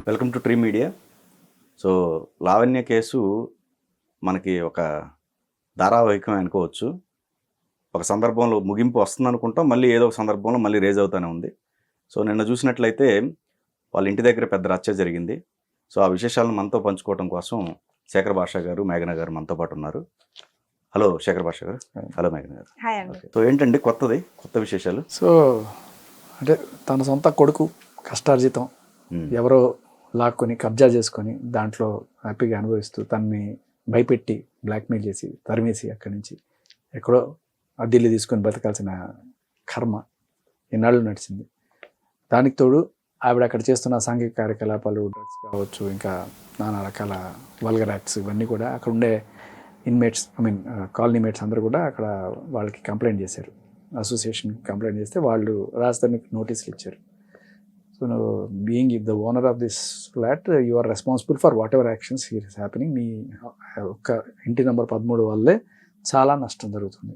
Welcome to tree media. So Lavanya case మనకి ఒక ధారావాహికం అనుకోవచ్చు. ఒక సందర్భంలో ముగింపు వస్తుంది అనుకుంటాం, మళ్ళీ ఏదో ఒక సందర్భంలో మళ్ళీ రేజ్ అవుతూనే ఉంది. సో నిన్న చూసినట్లయితే వాళ్ళ ఇంటి దగ్గర పెద్ద రచ్చ జరిగింది. సో ఆ విశేషాలను మనతో పంచుకోవడం కోసం శేఖర్ భాష గారు, మేఘన గారు మనతో పాటు ఉన్నారు. హలో శేఖర్ భాష గారు. హలో మేఘన గారు. సో ఏంటండి కొత్త విశేషాలు? సో అంటే తన సొంత కొడుకు కష్టార్జితం ఎవరో లాక్కొని కబ్జా చేసుకొని దాంట్లో హ్యాపీగా అనుభవిస్తూ తనని భయపెట్టి బ్లాక్మెయిల్ చేసి తరిమేసి అక్కడి నుంచి ఎక్కడో అద్దెల్లి తీసుకొని బతకాల్సిన కర్మ ఎన్నాళ్ళు నడిచింది. దానికి తోడు ఆవిడ అక్కడ చేస్తున్న సాంఘిక కార్యకలాపాలు, డ్రగ్స్ కావచ్చు, ఇంకా నానా రకాల వల్గర్ యాక్ట్స్, ఇవన్నీ కూడా అక్కడ ఉండే ఇన్మేట్స్ కాలనీ మేట్స్ అందరూ కూడా అక్కడ వాళ్ళకి కంప్లైంట్ చేశారు. అసోసియేషన్ కంప్లైంట్ చేస్తే వాళ్ళు రాజధానికి నోటీసులు ఇచ్చారు. So being the owner of this flat you are responsible for whatever actions here is happening. మీ ఒక్క ఇంటి నెంబర్ 13 వల్లే చాలా నష్టం జరుగుతుంది.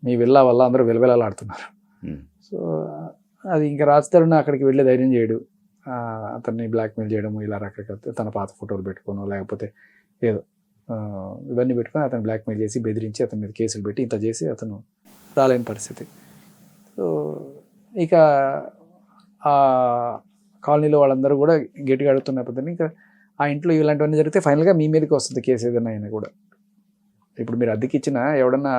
మీ విల్లా వల్ల అందరూ విలవిలాడుతున్నారు. సో అది ఇంకా రాజధాని అక్కడికి వెళ్ళే ధైర్యం చేయడు. అతన్ని బ్లాక్మెయిల్ చేయడము, ఇలా రకరకాల తన పాత ఫోటోలు పెట్టుకోను, లేకపోతే ఏదో ఇవన్నీ పెట్టుకొని అతను బ్లాక్మెయిల్ చేసి బెదిరించి అతని మీద కేసులు పెట్టి ఇంత చేసి అతను రాలేని పరిస్థితి. సో ఇక ఆ కాలనీలో వాళ్ళందరూ కూడా గట్టిగా అడుగుతున్న నేపథ్యంలో ఇంకా ఆ ఇంట్లో ఇలాంటివన్నీ జరిగితే ఫైనల్గా మీ మీదకి వస్తుంది కేసు ఏదైనా అయినా కూడా. ఇప్పుడు మీరు అద్దెకి ఇచ్చిన ఎవడన్నా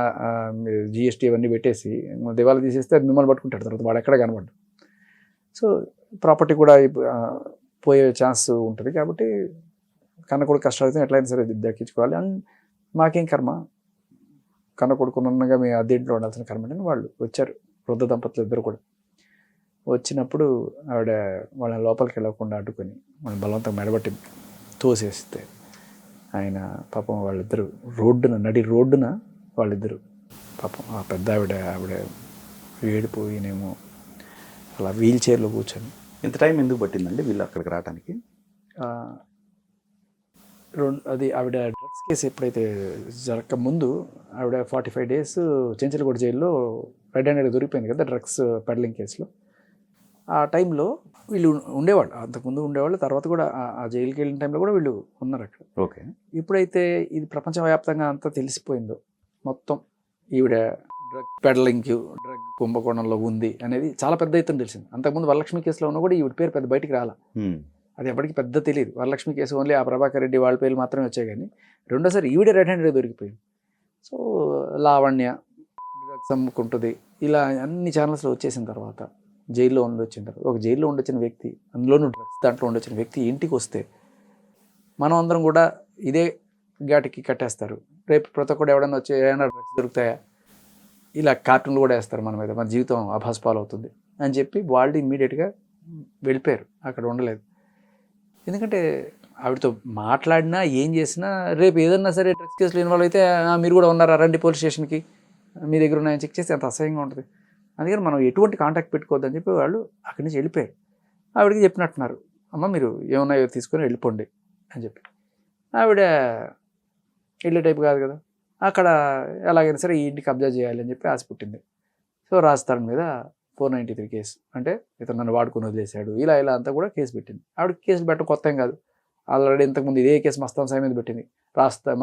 జిఎస్టీ అవన్నీ పెట్టేసి దివాళా తీసేస్తే అది మిమ్మల్ని పట్టుకుంటాడు, తర్వాత వాడు ఎక్కడ కనబడ్డు. సో ప్రాపర్టీ కూడా పోయే ఛాన్స్ ఉంటుంది. కాబట్టి కన్న కొడుకు కష్టాలైతే ఎట్లయినా సరే దక్కించుకోవాలి. అండ్ మాకేం కర్మ, కన్న కొడుకున్నగా మీ అద్దె ఇంట్లో ఉండాల్సిన కర్మ అని వాళ్ళు వచ్చారు. వృద్ధ దంపతులు ఇద్దరు కూడా వచ్చినప్పుడు ఆవిడ వాళ్ళని లోపలికి వెళ్ళకుండా అడ్డుకొని వాళ్ళని బలవంతంగా మెడబట్టి తోసేస్తే ఆయన పాపం వాళ్ళిద్దరు నడి రోడ్డున వాళ్ళిద్దరు పాపం ఆ పెద్ద ఆవిడ ఏడిపోయినేమో అలా వీల్ చైర్లో కూర్చొని. ఇంత టైం ఎందుకు పట్టిందండి వీళ్ళు అక్కడికి రావడానికి? అది ఆవిడ డ్రగ్స్ కేసు ఎప్పుడైతే జరగక ముందు ఆవిడ 45 days చెంచలగూడ జైల్లో రెడ్ హ్యాండెడ్గా దొరికిపోయింది కదా డ్రగ్స్ పెడ్లింగ్ కేసులో. ఆ టైంలో వీళ్ళు ఉండేవాళ్ళు, అంతకుముందు ఉండేవాళ్ళు, తర్వాత కూడా ఆ జైలుకి వెళ్ళిన టైంలో కూడా వీళ్ళు ఉన్నారు అక్కడ. ఓకే. ఇప్పుడైతే ఇది ప్రపంచవ్యాప్తంగా అంతా తెలిసిపోయిందో మొత్తం ఈవిడ డ్రగ్ పెడ్లింగ్, డ్రగ్ కుంభకోణంలో ఉంది అనేది చాలా పెద్ద ఎత్తున తెలిసింది. అంతకుముందు వరలక్ష్మి కేసులో ఉన్నా కూడా ఈవిడ పేరు పెద్ద బయటికి రాలా, అది ఎప్పటికీ పెద్ద తెలియదు. వరలక్ష్మి కేసు ఓన్లీ ఆ ప్రభాకర్ రెడ్డి వాళ్ళ పేర్లు మాత్రమే వచ్చాయి, కానీ రెండోసారి ఈవిడే రెడ్ హ్యాండెడ్గా దొరికిపోయింది. సో లావణ్య డ్రగ్స్ అమ్ముకుంటుంది ఇలా అన్ని ఛానల్స్లో వచ్చేసిన తర్వాత జైల్లో ఉండొచ్చిన తర్వాత ఒక జైల్లో ఉండొచ్చిన వ్యక్తి, అందులోనూ డ్రగ్స్ దాంట్లో ఉండొచ్చిన వ్యక్తి ఇంటికి వస్తే మనం అందరం కూడా ఇదే ఘాటికి కట్టేస్తారు. రేపు ప్రతి ఒక్కడు ఎవడన్నా వచ్చి ఏమైనా డ్రగ్స్ దొరుకుతాయా, ఇలా కార్టూన్లు కూడా వేస్తారు మన మీద, మన జీవితం అభాస్పాలు అవుతుంది అని చెప్పి వాళ్ళు ఇమ్మీడియట్గా వెళ్ళిపోయారు, అక్కడ ఉండలేదు. ఎందుకంటే ఆవిడతో మాట్లాడినా ఏం చేసినా రేపు ఏదన్నా సరే డ్రగ్స్ కేసులు ఇన్వాల్వ్ అయితే మీరు కూడా ఉన్నారా రండి పోలీస్ స్టేషన్కి, మీ దగ్గర ఉన్నాయని చెక్ చేస్తే అంత అసహ్యంగా ఉంటుంది. అందుకని మనం ఎటువంటి కాంటాక్ట్ పెట్టుకోవద్దని చెప్పి వాళ్ళు అక్కడి నుంచి వెళ్ళిపోయారు. ఆవిడకి చెప్పినట్టున్నారు, అమ్మ మీరు ఏమున్నాయో తీసుకొని వెళ్ళిపోండి అని చెప్పి. ఆవిడ వెళ్ళే టైప్ కాదు కదా, అక్కడ ఎలాగైనా సరే ఈ ఇంటికి కబ్జా చేయాలి అని చెప్పి ఆశ పుట్టింది. సో రాజస్థాన్ మీద 493 కేసు, అంటే ఇతను నన్ను వాడుకొని వదిలేశాడు, ఇలా అంతా కూడా కేసు పెట్టింది. ఆవిడకి కేసులు పెట్టడం కొత్త ఏం కాదు, ఆల్రెడీ ఇంతకుముందు ఇదే కేసు మస్తాన్ సాయి మీద పెట్టింది.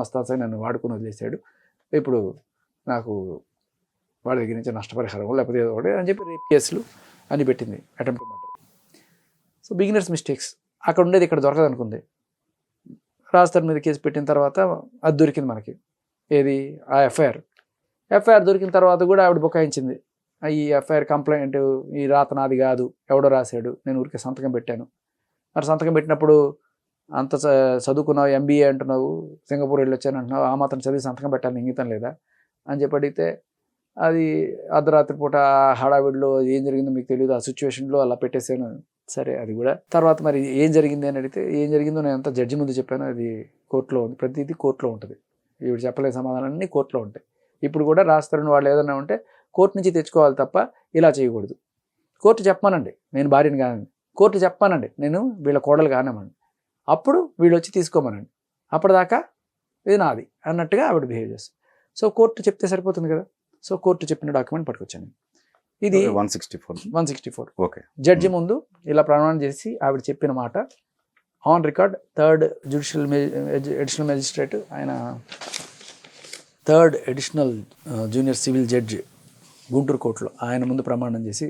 మస్తాన్ సాయి నన్ను వాడుకొని వదిలేశాడు, ఇప్పుడు నాకు వాడి దగ్గర నుంచి నష్టపరిహారం లేకపోతే ఏదో ఒకటి అని చెప్పి రేప్ కేసులు అని పెట్టింది, attempt murder. So beginners mistakes, అక్కడ ఉండేది ఇక్కడ దొరకదు అనుకుంది. రాజస్థాన్ మీద కేసు పెట్టిన తర్వాత అది దొరికింది మనకి, ఏది ఆ ఎఫ్ఐఆర్ దొరికిన తర్వాత కూడా ఆవిడ బుకాయించింది. ఈ ఎఫ్ఐఆర్ కంప్లైంట్ ఈ రాత నాది కాదు, ఎవడో రాశాడు, నేను ఊరికే సంతకం పెట్టాను. మరి సంతకం పెట్టినప్పుడు అంత చదువుకున్నావు, ఎంబీఏ అంటున్నావు, సింగపూర్ వెళ్ళి వచ్చాను అంటున్నావు, ఆ మాత్రం చదివి సంతకం పెట్టాలని ఇంగితం లేదా అని చెప్పి అడిగితే అది అర్ధరాత్రి పూట హడావిడిలో ఏం జరిగిందో మీకు తెలియదు, ఆ సిచ్యువేషన్లో అలా పెట్టేశాను. సరే అది కూడా తర్వాత మరి ఏం జరిగింది అని అడిగితే ఏం జరిగిందో నేను అంతా జడ్జి ముందు చెప్పాను, అది కోర్టులో ఉంది, ప్రతిదీ కోర్టులో ఉంటుంది, ఇప్పుడు చెప్పలేని సమాధానాలన్నీ కోర్టులో ఉంటాయి. ఇప్పుడు కూడా రాస్తారని వాళ్ళు ఏదైనా ఉంటే కోర్టు నుంచి తెచ్చుకోవాలి తప్ప ఇలా చేయకూడదు. కోర్టు చెప్పానండి నేను భార్యని కానండి, కోర్టు చెప్పానండి నేను వీళ్ళ కోడలు కానమండి, అప్పుడు వీళ్ళు వచ్చి తీసుకోమనండి, అప్పటిదాకా ఇది నాది అన్నట్టుగా ఆవిడ బిహేవ్ చేస్తుంది. సో కోర్టు చెప్తే సరిపోతుంది కదా. సో కోర్టు చెప్పిన డాక్యుమెంట్ పట్టుకొచ్చాను. ఇది 164. ఓకే. జడ్జి ముందు ఇలా ప్రమాణం చేసి ఆవిడ చెప్పిన మాట on record third judicial additional magistrate, ఆయన third additional junior civil judge Guntur కోర్టులో ఆయన ముందు ప్రమాణం చేసి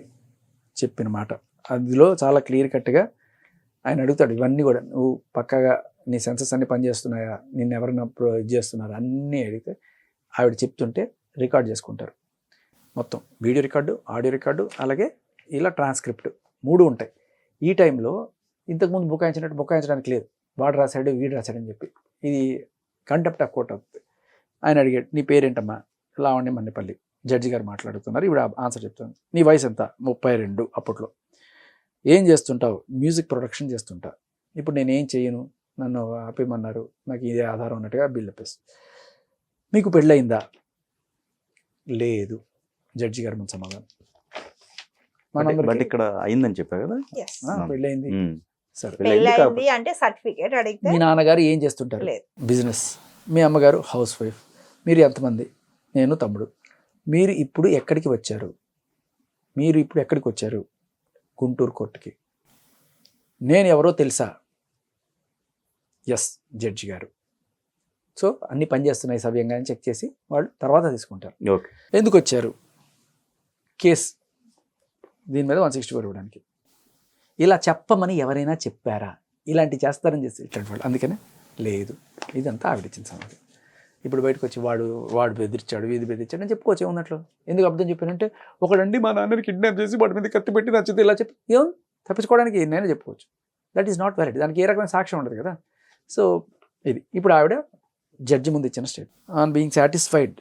చెప్పిన మాట. అందులో చాలా క్లియర్ కట్గా ఆయన అడుగుతాడు ఇవన్నీ కూడా, నువ్వు పక్కాగా నీ సెన్సెస్ అన్ని పనిచేస్తున్నాయా, నిన్ను ఎవరైనా ఇది చేస్తున్నారా అన్నీ అడిగితే ఆవిడ చెప్తుంటే రికార్డ్ చేసుకుంటారు. మొత్తం వీడియో రికార్డు, ఆడియో రికార్డు, అలాగే ఇలా ట్రాన్స్క్రిప్ట్ 3 ఉంటాయి. ఈ టైంలో ఇంతకుముందు బుకాయించడానికి లేదు, వాడు రాశాడు వీడు రాశాడని చెప్పి ఇది కంటెంప్ట్ ఆఫ్ కోర్ట్ అవుతుంది. ఆయన అడిగాడు నీ పేరేంటమ్మా, లావణ్య మన్నెపల్లి. జడ్జి గారు మాట్లాడుతున్నారు, ఇవిడ ఆన్సర్ చెప్తుంది. నీ వయసు ఎంత? 32 అప్పట్లో. ఏం చేస్తుంటావు? మ్యూజిక్ ప్రొడక్షన్ చేస్తుంటా. ఇప్పుడు నేను ఏం చేయను, నన్ను ఆపేయమన్నారు, నాకు ఇదే ఆధారం అన్నట్టుగా బిల్ అప్పేస్తుంది. మీకు పెళ్ళయిందా? లేదు. జడ్జి గారు ముందు సమాధానం. బట్ ఇక్కడ అయిందని చెప్పా కదా, పెళ్ళయింది. సరే, పెళ్ళైంది అంటే సర్టిఫికేట్ అడిగితే మీ నాన్నగారు ఏం చేస్తుంటారు? బిజినెస్. మీ అమ్మగారు హౌస్ వైఫ్. మీరు ఎంతమంది? నేను, తమ్ముడు. మీరు ఇప్పుడు ఎక్కడికి వచ్చారు? గుంటూరు కోర్టుకి. నేను ఎవరో తెలుసా? ఎస్ జడ్జి గారు. సో అన్ని పనిచేస్తున్నాయి సవ్యంగా అని చెక్ చేసి వాళ్ళు తర్వాత తీసుకుంటారు. ఎందుకు వచ్చారు? కేస్ దీని మీద 164 ఇవ్వడానికి. ఇలా చెప్పమని ఎవరైనా చెప్పారా? ఇలాంటి చేస్తారని చేసి ఇట్లాంటి వాళ్ళు. అందుకనే లేదు, ఇదంతా ఆవిడిచ్చిన సంగతి. ఇప్పుడు బయటకు వచ్చి వాడు బెదిరించాడు, వీధి బెదిరించాడు అని చెప్పుకోవచ్చు. ఏమున్నట్లు? ఎందుకు అబద్ధం చెప్పానంటే, ఒకడండి మా నాన్నని కిడ్నాప్ చేసి వాడి మీద కత్తి పెట్టి నచ్చితే ఇలా చెప్పి ఏం తప్పించుకోవడానికి నేనే చెప్పుకోవచ్చు. That is not valid. దానికి ఏ రకమైన సాక్ష్యం ఉండదు కదా. సో ఇది ఇప్పుడు ఆవిడ జడ్జి ముందు ఇచ్చిన స్టేట్. ఆన్ బీయింగ్ సాటిస్ఫైడ్,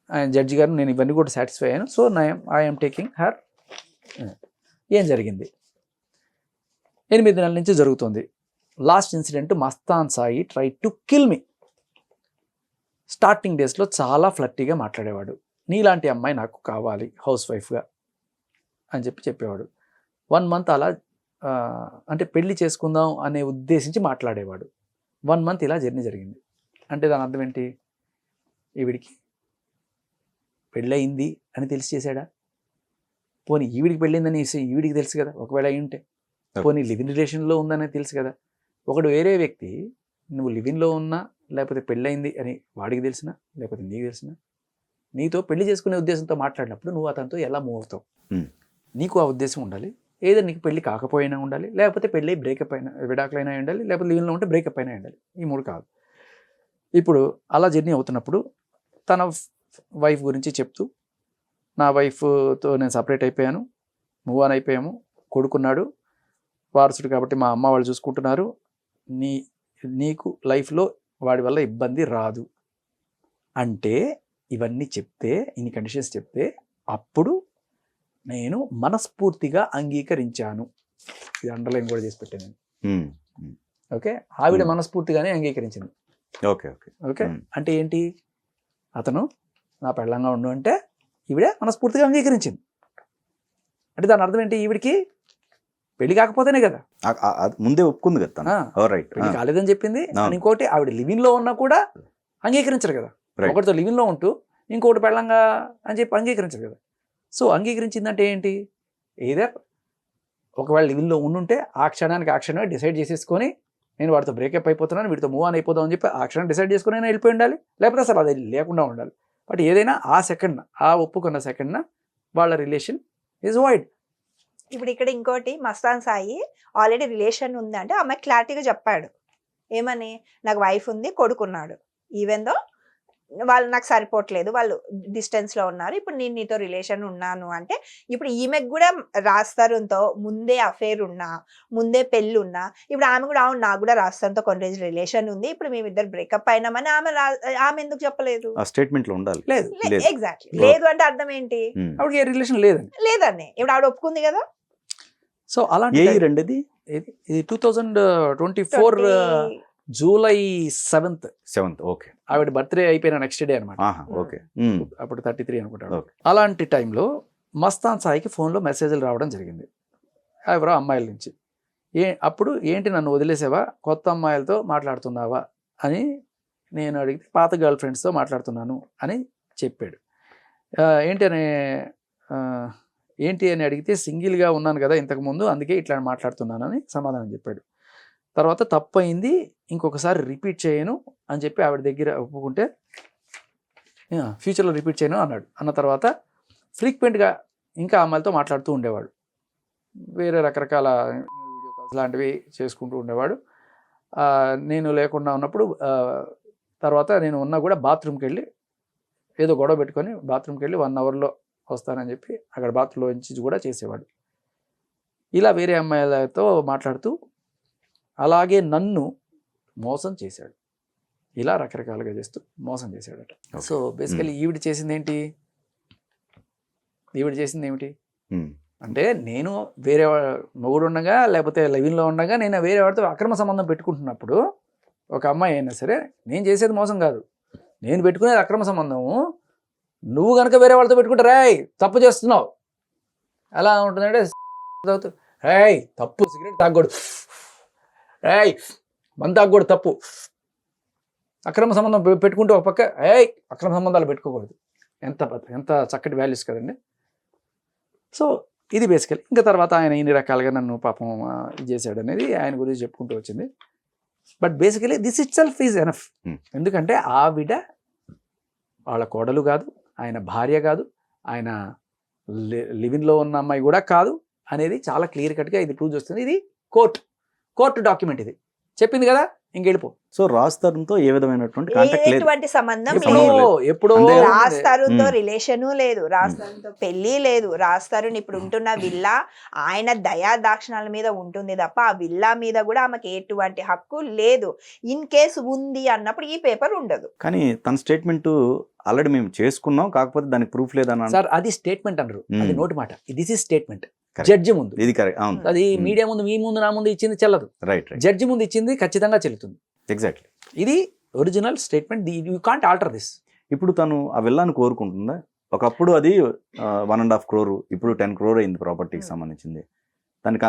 ఆయన జడ్జి గారు నేను ఇవన్నీ కూడా సాటిస్ఫై అయ్యాను, సో ఐఎమ్ టేకింగ్ హర్. ఏం జరిగింది? 8 నెలల నుంచి జరుగుతుంది. Last incident, Mastan Sai try to kill me. Starting డేస్లో చాలా ఫ్లట్టీగా మాట్లాడేవాడు. నీలాంటి అమ్మాయి నాకు కావాలి హౌస్ వైఫ్గా అని చెప్పేవాడు. 1 మంత్ అలా అంటే పెళ్లి చేసుకుందాం అనే ఉద్దేశించి మాట్లాడేవాడు. 1 మంత్ ఇలా జర్నీ జరిగింది. అంటే దాని అర్థం ఏంటి? ఈవిడికి పెళ్ళయింది అని తెలిసి చేశాడా? పోనీ ఈవిడికి పెళ్ళిందని ఈవిడికి తెలుసు కదా, ఒకవేళ అయి ఉంటే. పోనీ లివిన్ రిలేషన్లో ఉందని తెలుసు కదా. ఒకడు వేరే వ్యక్తి నువ్వు లివిన్లో ఉన్నా లేకపోతే పెళ్ళయింది అని వాడికి తెలిసినా లేకపోతే నీకు తెలిసినా, నీతో పెళ్లి చేసుకునే ఉద్దేశంతో మాట్లాడినప్పుడు నువ్వు అతనితో ఎలా మూవ్ అవుతావు? నీకు ఆ ఉద్దేశం ఉండాలి. ఏదో నీకు పెళ్లి కాకపోయినా ఉండాలి, లేకపోతే పెళ్ళి బ్రేకప్ అయినా విడాకులైనా ఉండాలి, లేకపోతే లివిన్లో ఉంటే బ్రేకప్ అయినా ఉండాలి. ఈ 3 కాదు. ఇప్పుడు అలా జర్నీ అవుతున్నప్పుడు తన వైఫ్ గురించి చెప్తూ, నా వైఫ్తో నేను సపరేట్ అయిపోయాను, మూవ్ ఆన్ అయిపోయాము, కొడుకున్నాడు, వారసుడు కాబట్టి మా అమ్మ వాళ్ళు చూసుకుంటున్నారు, నీకు లైఫ్లో వాడి వల్ల ఇబ్బంది రాదు అంటే ఇవన్నీ చెప్తే, ఇన్ని కండిషన్స్ చెప్తే అప్పుడు నేను మనస్ఫూర్తిగా అంగీకరించాను. ఇది అండర్లైన్ కూడా చేసి పెట్టాను నేను. ఓకే, ఆవిడ మనస్ఫూర్తిగానే అంగీకరించింది. ఓకే ఓకే ఓకే అంటే ఏంటి? అతను నా పెళ్ళంగా ఉండు అంటే ఈవిడ మనస్ఫూర్తిగా అంగీకరించింది. అంటే దాని అర్థం ఏంటి? ఈవిడికి పెళ్లి కాకపోతేనే కదా, ముందే ఒప్పుకుంది కదా, పెళ్లి కాలేదని చెప్పింది. ఇంకోటి ఆవిడ లివింగ్ లో ఉన్నా కూడా అంగీకరించరు కదా. ఒకటితో లివింగ్ లో ఉంటూ ఇంకొకటి పెళ్ళంగా అని చెప్పి అంగీకరించరు కదా. సో అంగీకరించిందంటే ఏంటి? ఏదర్ ఒకవేళ లివింగ్ లో ఉండుంటే ఆ క్షణమే డిసైడ్ చేసేసుకొని నేను వాడితో బ్రేకప్ అయిపోతున్నాను, వీడితో మూవ్ ఆన్ అయిపోదాం అని చెప్పి ఆ క్షణం డిసైడ్ చేసుకుని అయినా వెళ్ళిపోయి ఉండాలి, లేకపోతే అసలు అది లేకుండా ఉండాలి. బట్ ఏదైనా ఆ సెకండ్, ఆ ఒప్పుకున్న సెకండ్న వాళ్ళ రిలేషన్ ఈజ్ వైడ్. ఇప్పుడు ఇక్కడ ఇంకోటి, మస్తాన్ సాయి ఆల్రెడీ రిలేషన్ ఉంది అంటే అమ్మాయి క్లారిటీగా చెప్పాడు. ఏమని? నాకు వైఫ్ ఉంది, కొడుకున్నాడు, ఈవెన్ దో వాళ్ళు నాకు సరిపోవట్లేదు, వాళ్ళు డిస్టెన్స్ లో ఉన్నారు, ఇప్పుడు నేను నీతో రిలేషన్ ఉన్నాను అంటే ఇప్పుడు ఈమెకు కూడా రాస్తారుతో ముందే అఫేర్ ఉన్నా, ముందే పెళ్ళి ఉన్నా, ఇప్పుడు ఆమె కూడా అవును నాకు కూడా రాస్తారుతో కొన్ని రోజులు రిలేషన్ ఉంది, ఇప్పుడు మేమిద్దరు బ్రేకప్ అయినామని ఆమె ఎందుకు చెప్పలేదు? స్టేట్మెంట్ లో ఉండాలి. లేదు, ఎగ్జాక్ట్లీ లేదు అంటే అర్థం ఏంటి? ఆవిడకి ఏ రిలేషన్ లేదని ఇప్పుడు ఆవిడ ఒప్పుకుంది కదా. సో అలాంటి ఇది 2024 జూలై 7th. ఓకే, ఆవిడ బర్త్డే అయిపోయిన నెక్స్ట్ డే అనమాట. ఓకే, అప్పుడు 33 అనుకుంటాడు. అలాంటి టైంలో మస్తాన్ సాయికి ఫోన్లో మెసేజ్లు రావడం జరిగింది ఎవరో అమ్మాయిల నుంచి. అప్పుడు ఏంటి నన్ను వదిలేసావా, కొత్త అమ్మాయిలతో మాట్లాడుతున్నావా అని నేను అడిగితే పాత గర్ల్ ఫ్రెండ్స్తో మాట్లాడుతున్నాను అని చెప్పాడు. ఏంటి అని అడిగితే సింగిల్గా ఉన్నాను కదా ఇంతకుముందు, అందుకే ఇట్లా మాట్లాడుతున్నాను అని సమాధానం చెప్పాడు. తర్వాత తప్పు అయింది, ఇంకొకసారి రిపీట్ చేయను అని చెప్పి ఆవిడ దగ్గర ఒప్పుకుంటే ఫ్యూచర్లో రిపీట్ చేయను అన్నాడు. అన్న తర్వాత ఫ్రీక్వెంట్గా ఇంకా అమ్మాయిలతో మాట్లాడుతూ ఉండేవాడు, వేరే రకరకాల వీడియో కాల్స్ లాంటివి చేసుకుంటూ ఉండేవాడు. నేను లేకుండా ఉన్నప్పుడు తర్వాత నేను ఉన్నా కూడా బాత్రూమ్కి వెళ్ళి ఏదో గొడవ పెట్టుకొని బాత్రూమ్కి వెళ్ళి 1 అవర్లో వస్తానని చెప్పి అక్కడ బాత్రూంలో నుంచి కూడా చేసేవాడు. ఇలా వేరే అమ్మాయిలతో మాట్లాడుతూ అలాగే నన్ను మోసం చేశాడు. ఇలా రకరకాలుగా చేస్తూ మోసం చేశాడట. సో బేసికలీ ఈవిడ చేసింది ఏమిటి అంటే, నేను వేరే మొగుడు ఉండగా లేకపోతే లైవ్లో ఉండగా నేను వేరే వాడితో అక్రమ సంబంధం పెట్టుకుంటున్నప్పుడు ఒక అమ్మాయి అయినా సరే, నేను చేసేది మోసం కాదు, నేను పెట్టుకునేది అక్రమ సంబంధము, నువ్వు కనుక వేరే వాళ్ళతో పెట్టుకుంటే రాయ్ తప్పు చేస్తున్నావు ఎలా ఉంటుందంటే, రాయ్ తప్పు, సిగరెట్ తాగకూడదు, రాయ్ మందు తాగకూడదు, తప్పు, అక్రమ సంబంధం పెట్టుకుంటూ ఒక పక్క అక్రమ సంబంధాలు పెట్టుకోకూడదు. ఎంత చక్కటి వాల్యూస్ కదండి. సో ఇది బేసికలీ. ఇంకా తర్వాత ఆయన ఇన్ని రకాలుగా నన్ను పాపం ఇది చేశాడు అనేది ఆయన గురించి చెప్పుకుంటూ వచ్చింది. But basically this it self is enough. ఎందుకంటే ఆవిడ వాళ్ళ కోడలు కాదు, ఆయన భార్య కాదు, ఆయన లివింగ్లో ఉన్న అమ్మాయి కూడా కాదు అనేది చాలా క్లియర్ కట్గా ఇది ప్రూవ్ చేస్తుంది. ఇది కోర్టు డాక్యుమెంట్, ఇది చెప్పింది కదా, ఇంకెళ్ళిపో. సో రాజ్ తరుణ్తో ఏ విధమైనటువంటి కాంటాక్ట్ లేదు, ఎటువంటి సంబంధం ఎప్పుడో రాజ్ తరుణ్తో రిలేషను లేదు, రాజ్ తరుణ్తో పెళ్లి లేదు. రాజ్ తరుణ్ ఇప్పుడు ఉంటున్న విల్లా ఆయన దయా దాక్షిణాల మీద ఉంటుంది తప్ప ఆ విల్లా మీద కూడా ఆమెకి ఎటువంటి హక్కు లేదు. ఇన్ కేసు ఉంది అన్నప్పుడు ఈ పేపర్ ఉండదు. కానీ తన స్టేట్మెంట్ ఆల్రెడీ మేము చేసుకున్నాం, కాకపోతే దానికి ప్రూఫ్ లేదన్న సార్, అది స్టేట్మెంట్ అనరు, అది నోటి మాట. This is statement. జడ్జి ముందు ఇది కరెక్ట్, అవును, అది మీడియా ముందు, మీ ముందు, నా ముందు ఇచ్చింది చెల్లదు. రైట్. జడ్జి ముందు ఇచ్చింది ఖచ్చితంగా చెల్లుతుంది. ఎగ్జాక్ట్లీ, ఇది original statement. You can't alter this. ఇప్పుడు తను ఆ విల్లాను కోరుకుంటుందా? ఒకప్పుడు అది 1.5 crore, ఇప్పుడు 10 crore అయింది ప్రాపర్టీకి సంబంధించింది. దానికి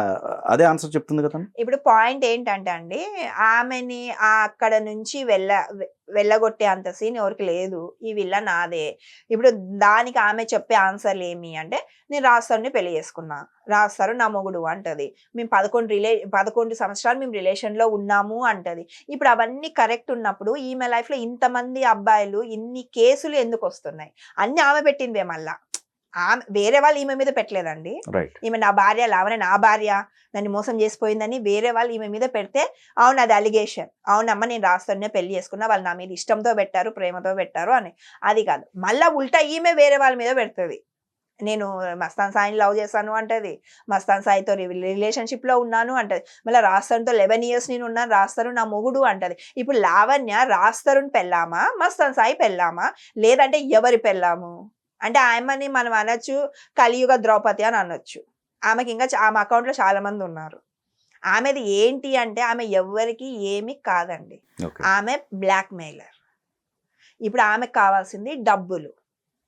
అదే ఆన్సర్ చెప్తుంది కదా. ఇప్పుడు పాయింట్ ఏంటంటే అండి, ఆమెని అక్కడ నుంచి వెళ్ళగొట్టే అంత సీన్ ఎవరికి లేదు, ఈ విల్ల నాదే. ఇప్పుడు దానికి ఆమె చెప్పే ఆన్సర్లు ఏమి అంటే, నేను రాస్తారుని పెళ్లి చేసుకున్నా, రాస్తారు నా మొగుడు అంటది, మేము 11 సంవత్సరాలు మేము రిలేషన్లో ఉన్నాము అంటది. ఇప్పుడు అవన్నీ కరెక్ట్ ఉన్నప్పుడు ఈమె లైఫ్లో ఇంతమంది అబ్బాయిలు, ఇన్ని కేసులు ఎందుకు వస్తున్నాయి? అన్ని ఆమె పెట్టిందే. మళ్ళా ఆమె వేరే వాళ్ళు ఈమె మీద పెట్టలేదండి. ఈమె నా భార్య, లావణ్య నా భార్య, నన్ను మోసం చేసిపోయిందని వేరే వాళ్ళు ఈమె మీద పెడితే, అవును అది అలిగేషన్, అవునమ్మ నేను రాస్తానే పెళ్లి చేసుకున్నా, వాళ్ళు నా మీద ఇష్టంతో పెట్టారు, ప్రేమతో పెట్టారు అని. అది కాదు, మళ్ళా ఉల్టా ఈమె వేరే వాళ్ళ మీద పెడుతుంది. నేను మస్తాన్ సాయిని లవ్ చేశాను అంటది, మస్తాన్ సాయితో రిలేషన్షిప్ లో ఉన్నాను అంటది, మళ్ళీ రాస్తారుతో 11 years నేను ఉన్నాను, రాస్తారు నా మొగుడు అంటది. ఇప్పుడు లావణ్య రాస్తారుని పెళ్ళామా, మస్తాన్ సాయి పెళ్ళామా, లేదంటే ఎవరి పెళ్ళాము అంటే ఆమెని మనం అనొచ్చు కలియుగ ద్రౌపది అని అనొచ్చు. ఆమెకి ఇంకా ఆమె అకౌంట్లో చాలా మంది ఉన్నారు. ఆమెది ఏంటి అంటే, ఆమె ఎవరికి ఏమి కాదండి, ఆమె బ్లాక్ మెయిలర్. ఇప్పుడు ఆమెకు కావాల్సింది డబ్బులు.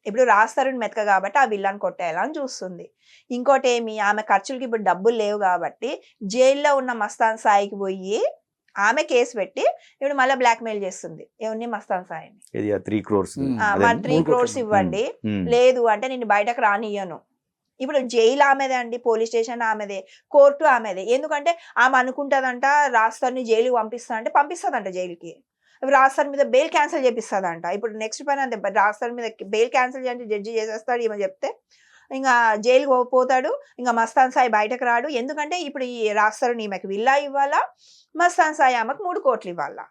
ఇప్పుడు రాస్తారుని మెతక కాబట్టి ఆ విల్లాన్ని కొట్టేయాలని చూస్తుంది. ఇంకోటి ఏమి, ఆమె ఖర్చులకి ఇప్పుడు డబ్బులు లేవు కాబట్టి జైల్లో ఉన్న మస్తాన్ సాయికి పోయి ఆమె కేసు పెట్టి ఇప్పుడు మళ్ళీ బ్లాక్ మెయిల్ చేస్తుంది ఎవరిని, మస్తాన్ సాయిని. 3 crores 3 crores ఇవ్వండి, లేదు అంటే నేను బయటకు రానియ్యను. ఇప్పుడు జైలు ఆమెదే అండి, పోలీస్ స్టేషన్ ఆమెదే, కోర్టు ఆమెదే. ఎందుకంటే ఆమె అనుకుంటుందంట రాస్తారుని జైలుకి పంపిస్తానంటే పంపిస్తుందంట జైలుకి. రాస్తారు మీద బెయిల్ క్యాన్సిల్ చేపిస్తుందంట. ఇప్పుడు నెక్స్ట్ పని అంతే, రాస్తారు మీద బెయిల్ క్యాన్సిల్ చేయండి జడ్జి చేసేస్తాడు. ఈమె చెప్తే ఇంకా జైలుకి పోతాడు, ఇంకా మస్తాన్ సాయి బయటకు రాడు. ఎందుకంటే ఇప్పుడు ఈ రాస్తారు ఈమెకి విల్లా ఇవ్వాలా, మస్తాన్ సాయి ఆమెకు 3 కోట్లు ఇవ్వాలా.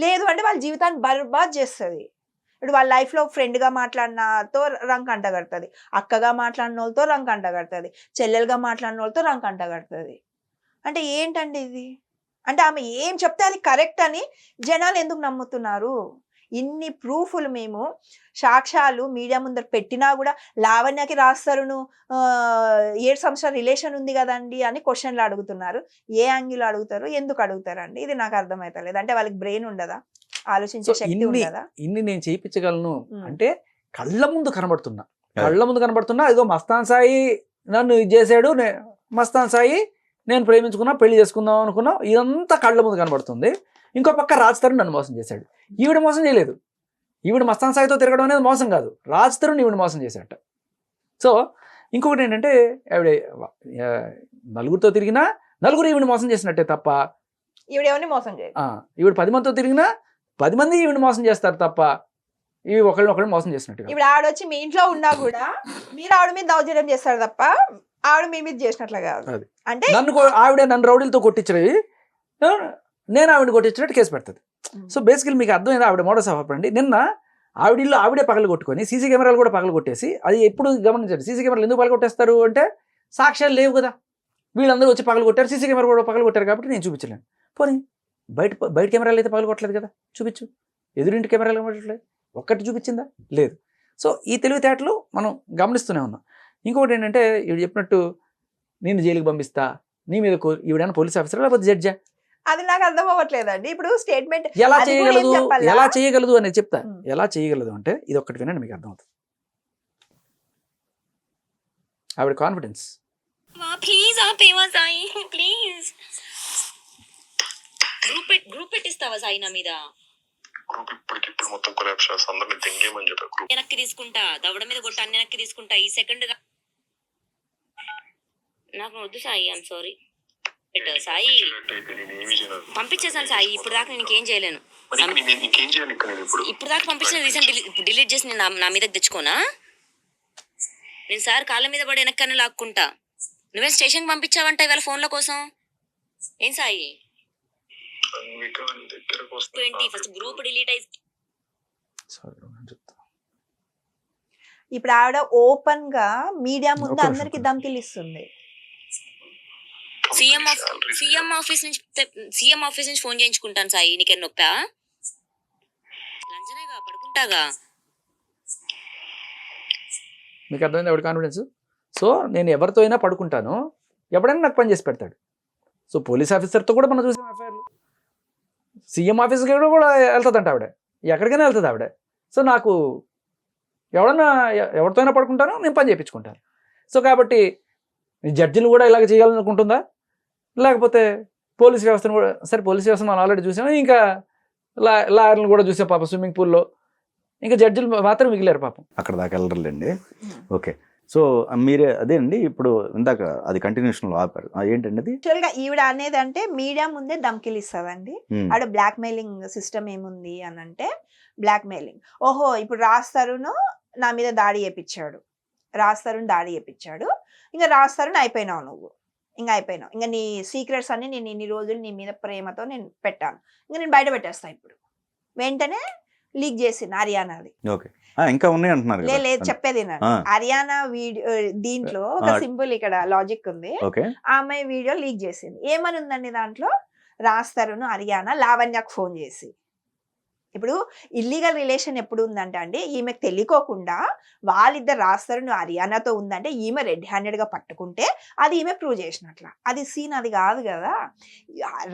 లేదు అంటే వాళ్ళ జీవితాన్ని బర్బాద్ చేస్తుంది. ఇప్పుడు వాళ్ళ లైఫ్లో ఫ్రెండ్గా మాట్లాడినతో రంక్ అంటగడుతుంది, అక్కగా మాట్లాడిన వాళ్ళతో రంక్ అంటగడుతుంది, చెల్లెలుగా మాట్లాడిన వాళ్ళతో రంక్ అంటగడుతుంది. అంటే ఏంటండి ఇది? అంటే ఆమె ఏం చెప్తే అది కరెక్ట్ అని జనాలు ఎందుకు నమ్ముతున్నారు? ఇన్ని ప్రూఫ్లు మేము సాక్ష్యాలు మీడియా ముందర పెట్టినా కూడా లావణ్యకి రాస్తారును 7 సంవత్సరాల రిలేషన్ ఉంది కదండి అని క్వశ్చన్లు అడుగుతున్నారు. ఏ యాంగిల్ అడుగుతారు, ఎందుకు అడుగుతారండి? ఇది నాకు అర్థమవుతలేదు. అంటే వాళ్ళకి బ్రెయిన్ ఉండదా, ఆలోచించే శక్తి ఉండదా? ఇన్ని నేను చేయించగలను అంటే కళ్ళ ముందు కనబడుతున్నా ఇదో మస్తాన్ సాయి నన్ను ఇది చేశాడు, మస్తాన్ సాయి నేను ప్రేమించుకున్నా, పెళ్లి చేసుకుందాం అనుకున్నా, ఇదంతా కళ్ళ ముందు కనబడుతుంది. ఇంకో పక్క రాజ్ తరుణ్ నన్ను మోసం చేశాడు. ఈవిడ మోసం చేయలేదు. ఈవిడ మస్తాన్ సాయితో తిరగడం అనేది మోసం కాదు, రాజ్ తరుణ్ ఈవిడ మోసం చేశాడట. సో ఇంకొకటి ఏంటంటే, ఆవిడ నలుగురితో తిరిగినా నలుగురు ఈవిడ మోసం చేసినట్టే తప్ప ఈవిడేమని మోసం చేయదు. ఈవిడ 10 మందితో తిరిగినా 10 మంది ఈవిడ మోసం చేస్తారు తప్ప ఇవి ఒకళ్ళు మోసం చేసినట్టుగా. ఇప్పుడు ఆవిడొచ్చి మీ ఇంట్లో ఉన్నా కూడా మీరు ఆవిడ మీద దౌర్జన్యం చేస్తారు తప్ప ఆవిడ మీ మీద చేసినట్లు కాదు. అది. అంటే ఆవిడ నన్ను రౌడీలతో కొట్టించినవి నేను ఆవిడ కొట్టించినట్టు కేసు పెడుతుంది. సో బేసికల్ మీకు అర్థమైంది ఆవిడ మోడస్ ఆఫ్ ఆపరండి. నిన్న ఆవిడలో ఆవిడే పగలు కొట్టుకొని సీసీ కెమెరాలు కూడా పగలు కొట్టేసి, అది ఎప్పుడు గమనించండి, సీసీ కెమెరాలు ఎందుకు పగలు కొట్టేస్తారు అంటే సాక్ష్యాలు లేవు కదా, వీళ్ళందరూ వచ్చి పగలు కొట్టారు, సీసీ కెమెరా కూడా పగలు కొట్టారు కాబట్టి నేను చూపించలేను. పోనీ బయట కెమెరాలు అయితే పగలు కొట్టలేదు కదా, చూపించు. ఎదురింటి కెమెరాలు కొట్టలేదు, ఒక్కటి చూపించిందా? లేదు. సో ఈ తెలివితేటలు మనం గమనిస్తూనే ఉన్నాం. ఇంకొకటి ఏంటంటే ఈవిడ చెప్పినట్టు నేను జైలుకి పంపిస్తా, నీ మీద ఈవిడైనా పోలీస్ ఆఫీసర్ లేకపోతే జడ్జా, అది నాకు అర్థం అవ్వట్లేదండి. ఇప్పుడు స్టేట్మెంట్ ఎలా చేయగలదు అనేది చెప్తా. ఎలా చేయగలదు అంటే ఇది ఒక్కటి వినండి, మీకు అర్థమవుతుంది. ఆవిడ కాన్ఫిడెన్స్. ప్లీజ్ ఆపేవా సాయి, ప్లీజ్. గ్రూప్ పెట్టిస్తావా సాయి నా మీద? గ్రూప్ ఇప్పటికిప్పుడు మొత్తం కొలాప్స్ చేస్తా, అందరిని తెంగేమని చెప్పా. గ్రూప్ వెనక్కి తీసుకుంటా, దవడ మీద కొట్ట అన్ని వెనక్కి తీసుకుంటా. ఈ సెకండ్ నాకు వద్దు సాయి, ఐఎమ్ సారీ. సాయి పంపించేసాను సాయి, ఇప్పుడు దాకా నేను ఇంకేం చేయలేను. ఇంకేం చేయాలి ఇప్పుడు దాకా పంపించిన రీసెంట్ డిలీట్ చేసి నేను నా మీదకి తెచ్చుకోనా? నేను సార్ కాళ్ళ మీద పడి వెనక్కనే లాక్కుంటా. నువ్వేం స్టేషన్కి పంపించావంట ఇవాళ ఫోన్ల కోసం? ఏం సాయి 20 ఫస్ట్ గ్రూప్ డిలీట్ అయి ఇప్పుడు ఆవిడ ఓపెన్ గా మీడియా ముందు అందరికి ధమ్కిలు ఇస్తుంది. సీఎం ఆఫీస్ నుంచి ఫోన్ చేయించుకుంటాను సాయి, నీకేం నొప్పా? లంచనేగా పడుకుంటాగా. మీకు అర్థమైంది ఆవిడ కాన్ఫిడెన్స్. సో నేను ఎవరితో అయినా పడుకుంటాను, ఎవడైనా నాకు పని చేసి పెడతాడు. సో పోలీస్ ఆఫీసర్తో కూడా మనం చూసాం ఎఫ్ఐఆర్లు, సీఎం ఆఫీస్కి కూడా వెళ్తుందంట ఆవిడ, ఎక్కడికైనా వెళ్తుంది ఆవిడ. సో నాకు ఎవరితో అయినా పడుకుంటాను, నేను పని చేయించుకుంటాను. సో కాబట్టి జడ్జిలు కూడా ఇలాగ చేయాలనుకుంటుందా? లేకపోతే పోలీస్ వ్యవస్థను కూడా, సరే పోలీస్ వ్యవస్థ మనం ఆల్రెడీ చూసాము, ఇంకా లాయర్లను కూడా చూసాం పాపం స్విమ్మింగ్ పూల్లో, ఇంకా జడ్జిలు మాత్రం మిగిలారు పాపం. అక్కడ దాకా వెళ్ళరులేండి. ఓకే. సో మీరే అదేండి ఇప్పుడు ఇందాక అది కంటిన్యూషన్లో ఆపారు, ఏంటండి అది? యాక్చువల్గా ఈవిడ అనేది అంటే మీడియా ముందే ధమ్కిలు ఇస్తుందండి. ఆవిడ బ్లాక్ మెయిలింగ్ సిస్టమ్ ఏముంది అని అంటే బ్లాక్ మెయిలింగ్. ఓహో ఇప్పుడు రాస్తారును నా మీద దాడి చేపించాడు, దాడి చేపించాడు, ఇంకా రాస్తారుని అయిపోయినావు నువ్వు, ఇంకా అయిపోయినావు, ఇంకా నీ సీక్రెట్స్ అన్ని నేను ఇన్ని రోజులు నీ మీద ప్రేమతో నేను పెట్టాను, ఇంకా నేను బయట పెట్టేస్తాను. ఇప్పుడు వెంటనే లీక్ చేసింది హర్యానాది. ఓకే, ఇంకా ఉన్నాయి అంటున్నారు. లేదు చెప్పేది హర్యానా వీడియో, దీంట్లో ఒక సింపుల్ ఇక్కడ లాజిక్ ఉంది. ఆ అమ్మాయి వీడియో లీక్ చేసింది. ఏమని ఉందండి దాంట్లో, రాస్తారును హర్యానా లావణ్యకు ఫోన్ చేసి, ఇప్పుడు ఇల్లీగల్ రిలేషన్ ఎప్పుడు ఉందంటే అండి, ఈమెకు తెలియకోకుండా వాళ్ళిద్దరు రాస్తారు నువ్వు హర్యానాతో ఉందంటే ఈమె రెడ్ హ్యాండెడ్గా పట్టుకుంటే అది ఈమె ప్రూవ్ చేసినట్ల. అది సీన్ అది కాదు కదా.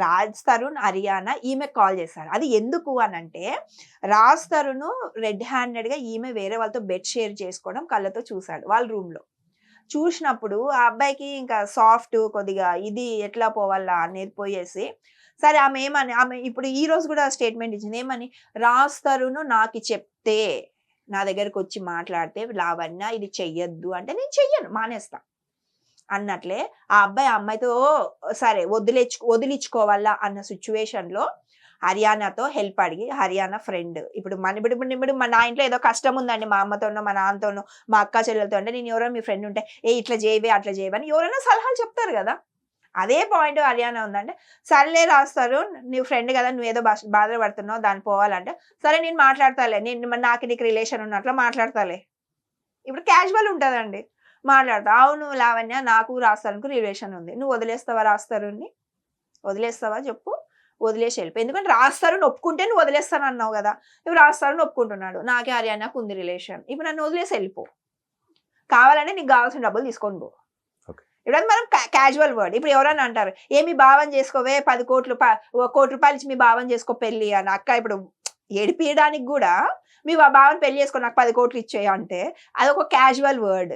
రాజ్ తరుణ్ హర్యానా ఈమె కాల్ చేశారు. అది ఎందుకు అని అంటే రాజ్ తరుణ్ రెడ్ హ్యాండెడ్గా ఈమె వేరే వాళ్ళతో బెడ్ షేర్ చేసుకోవడం కళ్ళతో చూశాడు వాళ్ళ రూమ్లో. చూసినప్పుడు ఆ అబ్బాయికి ఇంకా సాఫ్ట్ కొద్దిగా ఇది ఎట్లా పోవాలా అనేది పోయేసి, సరే ఆమె ఏమని, ఆమె ఇప్పుడు ఈ రోజు కూడా స్టేట్మెంట్ ఇచ్చింది. ఏమని, రాస్తారును నాకు చెప్తే, నా దగ్గరకు వచ్చి మాట్లాడితే లావణ్య ఇది చెయ్యొద్దు అంటే నేను చెయ్యను, మానేస్తా అన్నట్లే ఆ అబ్బాయి ఆ అమ్మాయితో సరే వదిలించుకోవాలా అన్న సిచ్యువేషన్లో హర్యానాతో హెల్ప్ అడిగి, హర్యానా ఫ్రెండ్, ఇప్పుడు నా ఇంట్లో ఏదో కష్టం ఉందండి, మా అమ్మతోనో మా నాన్నతోనో మా అక్క చెల్లెలతో అంటే నేను ఎవరో మీ ఫ్రెండ్ ఉంటే ఇట్లా చేయవే అట్లా చేయవని ఎవరైనా సలహాలు చెప్తారు కదా. అదే పాయింట్ హర్యానా ఉందంటే, సరేలే రాస్తారు నీ ఫ్రెండ్ కదా, నువ్వేదో బాధపడుతున్నావు దాన్ని పోవాలంటే, సరే నేను మాట్లాడతాలే, నేను నాకు నీకు రిలేషన్ ఉన్నట్లు మాట్లాడతాలే. ఇప్పుడు క్యాజువల్ ఉంటుందండి, మాట్లాడతా, అవును లావణ్య నాకు రాస్తారుకు రిలేషన్ ఉంది, నువ్వు వదిలేస్తావా రాస్తారుని, వదిలేస్తావా చెప్పు, వదిలేసి వెళ్ళిపో. ఎందుకంటే రాస్తారుని ఒప్పుకుంటే నువ్వు వదిలేస్తాను అన్నావు కదా, ఇప్పుడు రాస్తారుని ఒప్పుకుంటున్నాడు, నాకే హర్యానాకు ఉంది రిలేషన్, ఇప్పుడు నన్ను వదిలేసి వెళ్ళిపో, కావాలంటే నీకు కావాల్సిన డబ్బులు తీసుకొని పో. ఇప్పుడు అది మనం క్యాజువల్ వర్డ్. ఇప్పుడు ఎవరైనా అంటారు ఏమి భావం చేసుకోవే, 10 కోట్ల రూపాయలు ఇచ్చి మీ భావం చేసుకో పెళ్ళి అని. అక్క ఇప్పుడు ఏడిపియడానికి కూడా మీ భావం పెళ్లి చేసుకో నాకు 10 కోట్లు ఇచ్చేయ అంటే అది ఒక క్యాజువల్ వర్డ్.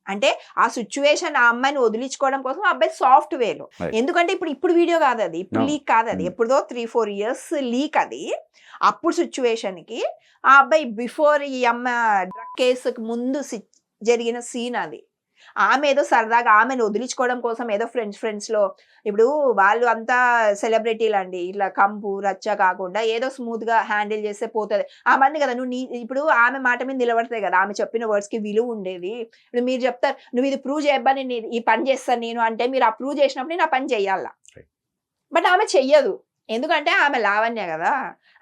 అంటే ఆ సిచ్యువేషన్ ఆ అమ్మాయిని వదిలించుకోవడం కోసం ఆ అబ్బాయి సాఫ్ట్ వేలో. ఎందుకంటే ఇప్పుడు వీడియో కాదు అది, ఇప్పుడు లీక్ కాదు అది, ఎప్పుడుదో 3-4 years లీక్ అది. అప్పుడు సిచ్యువేషన్ కి ఆ అబ్బాయి బిఫోర్ ఈ అమ్మ డ్రగ్ కేసుకు ముందు జరిగిన సీన్ అది. ఆమె ఏదో సరదాగా ఆమెను వదిలించుకోవడం కోసం ఏదో ఫ్రెండ్స్ లో ఇప్పుడు వాళ్ళు అంతా సెలబ్రిటీలు అండి, ఇట్లా కంపు రచ్చ కాకుండా ఏదో స్మూత్ గా హ్యాండిల్ చేస్తే పోతుంది. ఆ మంది కదా నువ్వు ఇప్పుడు ఆమె మాట మీద నిలబడతాయి కదా, ఆమె చెప్పిన వర్డ్స్ కి విలువ ఉండేది. ఇప్పుడు మీరు చెప్తారు నువ్వు ఇది ప్రూవ్ చేయబ్బా, నేను ఈ పని చేస్తాను నేను అంటే, మీరు ఆ ప్రూవ్ చేసినప్పుడు నేను ఆ పని చెయ్యాలా. బట్ ఆమె చెయ్యదు, ఎందుకంటే ఆమె లావణ్య కదా,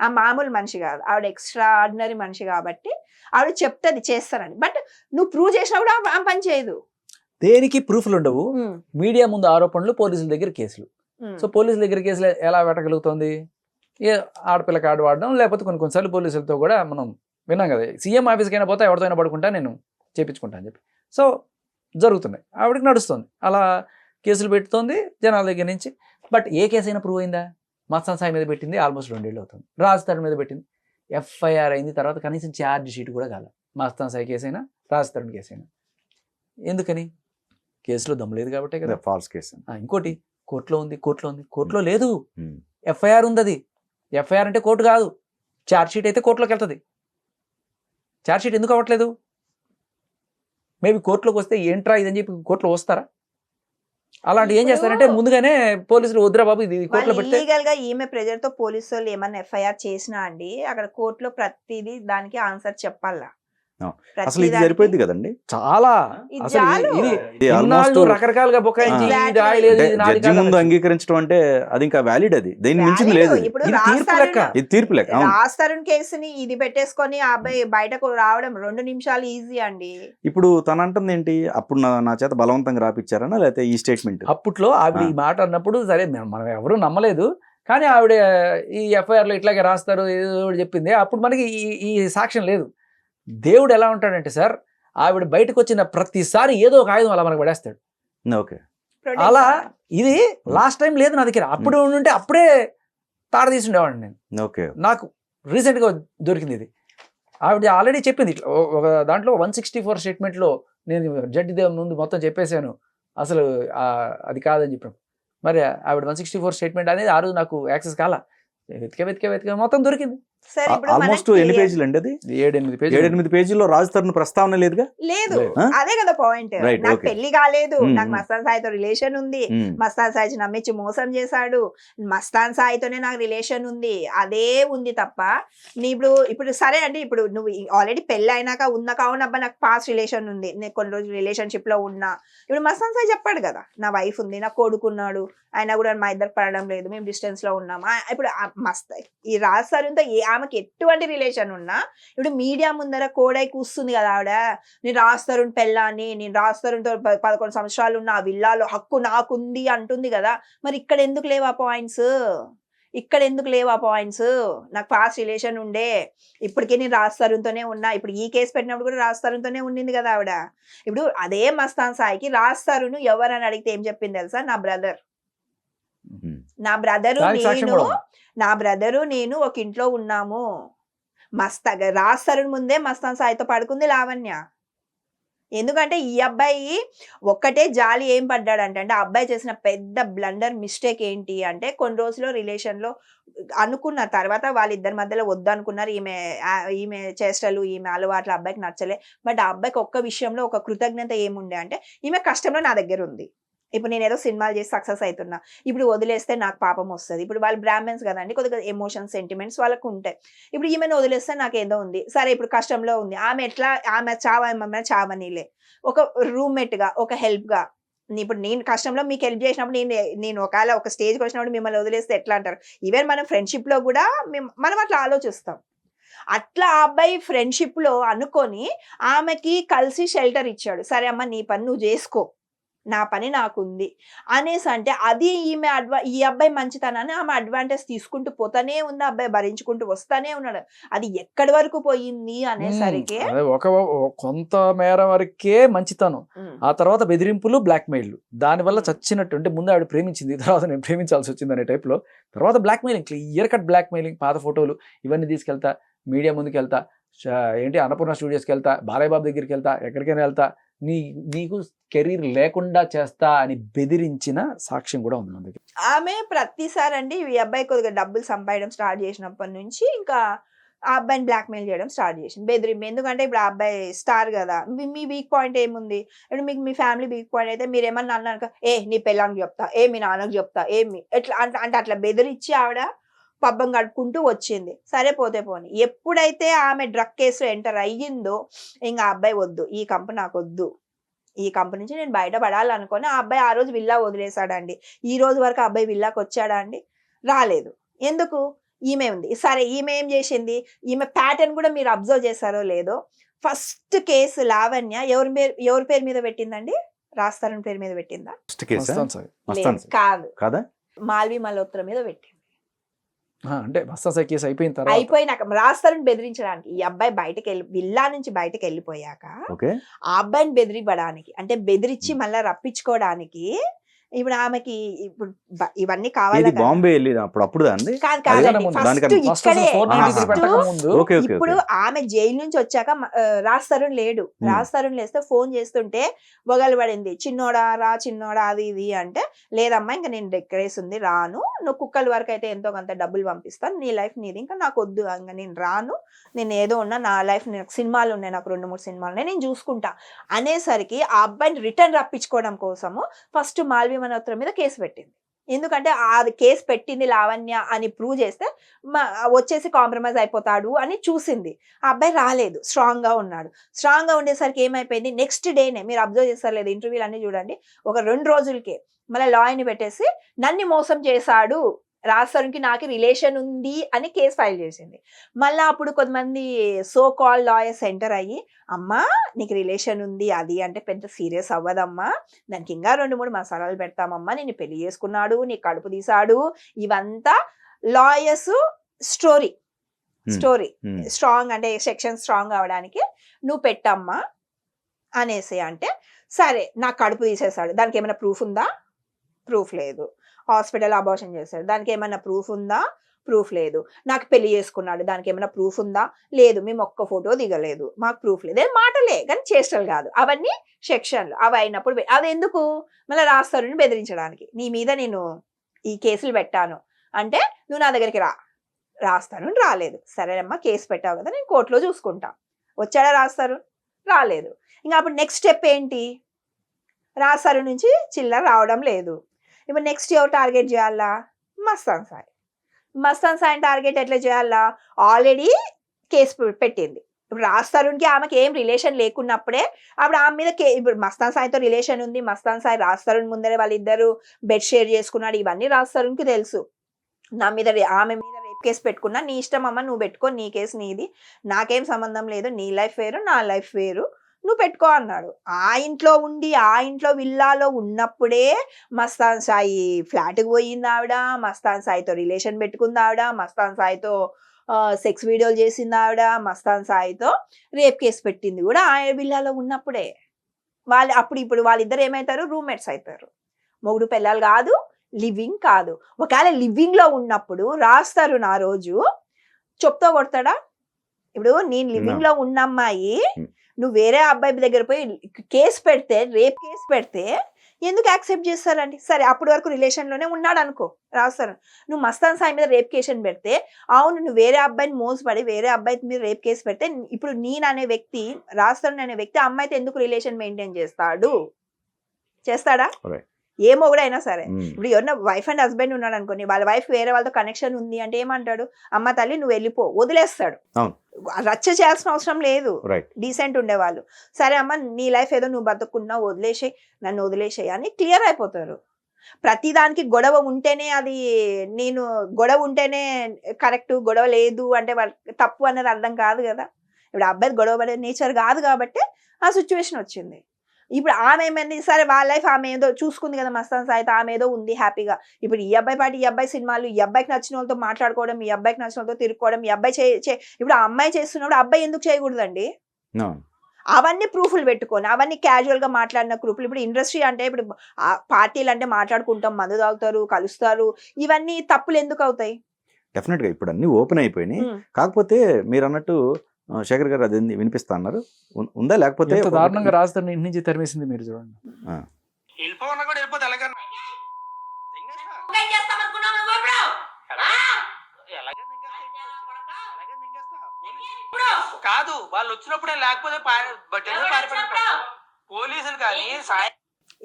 ఆ మామూలు మనిషి కాదు, ఆవిడ ఎక్స్ట్రా ఆర్డినరీ మనిషి కాబట్టి ఆవిడ చెప్తుంది చేస్తానని. బట్ నువ్వు ప్రూవ్ చేసినప్పుడు ఆమె పని చేయదు. దేనికి ప్రూఫ్లు ఉండవు, మీడియా ముందు ఆరోపణలు, పోలీసుల దగ్గర కేసులు. సో పోలీసుల దగ్గర కేసులు ఎలా పెట్టగలుగుతుంది? ఏ ఆడపిల్ల కార్డు వాడడం, లేకపోతే కొన్నిసార్లు పోలీసులతో కూడా మనం విన్నాం కదా, సీఎం ఆఫీస్కి అయినా పోతే ఎవరితో అయినా పడుకుంటా నేను చేయించుకుంటా అని చెప్పి. సో జరుగుతున్నాయి, ఆవిడకి నడుస్తుంది, అలా కేసులు పెడుతోంది జనాల దగ్గర నుంచి. బట్ ఏ కేసు అయినా ప్రూవ్ అయిందా? మస్తాన్ సాయి మీద పెట్టింది ఆల్మోస్ట్ 2 ఏళ్ళు అవుతుంది, రాజ్ తరుణ్ మీద పెట్టింది ఎఫ్ఐఆర్ అయింది, తర్వాత కనీసం ఛార్జ్ షీట్ కూడా కాల. మస్తాన్ సాయి కేసు అయినా రాజ్ తరుణ్ కేసు అయినా. ఎందుకని? కేసులో దమ్ము లేదు కాబట్టే కదా. False case. ఇంకోటి కోర్టులో ఉంది, కోర్టులో లేదు, ఎఫ్ఐఆర్ ఉంది. అది ఎఫ్ఐఆర్ అంటే కోర్టు కాదు, ఛార్జ్ షీట్ అయితే కోర్టులోకి వెళ్తుంది. ఛార్జ్ షీట్ ఎందుకు అవ్వట్లేదు? మేబీ కోర్టులోకి వస్తే ఏంట్రా ఇదని చెప్పి కోర్టులో వస్తారా? అలాంటి ఏం చేస్తారంటే ముందుగానే పోలీసులు వద్దురా బాబు ఇది కోర్టులో పెడితే. లీగల్ గా ఈమె ప్రెజర్ తో పోలీసు వాళ్ళు ఏమన్నా ఎఫ్ఐఆర్ చేసినా అండి, అక్కడ కోర్టులో ప్రతిదీ దానికి ఆన్సర్ చెప్పాలా. అసలు ఇది సరిపోయింది కదండి చాలా. అసలు ఇది ఇన్నాళ్ళు రకరకాలుగా బొకాయించి జడ్జి ముందు అంగీకరించడం అంటే అది ఇంకా వ్యాలిడ్, అది దేని మించింది లేదు. ఇది తీర్పు లెక్క. రాజ్ తరుణ్ కేసుని ఇది పెట్టేసుకొని ఆ అబ్బాయి బయటకు రావడం 2 నిమిషాలు ఈజీ అండి. ఇప్పుడు తన అంటుంది ఏంటి, అప్పుడు నా చేత బలవంతంగా రాపిచ్చారనా లేకపోతే ఈ స్టేట్మెంట్? అప్పట్లో ఆవిడ ఈ మాట అన్నప్పుడు సరే మనం ఎవరు నమ్మలేదు, కానీ ఆవిడ ఈ ఎఫ్ఐఆర్ లో ఇట్లాగే రాస్తారు ఏదో చెప్పింది. అప్పుడు మనకి ఈ సాక్ష్యం లేదు. దేవుడు ఎలా ఉంటాడంటే సార్, ఆవిడ బయటకు వచ్చిన ప్రతిసారి ఏదో ఒక ఆయుధం అలా మనకు పడేస్తాడు. ఓకే, అలా ఇది లాస్ట్ టైం లేదు నా దగ్గర, అప్పుడు ఉంటే అప్పుడే తాడ తీసుండేవాడిని నేను. ఓకే, నాకు రీసెంట్ గా దొరికింది ఇది. ఆవిడ ఆల్రెడీ చెప్పింది ఒక దాంట్లో 164 స్టేట్మెంట్లో నేను జడ్జి ముందు మొత్తం చెప్పేశాను, అసలు అది కాదని చెప్పాను. మరి ఆవిడ 164 స్టేట్మెంట్ అనేది ఆ రోజు నాకు యాక్సెస్ కాల, వెతికే మొత్తం దొరికింది. ఆల్మోస్ట్ ఎన్ని పేజీలు అండి అది? 7-8 పేజీల్లో రాజ్ తరుణ్ ప్రస్తావన లేదుగా. లేదు, అదే కదా పాయింట్. నాకు పెళ్లి కాలేదు, నాకు మస్తాన్ సాయితో రిలేషన్ ఉంది, మస్తాన్ సాయి నమ్మించి మోసం చేశాడు, మస్తాన్ సాయితోనే నాకు రిలేషన్ ఉంది, అదే ఉంది తప్ప నీ ఇప్పుడు సరే అంటే ఇప్పుడు నువ్వు ఆల్రెడీ పెళ్లి అయినాక ఉన్న కావునబ్బా నాకు పాస్ట్ రిలేషన్ ఉంది, నేను కొన్ని రోజులు రిలేషన్షిప్ లో ఉన్నా. ఇప్పుడు మస్తాన్ సాయి చెప్పాడు కదా, నా వైఫ్ ఉంది, నా కొడుకున్నాడు, ఆయన కూడా మా ఇద్దరు పడడం లేదు, మేము డిస్టెన్స్ లో ఉన్నాం. ఇప్పుడు ఈ రాజ్ తరుణ్తో ఆమెకి ఎటువంటి రిలేషన్ ఉన్నా ఇప్పుడు మీడియా ముందర కోడై కూస్తుంది కదా ఆవిడ, నేను రాజ్ తరుణ్ పెళ్ళాన్ని, నేను రాజ్ తరుణ్తో 11 సంవత్సరాలు ఉన్న ఆ విల్లాలో హక్కు నాకుంది అంటుంది కదా. మరి ఇక్కడ ఎందుకు లేవా పాయింట్స్? నాకు పాస్ట్ రిలేషన్ ఉండే, ఇప్పటికే నేను రాజ్ తరుణ్తోనే ఉన్నా, ఇప్పుడు ఈ కేసు పెట్టినప్పుడు కూడా రాజ్ తరుణ్తోనే ఉండింది కదా ఆవిడ. ఇప్పుడు అదే మస్తాన్ సాయికి రాజ్ తరుణ్ ఎవరని అడిగితే ఏం చెప్పింది తెలుసా? నా బ్రదరు నేను ఒక ఇంట్లో ఉన్నాము. రాజ్ తరుణ్ ముందే మస్తాన్ సాయితో పడుకుంది లావణ్య. ఎందుకంటే ఈ అబ్బాయి ఒక్కటే జాలి ఏం పడ్డాడంటే, ఆ అబ్బాయి చేసిన పెద్ద బ్లండర్ మిస్టేక్ ఏంటి అంటే, కొన్ని రోజులు రిలేషన్ లో అనుకున్న తర్వాత వాళ్ళిద్దరి మధ్యలో వద్దు అనుకున్నారు. ఈమె చేష్టలు, ఈమె అలవాట్లు అబ్బాయికి నచ్చలే. బట్ ఆ అబ్బాయికి ఒక్క విషయంలో ఒక కృతజ్ఞత ఏముండే అంటే, ఈమె కష్టంలో నా దగ్గర ఉంది, ఇప్పుడు నేను ఏదో సినిమాలు చేసి సక్సెస్ అవుతున్నా, ఇప్పుడు వదిలేస్తే నాకు పాపం వస్తుంది. ఇప్పుడు వాళ్ళు బ్రాహ్మణ్స్ కదండి, కొద్దిగా ఎమోషన్స్ సెంటిమెంట్స్ వాళ్ళకు ఉంటాయి. ఇప్పుడు ఈమెను వదిలేస్తే నాకు ఏదో ఉంది, సరే ఇప్పుడు కష్టంలో ఉంది, ఆమె చావనీలే, ఒక రూమ్మేట్ గా, ఒక హెల్ప్ గా. ఇప్పుడు నేను కష్టంలో మీకు హెల్ప్ చేసినప్పుడు నేను ఒకవేళ ఒక స్టేజ్కి వచ్చినప్పుడు మిమ్మల్ని వదిలేస్తే ఎట్లా అంటారు? ఈవెన్ మనం ఫ్రెండ్షిప్ లో కూడా మనం అట్లా ఆలోచిస్తాం. అట్లా ఆ అబ్బాయి ఫ్రెండ్షిప్ లో అనుకొని ఆమెకి కలిసి షెల్టర్ ఇచ్చాడు. సరే అమ్మ నీ పని నువ్వు చేసుకో, నా పని నాకుంది అనేసి అంటే, అది ఈ అబ్బాయి మంచితనాన్ని ఆమె అడ్వాంటేజ్ తీసుకుంటూ పోతానే ఉంది, అబ్బాయి భరించుకుంటూ వస్తానే ఉన్నాడు. అది ఎక్కడి వరకు పోయింది అనేసరికి కొంత మేర వరకే మంచితనం, ఆ తర్వాత బెదిరింపులు, బ్లాక్ మెయిల్లు, దానివల్ల చచ్చినట్టు. అంటే ముందు ఆవిడ ప్రేమించింది, తర్వాత నేను ప్రేమించాల్సి వచ్చింది అనే టైప్ లో, తర్వాత blackmailing, clear cut blackmailing, పాత ఫోటోలు ఇవన్నీ తీసుకెళ్తా, మీడియా ముందుకు వెళ్తా, అన్నపూర్ణ స్టూడియోస్కి వెళ్తా, బాలయ్య బాబు దగ్గరికి వెళ్తా, ఎక్కడికైనా వెళ్తా, నీకు కెరీర్ లేకుండా చేస్తా అని బెదిరించిన సాక్ష్యం కూడా ఉంది మన దగ్గర. ఆమె ప్రతిసారి అండి ఈ అబ్బాయి కొద్దిగా డబ్బులు సంపాదడం స్టార్ట్ చేసినప్పటి నుంచి ఇంకా ఆ అబ్బాయిని బ్లాక్మెయిల్ చేయడం స్టార్ట్ చేసింది, బెదిరింపు. ఎందుకంటే ఇప్పుడు ఆ అబ్బాయి స్టార్ కదా, మీ వీక్ పాయింట్ ఏముంది? ఇప్పుడు మీకు మీ ఫ్యామిలీ వీక్ పాయింట్ అయితే మీరు ఏమన్నా అన్నాక మీ పెళ్ళానికి చెప్తా, మీ నాన్నకు చెప్తా, ఎట్లా అంటే అట్లా బెదిరించి ఆవిడ పబ్బం గడుపుకుంటూ వచ్చింది. సరే పోతే పోని. ఎప్పుడైతే ఆమె డ్రగ్ కేసులో ఎంటర్ అయ్యిందో ఇంకా అబ్బాయి వద్దు, ఈ కంపెనీ నాకు వద్దు, ఈ కంపెనీ నుంచి నేను బయటపడాలనుకొని ఆ అబ్బాయి ఆ రోజు విల్లా వదిలేశాడండి. ఈ రోజు వరకు ఆ అబ్బాయి విల్లాకి వచ్చాడా అండి? రాలేదు. ఎందుకు? ఈమె ఉంది. సరే ఈమె ఏం చేసింది? ఈమె ప్యాటర్న్ కూడా మీరు అబ్జర్వ్ చేశారో లేదో, ఫస్ట్ కేసు లావణ్య ఎవరి పేరు మీద పెట్టిందండి? రాజ్ పేరు మీద పెట్టిందా? ఫస్ట్ కేసా? మస్తాన్ సాయి. మస్తాన్ సాయి. కాదు, కాదా? మాల్వి మల్హోత్రా మీద పెట్టింది. అంటే మస్తాన్ సాయి కేసు అయిపోయిన తర్వాత అయిపోయినాక రాజ్ బెదిరించడానికి ఈ అబ్బాయి బయటకు వెళ్ళి విల్లా నుంచి బయటకు వెళ్ళిపోయాక ఓకే. ఆ అబ్బాయిని బెదిరిపడానికి, అంటే బెదిరించి మళ్ళీ రప్పించుకోవడానికి ఇప్పుడు ఆమెకి ఇప్పుడు ఇవన్నీ కావాలి ఇది కదా. బాంబే వెళ్ళి అప్పుడు అండి. కాదు అదే కాదండి, ముందు. ఫస్ట్ దానికన్నా ఫస్ట్ అసలు ఇక్కడే 493 ఆహా. పెట్టక ముందు ఓకే ఓకే ఇప్పుడు ఓకే. ఆమె జైలు నుంచి వచ్చాక రాజ్ తరుణ్ లేడు. రాజ్ తరుణ్ లేస్తే ఫోన్ చేస్తుంటే పొగలు పడింది, చిన్నోడా రా చిన్నోడా అది ఇది అంటే, లేదమ్మా ఇంకా నేను డెక్కరేసింది రాను, నువ్వు కుక్కల వరకు అయితే ఎంతో కొంత డబ్బులు పంపిస్తాను, నీ లైఫ్ నీది, ఇంకా నాకు వద్దు, ఇంకా నేను రాను, నేను ఏదో ఉన్నా నా లైఫ్, నాకు సినిమాలు ఉన్నాయి, నాకు 2-3 సినిమాలు ఉన్నాయి, నేను చూసుకుంటా అనేసరికి ఆ అబ్బాయిని రిటర్న్ రప్పించుకోవడం కోసము ఫస్ట్ మాల్వి మల్హోత్రా మీద కేసు పెట్టింది. ఎందుకంటే అది కేసు పెట్టింది లావణ్య అని ప్రూవ్ చేస్తే వచ్చేసి కాంప్రమైజ్ అయిపోతాడు అని చూసింది. ఆ అబ్బాయి రాలేదు, స్ట్రాంగ్ గా ఉన్నాడు. స్ట్రాంగ్ గా ఉండేసరికి ఏమైపోయింది, నెక్స్ట్ డేనే మీరు అబ్జర్వ్ చేస్తారు లేదు, ఇంటర్వ్యూలు అన్ని చూడండి, ఒక 2 రోజులకే మళ్ళీ లాయర్ని పెట్టేసి నన్ను మోసం చేశాడు, రాజ్ తరుణ్‌కి నాకు రిలేషన్ ఉంది అని కేసు ఫైల్ చేసింది. మళ్ళీ అప్పుడు కొంతమంది సో కాల్ లాయర్స్ ఎంటర్ అయ్యి, అమ్మా నీకు రిలేషన్ ఉంది అది అంటే పెద్ద సీరియస్ అవ్వదమ్మా, దానికి ఇంకా 2-3 మసాలాలు పెడతామమ్మా, నిన్ను పెళ్లి చేసుకున్నాడు, నీ కడుపు తీశాడు, ఇవంతా లాయర్స్ స్టోరీ స్ట్రాంగ్ అంటే సెక్షన్ స్ట్రాంగ్ అవడానికి నువ్వు పెట్టమ్మా అనేసి అంటే, సరే నాకు కడుపు తీసేశాడు, దానికి ఏమైనా ప్రూఫ్ ఉందా? ప్రూఫ్ లేదు. హాస్పిటల్ అబార్షన్ చేశాడు, దానికి ఏమైనా ప్రూఫ్ ఉందా? ప్రూఫ్ లేదు. నాకు పెళ్లి చేసుకున్నాడు, దానికి ఏమైనా ప్రూఫ్ ఉందా? లేదు. మేము ఒక్క ఫోటో దిగలేదు, మాకు ప్రూఫ్ లేదు. మాటలే కానీ చేష్టలు కాదు, అవన్నీ సెక్షన్లు. అవి అయినప్పుడు అది ఎందుకు? మళ్ళీ రాజ్ తరుణ్‌ని బెదిరించడానికి, నీ మీద నేను ఈ కేసులు పెట్టాను అంటే నువ్వు నా దగ్గరికి రా. రాజ్ తరుణ్ రాలేదు. సరేనమ్మా కేసు పెట్టావు కదా, నేను కోర్టులో చూసుకుంటా. వచ్చాడా రాజ్ తరుణ్? రాలేదు. ఇంకా అప్పుడు నెక్స్ట్ స్టెప్ ఏంటి? రాజ్ తరుణ్ నుంచి చిల్లర రావడం లేదు. ఇప్పుడు నెక్స్ట్ ఎవరు టార్గెట్ చేయాలా? మస్తాన్ సాయి. మస్తాన్ సాయిని టార్గెట్ ఎట్లా చేయాలా? ఆల్రెడీ కేసు పెట్టింది. ఇప్పుడు రాజ్ తరుణ్‌కి ఆమెకి ఏం రిలేషన్ లేకున్నప్పుడే అప్పుడు ఆమె మీద ఇప్పుడు మస్తాన్ సాయితో రిలేషన్ ఉంది, మస్తాన్ సాయి రాజ్ తరుణ్ ముందరే వాళ్ళిద్దరు బెడ్ షేర్ చేసుకున్నాడు, ఇవన్నీ రాజ్ తరుణ్‌కి తెలుసు. నా మీద ఆమె మీద రేప్ కేసు పెట్టుకున్నా, నీ ఇష్టం అమ్మ, నువ్వు పెట్టుకో, నీ కేసు నీది, నాకేం సంబంధం లేదు, నీ లైఫ్ వేరు నా లైఫ్ వేరు, నువ్వు పెట్టుకో అన్నాడు. ఆ ఇంట్లో ఉండి ఆ ఇంట్లో విల్లాలో ఉన్నప్పుడే మస్తాన్ సాయి ఫ్లాట్కి పోయింది ఆవిడ, మస్తాన్ సాయితో రిలేషన్ పెట్టుకుంది ఆవిడ, మస్తాన్ సాయితో సెక్స్ వీడియోలు చేసింది ఆవిడ, మస్తాన్ సాయితో రేప్ కేసు పెట్టింది కూడా ఆ విల్లాలో ఉన్నప్పుడే. ఇప్పుడు వాళ్ళిద్దరు ఏమవుతారు? రూమ్మేట్స్ అవుతారు. మొగుడు పెళ్ళాలు కాదు, లివింగ్ కాదు. ఒకవేళ లివింగ్ లో ఉన్నప్పుడు రాస్తారు నా రోజు చెప్తా కొడతాడా? ఇప్పుడు నేను లివింగ్ లో ఉన్న అమ్మాయి నువ్వు వేరే అబ్బాయి దగ్గర పోయి కేసు పెడితే, రేప్ కేసు పెడితే ఎందుకు యాక్సెప్ట్ చేస్తారండి? సరే అప్పటి వరకు రిలేషన్ లోనే ఉన్నాడు అనుకో రాస్తారు, నువ్వు మస్తాన్ సాయి మీద రేప్ కేసు పెడితే, అవును నువ్వు వేరే అబ్బాయిని మోసపడి వేరే అబ్బాయి మీద రేప్ కేసు పెడితే, ఇప్పుడు నేను అనే వ్యక్తి, రాస్తాను అనే వ్యక్తి అమ్మాయితో ఎందుకు రిలేషన్ మెయింటైన్ చేస్తాడు? చేస్తాడా? ఏమో కూడా అయినా సరే. ఇప్పుడు ఎవరైనా వైఫ్ అండ్ హస్బెండ్ ఉన్నాడు అనుకోని, వాళ్ళ వైఫ్ వేరే వాళ్ళతో కనెక్షన్ ఉంది అంటే ఏమంటాడు? అమ్మ తల్లి నువ్వు వెళ్ళిపో, వదిలేస్తాడు. రచ్చ చేయాల్సిన అవసరం లేదు, డీసెంట్ ఉండేవాళ్ళు. సరే అమ్మ నీ లైఫ్ ఏదో నువ్వు బతుకున్నావు, వదిలేసేయి, నన్ను వదిలేసేయి అని క్లియర్ అయిపోతారు. ప్రతిదానికి గొడవ ఉంటేనే అది నేను గొడవ ఉంటేనే కరెక్ట్, గొడవ లేదు అంటే తప్పు అన్నది అర్థం కాదు కదా. ఇప్పుడు అబ్బాయి గొడవ పడే నేచర్ కాదు కాబట్టి ఆ సిచ్యువేషన్ వచ్చింది. ఇప్పుడు ఆమె ఏమైంది? సరే వాళ్ళ లైఫ్ ఆమె ఏదో చూసుకుంది కదా మస్తాన్ సాయితో, ఆమె ఏదో ఉంది హ్యాపీగా. ఇప్పుడు ఈ అబ్బాయి పాటి ఈ అబ్బాయి సినిమాలు, ఈ అబ్బాయికి నచ్చిన వాళ్ళతో మాట్లాడుకోవడం, ఈ అబ్బాయికి నచ్చిన వాళ్ళతో తిరుక్కోవడం, ఈ అబ్బాయి ఇప్పుడు ఆ అమ్మాయి చేస్తున్నప్పుడు అబ్బాయి ఎందుకు చేయకూడదండి? అవన్నీ ప్రూఫ్లు పెట్టుకొని, అవన్నీ క్యాజువల్ గా మాట్లాడిన ప్రూఫ్లు. ఇప్పుడు ఇండస్ట్రీ అంటే ఇప్పుడు పార్టీలు అంటే మాట్లాడుకుంటాం, మందు తాగుతారు, కలుస్తారు, ఇవన్నీ తప్పులు ఎందుకు అవుతాయి? డెఫినెట్ గా ఇప్పుడు అన్ని ఓపెన్ అయిపోయినాయి. కాకపోతే మీరు అన్నట్టు శేఖర్ గారు అది వినిపిస్తా అన్నారు, ఉందా? లేకపోతే దారుణంగా రాజధాని ఇంటి నుంచి తరిమేసింది మీరు చూడండి. కాదు వాళ్ళు వచ్చినప్పుడే, లేకపోతే పోలీసులు కానీ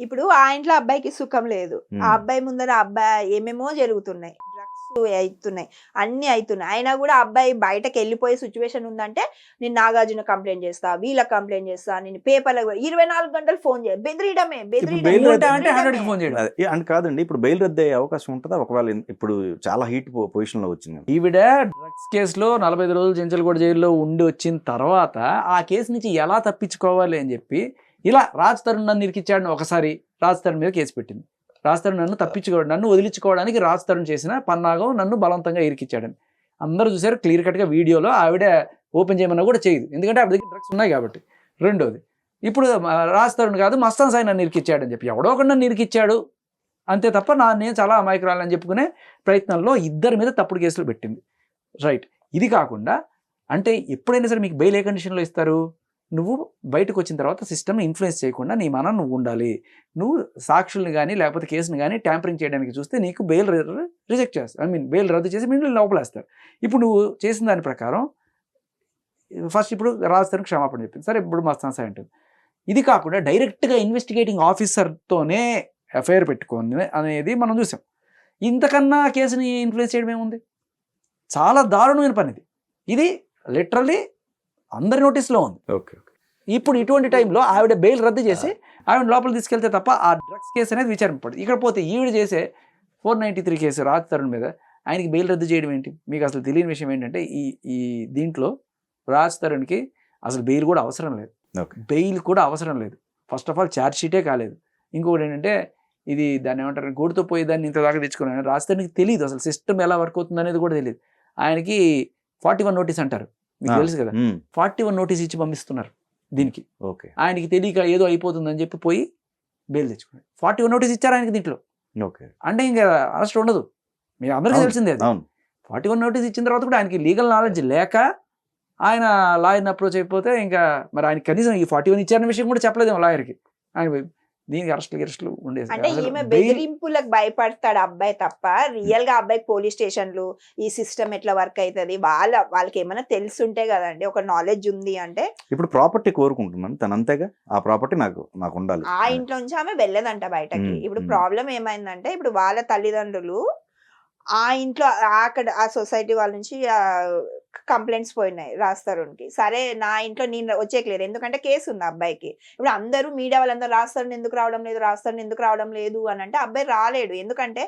ఇప్పుడు ఆ ఇంట్లో అబ్బాయికి సుఖం లేదు, ఆ అబ్బాయి ముందర అబ్బాయి ఏమేమో జరుగుతున్నాయి, డ్రగ్స్ అవుతున్నాయి, అన్ని అవుతున్నాయి, అయినా కూడా అబ్బాయి బయటకు వెళ్ళిపోయే సిచ్యువేషన్ ఉందంటే నేను నాగార్జున కంప్లైంట్ చేస్తా, వీళ్ళ కంప్లైంట్ చేస్తా, నేను పేపర్లో 24 గంటలు ఫోన్ చేయాలి, బెదిరియడమే బెయిల్ అంటే 100కి ఫోన్ చేయడం. అంటే కాదండి, ఇప్పుడు బెయిల్ రద్దు అయ్యే అవకాశం ఉంటుందా ఒకవేళ ఇప్పుడు చాలా హీట్ పొజిషన్ లో వచ్చింది? ఈవిడ డ్రగ్స్ కేసులో 45 రోజులు చెంచల్గూడ జైల్లో ఉండి వచ్చిన తర్వాత ఆ కేసు నుంచి ఎలా తప్పించుకోవాలి అని చెప్పి ఇలా రాజ్ తరుణ్ నన్ను ఇరికిచ్చాడని ఒకసారి రాజ్ తరుణ్ మీద కేసు పెట్టింది. రాజ్ తరుణ్ నన్ను వదిలించుకోవడానికి రాజ్ తరుణ్ చేసిన పన్నాగం, నన్ను బలవంతంగా ఇరికిచ్చాడని అందరూ చూసారు క్లియర్ కట్గా వీడియోలో. ఆవిడ ఓపెన్ చేయమన్నా కూడా చేయదు, ఎందుకంటే ఆవిడ దగ్గర డ్రగ్స్ ఉన్నాయి కాబట్టి. రెండోది, ఇప్పుడు రాజ్ తరుణ్ కాదు మస్తాన్ సాయి నన్ను ఇరికిచ్చాడని చెప్పి ఎవడో ఒకటి నన్ను ఇరికిచ్చాడు అంతే తప్ప నేను చాలా అమాయకురాలని చెప్పుకునే ప్రయత్నంలో ఇద్దరి మీద తప్పుడు కేసులు పెట్టింది. రైట్. ఇది కాకుండా అంటే ఎప్పుడైనా సరే మీకు బెయిల్ ఏ కండిషన్లో ఇస్తారు? నువ్వు బయటకు వచ్చిన తర్వాత సిస్టమ్ని ఇన్ఫ్లుయెన్స్ చేయకుండా నీ మనం నువ్వు ఉండాలి, నువ్వు సాక్షుల్ని కానీ లేకపోతే కేసుని కానీ ట్యాంపరింగ్ చేయడానికి చూస్తే నీకు బెయిల్ రిజెక్ట్ చేస్తారు, బెయిల్ రద్దు చేసి మీరు లోపలేస్తారు. ఇప్పుడు నువ్వు చేసిన దాని ప్రకారం ఫస్ట్ ఇప్పుడు రాజస్థాన్ క్షమాపణ చెప్పింది, సరే ఇప్పుడు మస్తాన్ సాయి అంటుంది. ఇది కాకుండా డైరెక్ట్గా ఇన్వెస్టిగేటింగ్ ఆఫీసర్తోనే ఎఫ్ఐఆర్ పెట్టుకోండి అనేది మనం చూసాం. ఇంతకన్నా కేసుని ఇన్ఫ్లుయెన్స్ చేయడం ఏముంది? చాలా దారుణమైన పని ఇది. ఇది లిటరల్లీ అందరి నోటీస్లో ఉంది. ఓకే. ఇప్పుడు ఇటువంటి టైంలో ఆవిడ బెయిల్ రద్దు చేసి ఆవిడ లోపల తీసుకెళ్తే తప్ప ఆ డ్రగ్స్ కేసు అనేది విచారింపడు. ఇక్కడ పోతే ఈవిడ చేసే 493 కేసు రాజ్ తరుణ్ మీద ఆయనకి బెయిల్ రద్దు చేయడం ఏంటి? మీకు అసలు తెలియని విషయం ఏంటంటే ఈ దీంట్లో రాజ్ తరుణ్కి అసలు బెయిల్ కూడా అవసరం లేదు. బెయిల్ కూడా అవసరం లేదు. ఫస్ట్ ఆఫ్ ఆల్ ఛార్జ్ షీటే కాలేదు. ఇంకొకటి ఏంటంటే ఇది దాన్ని ఏమంటారు, గోడుతో పోయి దాన్ని ఇంత దాకా తెచ్చుకున్నాను. రాజ్ తరుణ్కి తెలియదు అసలు సిస్టమ్ ఎలా వర్క్ అవుతుంది అనేది కూడా తెలియదు. ఆయనకి 41 నోటీస్ అంటారు, మీకు తెలుసు కదా, 41 నోటీస్ ఇచ్చి పంపిస్తున్నారు దీనికి. ఓకే. ఆయనకి తెలియక ఏదో అయిపోతుందని చెప్పి పోయి బెయిల్ తెచ్చుకున్నాడు. 41 నోటీస్ ఇచ్చారు ఆయనకి దీంట్లో. ఓకే. అంటే ఇంకా అరెస్ట్ ఉండదు, మీరు అందరికీ తెలిసిందే అది. 41 నోటీస్ ఇచ్చిన తర్వాత కూడా ఆయనకి లీగల్ నాలెడ్జ్ లేక ఆయన లాయర్ని అప్రోచ్ అయిపోతే ఇంకా మరి ఆయన కనీసం ఈ 41 ఇచ్చారన్న విషయం కూడా చెప్పలేదేమో లాయర్కి. ఆయన దీనికి అరెస్టులు ఉండేది. అంటే ఈమె బెదిరింపులకు భయపడతాడు అబ్బాయి తప్ప రియల్ గా అబ్బాయికి పోలీస్ స్టేషన్లు ఈ సిస్టమ్ ఎట్లా వర్క్ అవుతుంది వాళ్ళకి ఏమైనా తెలుసుంటే కదండి, ఒక నాలెడ్జ్ ఉంది అంటే. ఇప్పుడు ప్రాపర్టీ కోరుకుంటున్నాను తను, అంతేగా ఆ ప్రాపర్టీ నాకు ఉండాలి. ఆ ఇంట్లో నుంచి ఆమె వెళ్ళదంట బయటకి. ఇప్పుడు ప్రాబ్లం ఏమైందంటే ఇప్పుడు వాళ్ళ తల్లిదండ్రులు ఆ ఇంట్లో అక్కడ ఆ సొసైటీ వాళ్ళ నుంచి కంప్లైంట్స్ పోయినాయి రాజ్ తరుణ్కి. సరే నా ఇంట్లో నేను వచ్చేయట్లేదు ఎందుకంటే కేసు ఉంది అబ్బాయికి. ఇప్పుడు అందరూ మీడియా వాళ్ళందరూ రాజ్ తరుణ్ ఎందుకు రావడం లేదు అని అంటే అబ్బాయి రాలేడు. ఎందుకంటే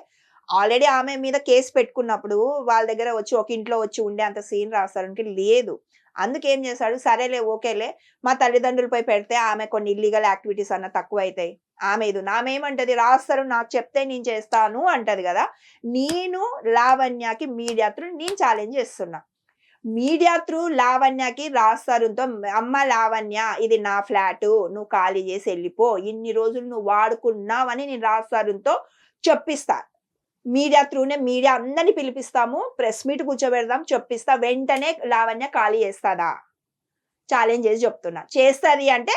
ఆల్రెడీ ఆమె మీద కేసు పెట్టుకున్నప్పుడు వాళ్ళ దగ్గర వచ్చి ఒక ఇంట్లో వచ్చి ఉండే అంత సీన్ రాజ్ తరుణ్కి లేదు. అందుకేం చేశాడు, సరేలే ఓకేలే మా తల్లిదండ్రులపై పెడితే ఆమె కొన్ని ఇల్లీగల్ యాక్టివిటీస్ అన్న తక్కువ అవుతాయి. ఆమె ఏమంటది, రాజ్ తరుణ్ నాకు చెప్తే నేను చేస్తాను అంటది కదా. నేను లావణ్యకి మీడియా త్రూ నేను ఛాలెంజ్ చేస్తున్నా. మీడియా త్రూ లావణ్యకి రాజ్ తరుణ్తో, అమ్మ లావణ్య ఇది నా ఫ్లాటు, నువ్వు ఖాళీ చేసి వెళ్ళిపో, ఇన్ని రోజులు నువ్వు వాడుకున్నావని నేను రాజ్ తరుణ్తో చెప్పిస్తా. మీడియా త్రూనే మీడియా అందరినీ పిలిపిస్తాము, ప్రెస్ మీట్ కూర్చోబెడదాం, చెప్పిస్తా. వెంటనే లావణ్య ఖాళీ చేస్తుందా ఛాలెంజ్ చేసి చెప్తున్నా. చేస్తుంది అంటే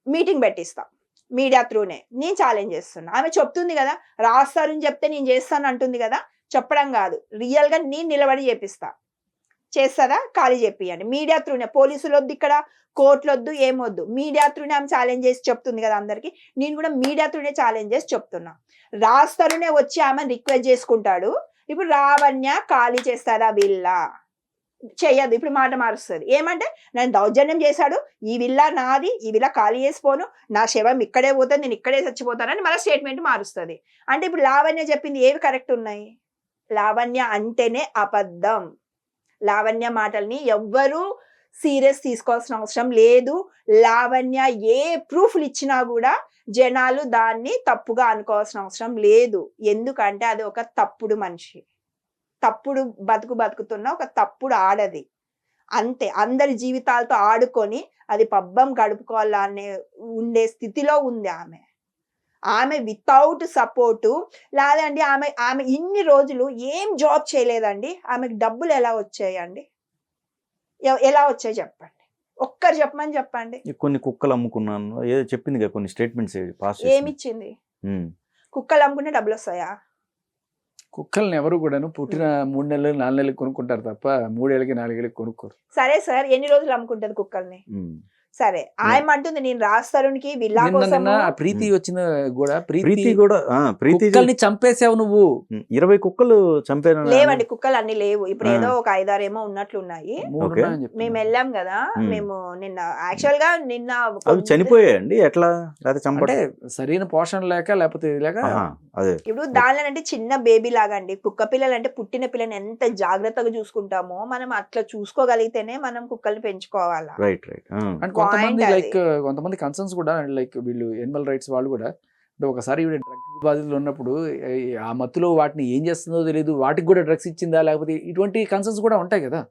మీటింగ్ పెట్టిస్తాం మీడియా త్రూనే. నేను ఛాలెంజ్ చేస్తున్నా. ఆమె చెప్తుంది కదా రాజ్ తరుణ్ చెప్తే నేను చేస్తాను అంటుంది కదా. చెప్పడం కాదు, రియల్ గా నేను నిలబడి చేపిస్తా. చేస్తుందా? ఖాళీ చెప్పియండి. మీడియా త్రూనే, పోలీసులు వద్దు, ఇక్కడ కోర్టులు వద్దు, ఏమొద్దు, మీడియా త్రూనే ఆమె ఛాలెంజ్ చేసి చెప్తుంది కదా అందరికి. నేను కూడా మీడియా త్రూనే ఛాలెంజ్ చేసి చెప్తున్నా. రాజ్ తరుణే వచ్చి ఆమె రిక్వెస్ట్ చేసుకుంటాడు. ఇప్పుడు లావణ్య ఖాళీ చేస్తారా విల్లా? చెయ్యదు. ఇప్పుడు మాట మారుస్తుంది. ఏమంటే నన్ను దౌర్జన్యం చేశాడు, ఈ విల్లా నాది, ఈ విల్లా ఖాళీ చేసిపోను, నా శవం ఇక్కడే పోతుంది, నేను ఇక్కడే చచ్చిపోతానని మళ్ళీ స్టేట్మెంట్ మారుస్తుంది. అంటే ఇప్పుడు లావణ్య చెప్పింది ఏవి కరెక్ట్ ఉన్నాయి? లావణ్య అంటేనే అబద్ధం. లావణ్య మాటల్ని ఎవ్వరూ సీరియస్ తీసుకోవాల్సిన అవసరం లేదు. లావణ్య ఏ ప్రూఫ్లు ఇచ్చినా కూడా జనాలు దాన్ని తప్పుగా అనుకోవాల్సిన అవసరం లేదు. ఎందుకంటే అది ఒక తప్పుడు మనిషి, తప్పుడు బతుకుతున్న ఒక తప్పుడు ఆడది. అంతే. అందరి జీవితాలతో ఆడుకొని అది పబ్బం గడుపుకోవాలనే ఉండే స్థితిలో ఉంది ఆమె వితౌట్ సపోర్టు. లేదండి ఆమె ఇన్ని రోజులు ఏం జాబ్ చేయలేదండి, ఆమెకు డబ్బులు ఎలా వచ్చాయండి? ఎలా వచ్చాయి చెప్పండి, ఒక్కరు చెప్పండి. కొన్ని కుక్కలు అమ్ముకున్నాను ఏదో చెప్పింది కదా, కొన్ని స్టేట్మెంట్స్ పాస్. ఏమిచ్చింది? కుక్కలు అమ్ముకుంటే డబ్బులు వస్తాయా? కుక్కల్ని ఎవరు కూడాను పుట్టిన 3 నెలలు 4 నెలలకు కొనుక్కుంటారు తప్ప 3 ఏళ్ళకి 4 ఏళ్ళకి కొనుక్కోరు. సరే సార్, ఎన్ని రోజులు అమ్ముకుంటది కుక్కల్ని? ఉమ్. సరే, ఆయన అంటుంది నేను రాస్తారునికి విల్లా నిన్న కోసం నిన్న ఆ ప్రీతి వచ్చిన కూడా ప్రీతి కూడా ప్రీతి కుక్కల్ని చంపేసావు నువ్వు. 20 కుక్కలు చంపారు. లేవండి, కుక్కలు అన్ని లేవు. ఇప్పుడు ఆ. ఏదో ఒక 5-6 ఏమో ఉన్నట్లున్నాయి. 3 ఓకే. ఉన్నాయని చెప్తున్నారు. మేము వెళ్ళాం కదా, మ్మ్. మేము నిన్న యాక్చువల్ గా నిన్న అవి చనిపోయాయండి ఎట్లా లేకపోతే చంపడం? అంటే సరైన పోషణ లేక లేకపోతే ఇది లేక ఆహా, అదే ఇప్పుడు దానిలో అంటే చిన్న బేబీ లాగా అండి. కుక్క పిల్లలు అంటే పుట్టిన పిల్లని ఎంత జాగ్రత్తగా చూసుకుంటామో మనం అట్లా చూసుకోగలిగితేనే మనం కుక్కల్ని పెంచుకోవాలా. Right right. అండ్ కొంతమంది Point లైక్ కొంతమంది కన్సర్న్స్ కూడా లైక్ వీళ్ళు ఎనిమల్ రైట్స్ వాళ్ళు కూడా అంటే ఒకసారి ఈవిడ డ్రగ్ బాధితులు ఉన్నప్పుడు ఆ మత్తులో వాటిని ఏం చేస్తుందో తెలియదు, వాటికి కూడా డ్రగ్స్ ఇచ్చిందా లేకపోతే ఇటువంటి కన్సర్న్స్ కూడా ఉంటాయి కదా.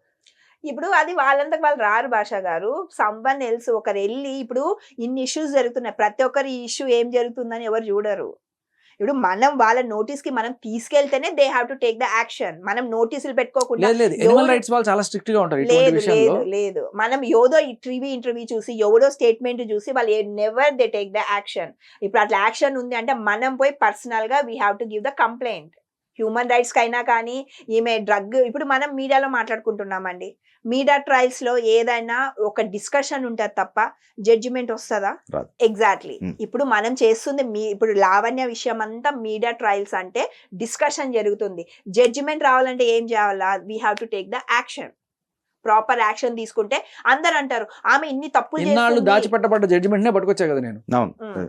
ఇప్పుడు అది వాళ్ళంతకు వాళ్ళు రారు భాష గారు. సంవన్ ఎల్స్ ఒకరు వెళ్ళి ఇప్పుడు ఇన్ని ఇష్యూస్ జరుగుతున్నాయి, ప్రతి ఒక్కరు ఈ ఇష్యూ ఏం జరుగుతుందని ఎవరు చూడరు. ఇప్పుడు మనం వాళ్ళ నోటీస్ కి మనం తీసుకెళ్తేనే they have to take the action. మనం నోటీసులు పెట్టుకోకుండా లేదు లేదు, ఎనిమల్ రైట్స్ వాళ్ళు చాలా స్ట్రిక్ట్ గా ఉంటారు ఇటువంటి లేదు విషయంలో. లేదు లేదు, మనం ఏదో టీవీ ఇంటర్వ్యూ చూసి ఎవడో స్టేట్మెంట్ చూసి వాళ్ళు never they take the action. ఇప్పుడు అట్లా యాక్షన్ ఉంది అంటే మనం పోయి పర్సనల్ గా we have to give the complaint. Human rights కైనా కానీ ఈమె డ్రగ్ ఇప్పుడు మనం మీడియాలో మాట్లాడుకుంటున్నామండి. మీడియా ట్రయల్స్ లో ఏదైనా ఒక డిస్కషన్ ఉంటుంది తప్ప జడ్జిమెంట్ వస్తుందా? రాదు. ఎగ్జాక్ట్లీ. ఇప్పుడు మనం చేస్తుంది ఇప్పుడు లావణ్య విషయం అంతా మీడియా ట్రయల్స్ అంటే డిస్కషన్ జరుగుతుంది. జడ్జిమెంట్ రావాలంటే ఏం చేయాలా? We have to take the action. Proper action తీసుకుంటే అందరు అంటారు ఆమె ఇన్ని తప్పులు ఇన్నాళ్ళు చేస్తుంది. దాచిపెట్టబడ్డ జడ్జిమెంట్ నే పట్టుకొచ్చా కదా నేను. అవును. ఉమ్.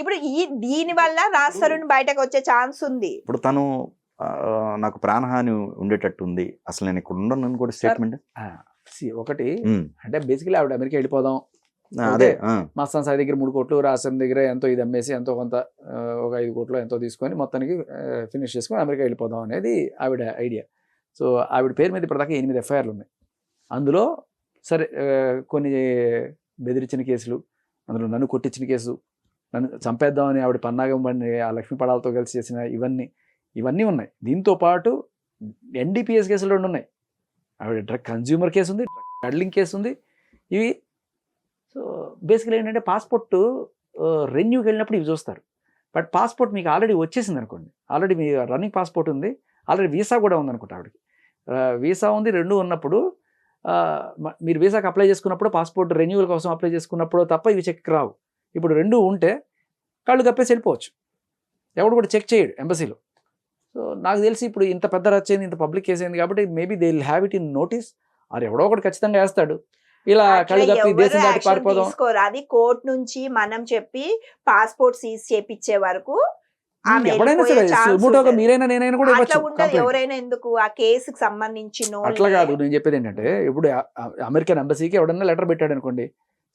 ఇప్పుడు దీని వల్ల రాస్తారుని బయటకు వచ్చే ఛాన్స్ ఉంది. ఇప్పుడు తను నాకు ప్రాణహాని ఉండేటట్టు ఉంది, అసలు నేను ఇక్కడ ఉండను కూడా స్టేట్మెంట్. ఒకటి అంటే బేసికలీ ఆవిడ అమెరికా వెళ్ళిపోదాం, అదే మస్తాన్ సాయి దగ్గర 3 కోట్లు, రాష్ట్రం దగ్గర ఎంతో ఇది అమ్మేసి ఎంతో కొంత ఒక 5 కోట్లు ఎంతో తీసుకొని మొత్తానికి ఫినిష్ చేసుకొని అమెరికా వెళ్ళిపోదాం అనేది ఆవిడ ఐడియా. సో ఆవిడ పేరు మీద ఇప్పటిదాకా 8 ఎఫ్ఐఆర్లు ఉన్నాయి. అందులో సరే కొన్ని బెదిరించిన కేసులు, అందులో నన్ను కొట్టించిన కేసు, నన్ను చంపేద్దామని ఆవిడ పన్నాగం బండి ఆ లక్ష్మీ పడాలతో కలిసి చేసిన ఇవన్నీ ఉన్నాయి. దీంతో పాటు ఎన్డీపీఎస్ కేసులు 2 ఉన్నాయి. ఆవిడ డ్రగ్ కన్జ్యూమర్ కేసు ఉంది, డ్రగ్ పెడ్లింగ్ కేసు ఉంది. ఇవి సో బేసికలీ ఏంటంటే పాస్పోర్ట్ రెన్యూకి వెళ్ళినప్పుడు ఇవి చూస్తారు. బట్ పాస్పోర్ట్ మీకు ఆల్రెడీ వచ్చేసింది అనుకోండి, ఆల్రెడీ మీ రన్నింగ్ పాస్పోర్ట్ ఉంది, ఆల్రెడీ వీసా కూడా ఉంది అనుకుంటా ఆవిడకి. వీసా ఉంది, 2 ఉన్నప్పుడు మీరు వీసాకి అప్లై చేసుకున్నప్పుడు పాస్పోర్ట్ రెన్యూవల్ కోసం అప్లై చేసుకున్నప్పుడు తప్ప ఇవి చెక్ రావు. ఇప్పుడు 2 ఉంటే కళ్ళు కప్పేసి వెళ్ళిపోవచ్చు, ఎవడు కూడా చెక్ చేయడు ఎంబసీలో. సో నాకు తెలిసి ఇప్పుడు ఇంత పెద్ద రచ్చైంది, ఇంత పబ్లిక్ కేసు అయింది కాబట్టి maybe they will have it in notice, or ఎవడో ఒకటి ఖచ్చితంగా వేస్తాడు. ఇలా కళ్ళు కప్పి దేశం దాటి పారిపోదాం. అది కోర్టు నుంచి మనం చెప్పి పాస్పోర్ట్ సీజ్ చేపించే వరకు ఎవడైనా సరే సుమోటోగా మీరైనా నేనైనా కూడా అట్లా ఇవ్వచ్చు ఉండదు. complaint. ఎవరైనా ఎందుకు ఆ కేసుకు సంబంధించిన అట్లా కాదు, నేను చెప్పేది ఏంటంటే ఇప్పుడు అమెరికన్ ఎంబసీకి ఎవడన్నా లెటర్ పెట్టాడు అనుకోండి,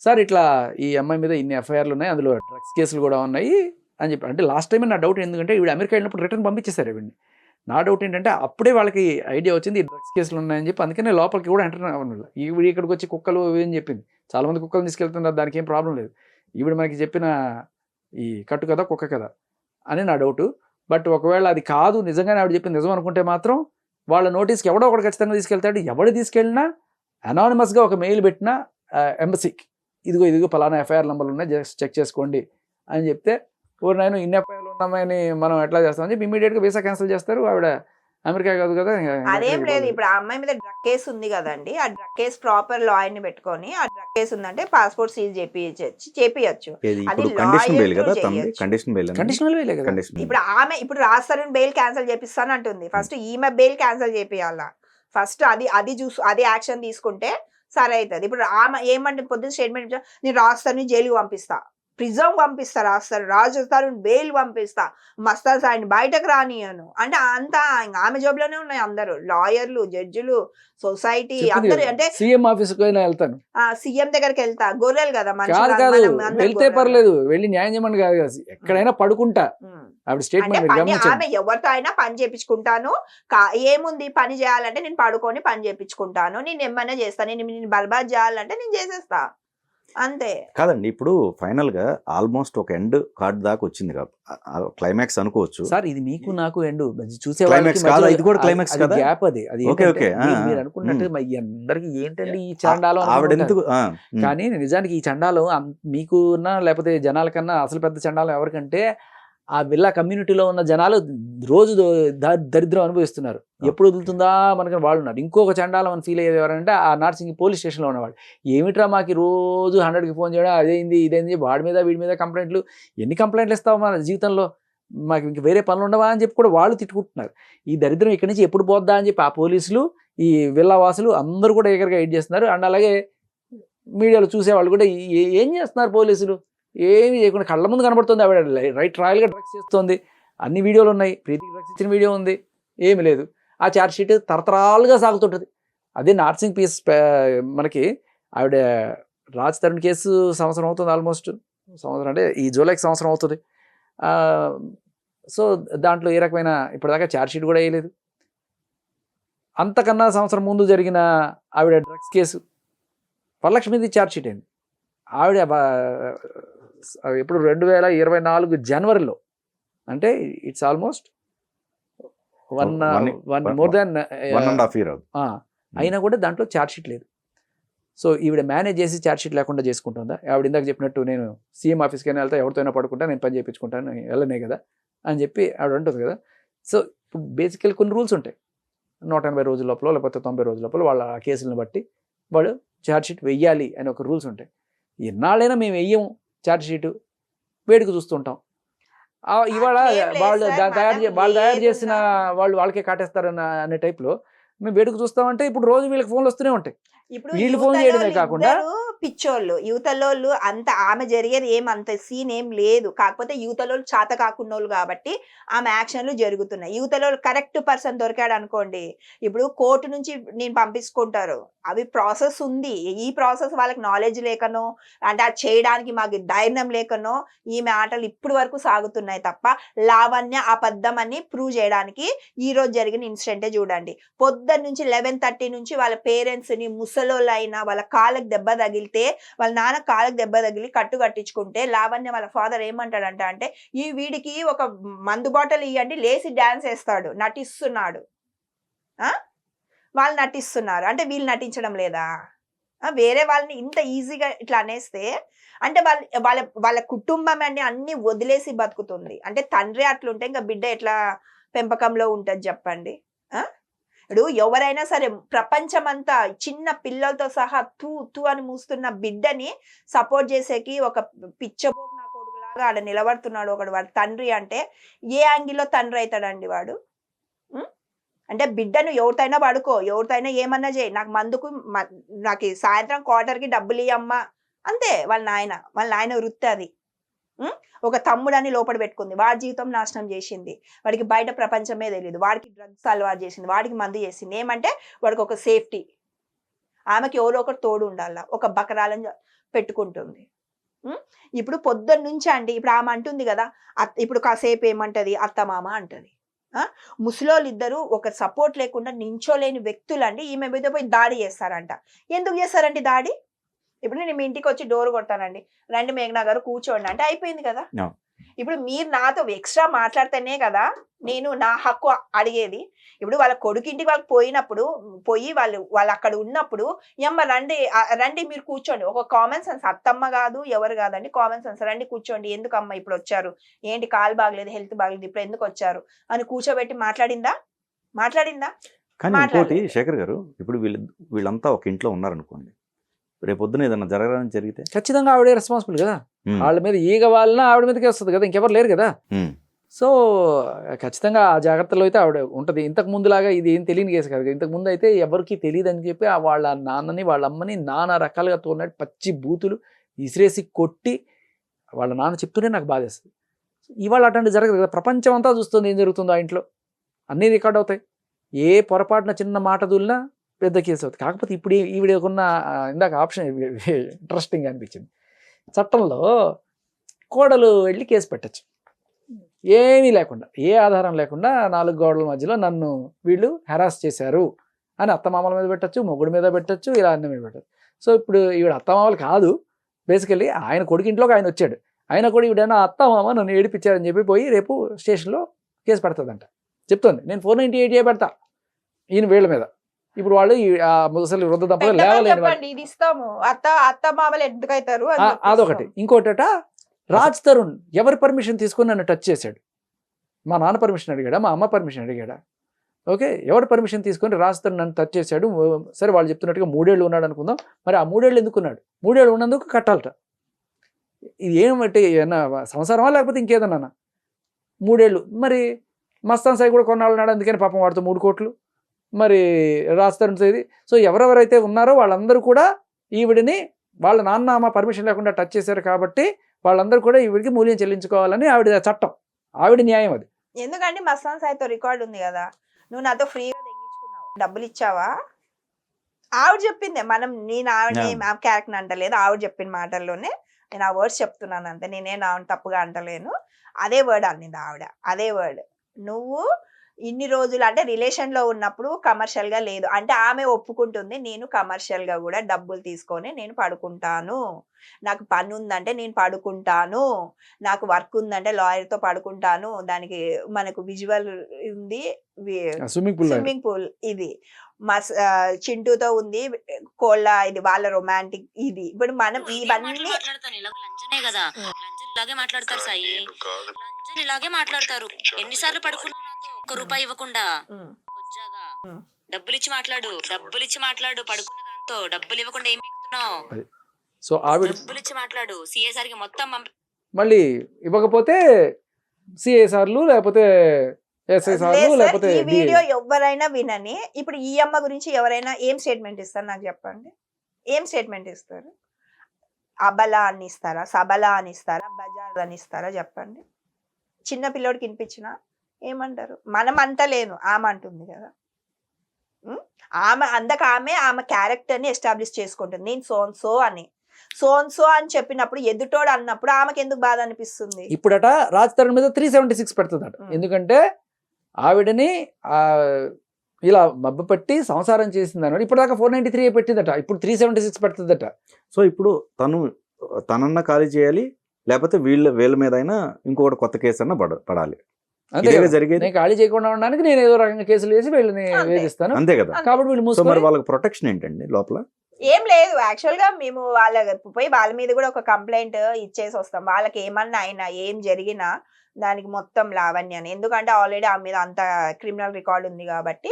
సార్ ఇట్లా ఈ అమ్మాయి మీద ఇన్ని ఎఫ్ఐఆర్లు ఉన్నాయి, అందులో డ్రగ్స్ కేసులు కూడా ఉన్నాయి అని చెప్పి. అంటే లాస్ట్ టైం నా డౌట్ ఎందుకంటే ఇవి అమెరికా వెళ్ళినప్పుడు రిటర్న్ పంపించేశారు ఇవన్నీ. నా డౌట్ ఏంటంటే అప్పుడే వాళ్ళకి ఐడియా వచ్చింది ఈ డ్రగ్స్ కేసులు ఉన్నాయని చెప్పి, అందుకనే లోపలికి కూడా ఎంటర్ అవ్వాలి. ఈవిడ ఇక్కడికి వచ్చి కుక్కలు ఏం చెప్పింది, చాలా మంది కుక్కలు తీసుకెళ్తున్నారు, దానికి ఏం ప్రాబ్లం లేదు. ఈవిడ మనకి చెప్పిన ఈ కట్టు కదా కుక్క కదా అని నా డౌట్. బట్ ఒకవేళ అది కాదు, నిజంగానే ఆవిడ చెప్పింది నిజం అనుకుంటే మాత్రం వాళ్ళ నోటీస్కి ఎవడో ఒకటి ఖచ్చితంగా తీసుకెళ్తాడు. ఎవడు తీసుకెళ్ళినా అనానిమస్గా ఒక మెయిల్ పెట్టినా ఎంబసీకి ఇదిగో పలానా ఎఫ్ఐఆర్ నెంబర్లు ఉన్నాయి, జస్ట్ చెక్ చేసుకోండి అని చెప్తే, ఓరు నేను ఇన్ని ఎఫ్ఐఆర్లు ఉన్నామని మనం ఎట్లా చేస్తామని చెప్పి ఇమీడియట్గా వీసా క్యాన్సిల్ చేస్తారు. ఆవిడ అమెరికా కాదు కదా. అదేం లేదు, ఇప్పుడు ఆ అమ్మాయి మీద డ్రగ్ కేసు ఉంది కదండి, ఆ డ్రగ్ కేసు ప్రాపర్ లాయర్ ని పెట్టుకొని ఆ డ్రగ్ కేసు ఉందంటే పాస్పోర్ట్ సీజ్ చేపియచ్చు. ఇప్పుడు కండిషన్ బెయిల్ కదా తనది, కండిషన్ బెయిల్ కండిషనల్ వేలే కదా. ఇప్పుడు ఆమె ఇప్పుడు రాస్తారని బెయిల్ క్యాన్సిల్ చేపిస్తాను అంటుంది. ఫస్ట్ ఈమె బెయిల్ క్యాన్సిల్ చేపియాలా, ఫస్ట్ అది యాక్షన్ తీసుకుంటే సరే అవుతుంది. ఇప్పుడు ఆమె ఏమంటే పొద్దున్న స్టేట్మెంట్ నేను రాస్తాను జైలుకి పంపిస్తా, ప్రిజర్వ్ పంపిస్తా, రాజు బెయిల్ పంపిస్తా, మస్తాన్ సాయిని బయటకు రానియను అంటే అంతా ఆమె జాబ్ లోనే ఉన్నాయి అందరూ, లాయర్లు, జడ్జిలు, సొసైటీ అందరూ. అంటే సీఎం ఆఫీస్కి అయినా వెళ్తాను, సీఎం దగ్గరికి వెళ్తా, గొర్రెలు కదా కాదు వెళ్తే పర్లేదు, వెళ్ళి న్యాయం చేయమని కాదు, ఎక్కడైనా పడుకుంటా. ఆవిడ స్టేట్మెంట్ ఆమె ఎవరితో అయినా పని చేపించుకుంటాను, ఏముంది పని చేయాలంటే నేను పడుకొని పని చేపించుకుంటాను, నేను ఏమైనా చేస్తాను, నేను బర్బాద్ చేయాలంటే నేను చేసేస్తా అంతే కాదండి. ఇప్పుడు ఫైనల్ గా ఆల్మోస్ట్ ఒక ఎండ్ కార్డ్ దాకా వచ్చింది కాదు, క్లైమాక్స్ అనుకోవచ్చు సార్. ఇది మీకు నాకు ఎండ్ చూసే ఇది కూడా క్లైమాక్స్ కదా, గ్యాప్ అది. మీరు అనుకున్నట్టు అందరికి ఏంటండి ఈ చండాలం ఆవిడెందుకు. కానీ నిజానికి ఈ చండాలం మీకున్నా లేకపోతే జనాల కన్నా అసలు పెద్ద చండాలం ఎవరికంటే ఆ విల్లా కమ్యూనిటీలో ఉన్న జనాలు రోజు దరిద్రం అనుభవిస్తున్నారు. ఎప్పుడు వదులుతుందా మనకి వాళ్ళు ఉన్నారు. ఇంకొక చండాలం అని ఫీల్ అయ్యేది ఎవరంటే ఆ నార్సింగ్ పోలీస్ స్టేషన్లో ఉన్నవాళ్ళు. ఏమిట్రా మాకు రోజు 100కి ఫోన్ చేయడం, అదేంది ఇదేంది, వాడి మీద వీడి మీద కంప్లైంట్లు, ఎన్ని కంప్లైంట్లు ఇస్తావు మన జీవితంలో, మాకు ఇంక వేరే పనులు ఉండవా అని చెప్పి కూడా వాళ్ళు తిట్టుకుంటున్నారు. ఈ దరిద్రం ఇక్కడి నుంచి ఎప్పుడు పోద్దా అని చెప్పి ఆ పోలీసులు, ఈ విల్లా వాసులు అందరూ కూడా ఎగరగా ఎయిట్ చేస్తున్నారు. అండ్ అలాగే మీడియాలో చూసేవాళ్ళు కూడా ఏం చేస్తున్నారు పోలీసులు, ఏమి చేయకుండా కళ్ళ ముందు కనబడుతుంది ఆవిడ రైట్ రాయల్గా డ్రగ్స్ చేస్తుంది, అన్ని వీడియోలు ఉన్నాయి, ప్రీతికి డ్రగ్స్ ఇచ్చిన వీడియో ఉంది, ఏమి లేదు. ఆ ఛార్జ్ షీట్ తరతరాలుగా సాగుతుంటుంది. అదే నార్సింగ్ పీస్ మనకి ఆవిడ రాజ్ తరుణ్ కేసు సంవత్సరం అవుతుంది, ఆల్మోస్ట్ సంవత్సరం అంటే ఈ జూలైకి సంవత్సరం అవుతుంది. సో దాంట్లో ఏ రకమైన ఇప్పటిదాకా ఛార్జ్ షీట్ కూడా వేయలేదు. అంతకన్నా సంవత్సరం ముందు జరిగిన ఆవిడ డ్రగ్స్ కేసు వరలక్ష్మిది ఛార్జ్ షీట్ అయింది. ఆవిడ ఇప్పుడు 2024 జనవరిలో, అంటే it's almost more than 1.5 years అయినా కూడా దాంట్లో ఛార్జ్ షీట్ లేదు. సో ఈవిడ మేనేజ్ చేసి ఛార్జ్ షీట్ లేకుండా చేసుకుంటుందా? ఆవిడ ఇందాక చెప్పినట్టు నేను సీఎం ఆఫీస్కి అయినా వెళ్తా, ఎవరితోనైనా పడుకుంటా, నేను పని చేయించుకుంటాను, వెళ్ళనే కదా అని చెప్పి ఆవిడ ఉంటుంది కదా. సో ఇప్పుడు బేసికల్ కొన్ని రూల్స్ ఉంటాయి. 180 రోజుల లోపల లేకపోతే 90 రోజుల లోపల వాళ్ళ ఆ కేసులను బట్టి వాడు ఛార్జ్ షీట్ వెయ్యాలి అని ఒక రూల్స్ ఉంటాయి. ఎన్నాళ్ళైనా మేము వెయ్యము ఛార్జ్ షీటు, వేడుక చూస్తుంటాం. ఇవాళ వాళ్ళు తయారు చేసిన వాళ్ళకే కాటేస్తారన్న అనే టైప్లో మేము వేడుక చూస్తామంటే ఇప్పుడు రోజు వీళ్ళకి ఫోన్లు వస్తూనే ఉంటాయి. ఇప్పుడు వీళ్ళు ఫోన్ చేయడమే కాకుండా పిచ్చోళ్ళు యువతలోళ్ళు అంత ఆమె జరిగేది అంత సీన్ ఏం లేదు. కాకపోతే యువతలోళ్ళు చాత కాకున్నోళ్ళు కాబట్టి ఆమె యాక్షన్లు జరుగుతున్నాయి. యువతలోళ్ళు కరెక్ట్ పర్సన్ దొరికాడు అనుకోండి, ఇప్పుడు కోర్టు నుంచి నేను పంపించుకుంటారు, అవి ప్రాసెస్ ఉంది. ఈ ప్రాసెస్ వాళ్ళకి నాలెడ్జ్ లేకనో, అంటే అది చేయడానికి మాకు ధైర్యం లేకనో ఈమె ఆటలు ఇప్పుడు వరకు సాగుతున్నాయి తప్ప లావణ్య అబద్ధం అని ప్రూవ్ చేయడానికి ఈ రోజు జరిగిన ఇన్సిడెంటే చూడండి. పొద్దున్న నుంచి 11:30 నుంచి వాళ్ళ పేరెంట్స్ని ముసలోళ్ళైనా వాళ్ళ కాళ్ళకి దెబ్బ తగిలితే, వాళ్ళ నాన్న కాళ్ళకి దెబ్బ తగిలి కట్టు కట్టించుకుంటే లావణ్య వాళ్ళ ఫాదర్ ఏమంటాడంట అంటే, ఈ వీడికి ఒక మందు బాటల్ ఇవ్వండి, లేసి డాన్స్ వేస్తాడు, నటిస్తున్నాడు. వాళ్ళు నటిస్తున్నారు అంటే వీళ్ళు నటించడం లేదా? వేరే వాళ్ళని ఇంత ఈజీగా ఇట్లా అనేస్తే అంటే వాళ్ళ వాళ్ళ కుటుంబం అన్ని వదిలేసి బతుకుతుంది. అంటే తండ్రి అట్లుంటే ఇంకా బిడ్డ ఎట్లా పెంపకంలో ఉంటుంది చెప్పండి. ఇప్పుడు ఎవరైనా సరే ప్రపంచమంతా చిన్న పిల్లలతో సహా తూ తూ అని మూస్తున్న బిడ్డని సపోర్ట్ చేసేకి ఒక పిచ్చబోకు నా కొడుకులాగా ఆడ నిలబడుతున్నాడు ఒకడు, వాడు తండ్రి అంటే ఏ యాంగిల్లో తండ్రి అవుతాడండి వాడు? అంటే బిడ్డను ఎవరితైనా పడుకో, ఎవరితైనా ఏమన్నా చేయి, నాకు మందుకు నాకు సాయంత్రం క్వార్టర్కి డబ్బులు ఇయ్యమ్మా అంతే. వాళ్ళ నాయన వృత్తి అది. ఒక తమ్ముడని లోపల పెట్టుకుంది, వాడి జీవితం నాశనం చేసింది, వాడికి బయట ప్రపంచమే తెలియదు, వాడికి డ్రగ్స్ అలవాటు చేసింది, వాడికి మందు చేసింది. ఏమంటే వాడికి ఒక సేఫ్టీ, ఆమెకి ఎవరో ఒకరు తోడు ఉండాల, ఒక బకరాలను పెట్టుకుంటుంది. ఇప్పుడు పొద్దున్న నుంచి అండి, ఇప్పుడు ఆమె అంటుంది కదా, ఇప్పుడు కాసేపు ఏమంటది అత్తమామ అంటది. ముసలోళ్ళు ఇద్దరు ఒక సపోర్ట్ లేకుండా నించోలేని వ్యక్తులు అండి ఈమె మీద పోయి దాడి చేస్తారంట. ఎందుకు చేస్తారండి దాడి? ఇప్పుడు నేను మీ ఇంటికి వచ్చి డోర్ కొడతానండి, రండి మేఘనా గారు కూర్చోండి అంటే అయిపోయింది కదా. ఇప్పుడు మీరు నాతో ఎక్స్ట్రా మాట్లాడితేనే కదా నేను నా హక్కు అడిగేది. ఇప్పుడు వాళ్ళ కొడుకింటికి వాళ్ళకి పోయి వాళ్ళు అక్కడ ఉన్నప్పుడు రండి మీరు కూర్చోండి, ఒక కామన్ సెన్స్, అత్తమ్మ కాదు ఎవరు కాదండి, కామన్ సెన్స్, రండి కూర్చోండి, ఎందుకు అమ్మ ఇప్పుడు వచ్చారు, ఏంటి కాలు బాగలేదు, హెల్త్ బాగలేదు, ఇప్పుడు ఎందుకు వచ్చారు అని కూర్చోబెట్టి మాట్లాడిందా? కానీ ఇంకోటి శేఖర్ గారు, ఇప్పుడు వీళ్ళంతా ఒక ఇంట్లో ఉన్నారనుకోండి, రేపొద్దున ఏదన్నా జరగడానికి జరిగితే ఖచ్చితంగా ఆవిడే రెస్పాన్సిబుల్ కదా. వాళ్ళ మీద ఈగ వాళ్ళ ఆవిడ మీదకి వస్తుంది కదా, ఇంకెవరు లేరు కదా. సో ఖచ్చితంగా ఆ జాగ్రత్తలో అయితే ఆవిడ ఉంటుంది. ఇంతకు ముందులాగా ఇది ఏం తెలియని కేసు కాదు. ఇంతకు ముందు అయితే ఎవరికి తెలియదు అని చెప్పి వాళ్ళ నాన్నని వాళ్ళ అమ్మని నానా రకాలుగా తోడినట్టు పచ్చి బూతులు ఇసిరేసి కొట్టి వాళ్ళ నాన్న చెప్తూనే నాకు బాధేస్తుంది. ఇవాళ అటువంటి జరగదు కదా. ప్రపంచం అంతా చూస్తుంది ఏం జరుగుతుందో ఆ ఇంట్లో, అన్నీ రికార్డ్ అవుతాయి. ఏ పొరపాటున చిన్న మాట దూలినా పెద్ద కేసు అవుతుంది. కాకపోతే ఇప్పుడు ఈవిడకున్న ఇందాక ఆప్షన్ ఇంట్రెస్టింగ్ అనిపించింది. చట్టంలో కోడలు వెళ్ళి కేసు పెట్టచ్చు, ఏమీ లేకుండా, ఏ ఆధారం లేకుండా 4 గోడల మధ్యలో నన్ను వీళ్ళు హెరాస్ చేశారు అని అత్తమామల మీద పెట్టచ్చు, మొగుడు మీద పెట్టచ్చు, ఇలా అన్న మీద పెట్టచ్చు. సో ఇప్పుడు ఈవిడ అత్తమామలు కాదు, బేసికల్లీ ఆయన కొడుకు ఇంట్లోకి ఆయన వచ్చాడు, ఆయన కూడా ఈవిడైనా అత్తమామ నన్ను ఏడిపించారని చెప్పి పోయి రేపు స్టేషన్లో కేసు పెడుతుందంట. చెప్తుంది నేను 498 పెడతా ఈయన వీళ్ళ మీద. ఇప్పుడు వాళ్ళు ముసలి వృద్ధ దంపతులు లేవలేని ఇది ఇస్తాము, అత్త మామలు ఎందుకు అవుతారు అదొకటి. ఇంకోటట రాజ్ తరుణ్ ఎవరి పర్మిషన్ తీసుకొని నన్ను టచ్ చేశాడు? మా నాన్న పర్మిషన్ అడిగాడా, మా అమ్మ పర్మిషన్ అడిగాడా? ఓకే, ఎవరి పర్మిషన్ తీసుకొని రాజ్ తరుణ్ నన్ను టచ్ చేశాడు? సరే, వాళ్ళు చెప్తున్నట్టుగా 3 ఏళ్ళు ఉన్నాడు అనుకుందాం. మరి ఆ 3 ఏళ్ళు ఎందుకు ఉన్నాడు? 3 ఏళ్ళు ఉన్నందుకు కట్టాలట. ఇది ఏమంటే ఏమన్నా సంసారమా లేకపోతే ఇంకేదన్నా? 3 ఏళ్ళు. మరి మస్తాన్ సాయి కూడా కొన్నాళ్ళు ఉన్నాడు, అందుకని పాపం వాడితో 3 కోట్లు. మరి రాజ్ తరుణ్ ఇది. సో ఎవరెవరైతే ఉన్నారో వాళ్ళందరూ కూడా ఈవిడిని వాళ్ళ నాన్న అమ్మ పర్మిషన్ లేకుండా టచ్ చేశారు కాబట్టి వాళ్ళందరూ కూడా ఈవిడికి మూల్యం చెల్లించుకోవాలని ఆవిడ చట్టం, ఆవిడ న్యాయం అది. ఎందుకంటే మస్తాన్ సాయితో రికార్డు ఉంది కదా, నువ్వు నాతో ఫ్రీగా తెగించుకున్నావు, డబ్బులు ఇచ్చావా? ఆవిడ చెప్పిందే. నేను ఆవిడని ఆ క్యారెక్టర్ అంటలేదు, ఆవిడ చెప్పిన మాటల్లోనే నేను ఆ వర్డ్స్ చెప్తున్నాను అంతే. నేనే ఆవిడ తప్పుగా అంటలేను. అదే వర్డ్ అనింది ఆవిడ, అదే వర్డ్. నువ్వు ఇన్ని రోజులు అంటే రిలేషన్ లో ఉన్నప్పుడు కమర్షియల్ గా లేదు అంటే ఆమె ఒప్పుకుంటుంది, నేను కమర్షియల్ గా కూడా డబ్బులు తీసుకొని నేను పడుకుంటాను, నాకు పని ఉందంటే నేను పడుకుంటాను, నాకు వర్క్ ఉందంటే లాయర్ తో పడుకుంటాను, దానికి మనకు విజువల్ ఉంది, స్విమ్మింగ్ పూల్ ఇది చింటూతో ఉంది, కోళ్ళ ఇది వాళ్ళ రొమాంటిక్ ఇది. ఇప్పుడు మనం ఇవన్నీ మాట్లాడతారు సాయి, లంజన్ ఇలాగే మాట్లాడతారు. ఎన్నిసార్లు పడుకున్నావు నాతో? 1 రూపాయి ఇవ్వకుండా. డబ్బులు ఇచ్చి మాట్లాడు పడుకున్న దాంతో. డబ్బులు ఇవ్వకుండా ఏం పీకుతున్నావు? సో ఆవిడ డబ్బులు ఇచ్చి మాట్లాడు. సిఎస్ఆర్ కి మొత్తం మళ్ళీ ఇవ్వకపోతే సిఎస్ఆర్లు లేకపోతే ఎస్ఎస్ఆర్లు లేకపోతే ఈ వీడియో ఎవరైనా వినని. ఇప్పుడు ఈ అమ్మ గురించి ఎవరైనా ఏం స్టేట్మెంట్ ఇస్తారు నాకు చెప్పండి? ఏం స్టేట్మెంట్ ఇస్తారు? అబలా అని ఇస్తారా, సబలా అని ఇస్తారా, బజార్ అని ఇస్తారా చెప్పండి? చిన్న పిల్లోడికి వినిపించినా ఏమంటారు? మనం అంటలేను, ఆమె అంటుంది కదా. ఆమె క్యారెక్టర్ ని ఎస్టాబ్లిష్ చేసుకుంటుంది. నేను సోన్సో అని చెప్పినప్పుడు ఎదుటోడు అన్నప్పుడు ఆమెకి ఎందుకు బాధ అనిపిస్తుంది? ఇప్పుడట రాజ్ తరుణ్ మీద 376 పెడుతుందట. ఎందుకంటే ఆవిడని ఇలా మబ్బు పట్టి సంసారం చేసింది అన్నాడు. ఇప్పుడు దాకా 493 పెట్టిందట, ఇప్పుడు 376 పెడుతుందట. సో ఇప్పుడు తనన్న ఖాళీ చేయాలి, లేకపోతే వీళ్ళ మీద అయినా ఇంకొకటి కొత్త కేసు అన్న పడాలి. అంతే జరిగేది. నేను ఖాళీ చేయకుండా ఉండడానికి నేను ఏదో రకంగా కేసులు వేసి వీళ్ళని వేధిస్తాను, అంతే కదా. కాబట్టి వీళ్ళు మరి వాళ్ళకి ప్రొటెక్షన్ ఏంటండి లోపల? ఏం లేదు. యాక్చువల్ గా మేము వాళ్ళ మీద కూడా ఒక కంప్లైంట్ ఇచ్చేసి వస్తాం. వాళ్ళకి ఏమన్నా అయినా ఏం జరిగినా దానికి మొత్తం లావణ్యని. ఎందుకంటే ఆల్రెడీ ఆమె మీద అంత క్రిమినల్ రికార్డ్ ఉంది కాబట్టి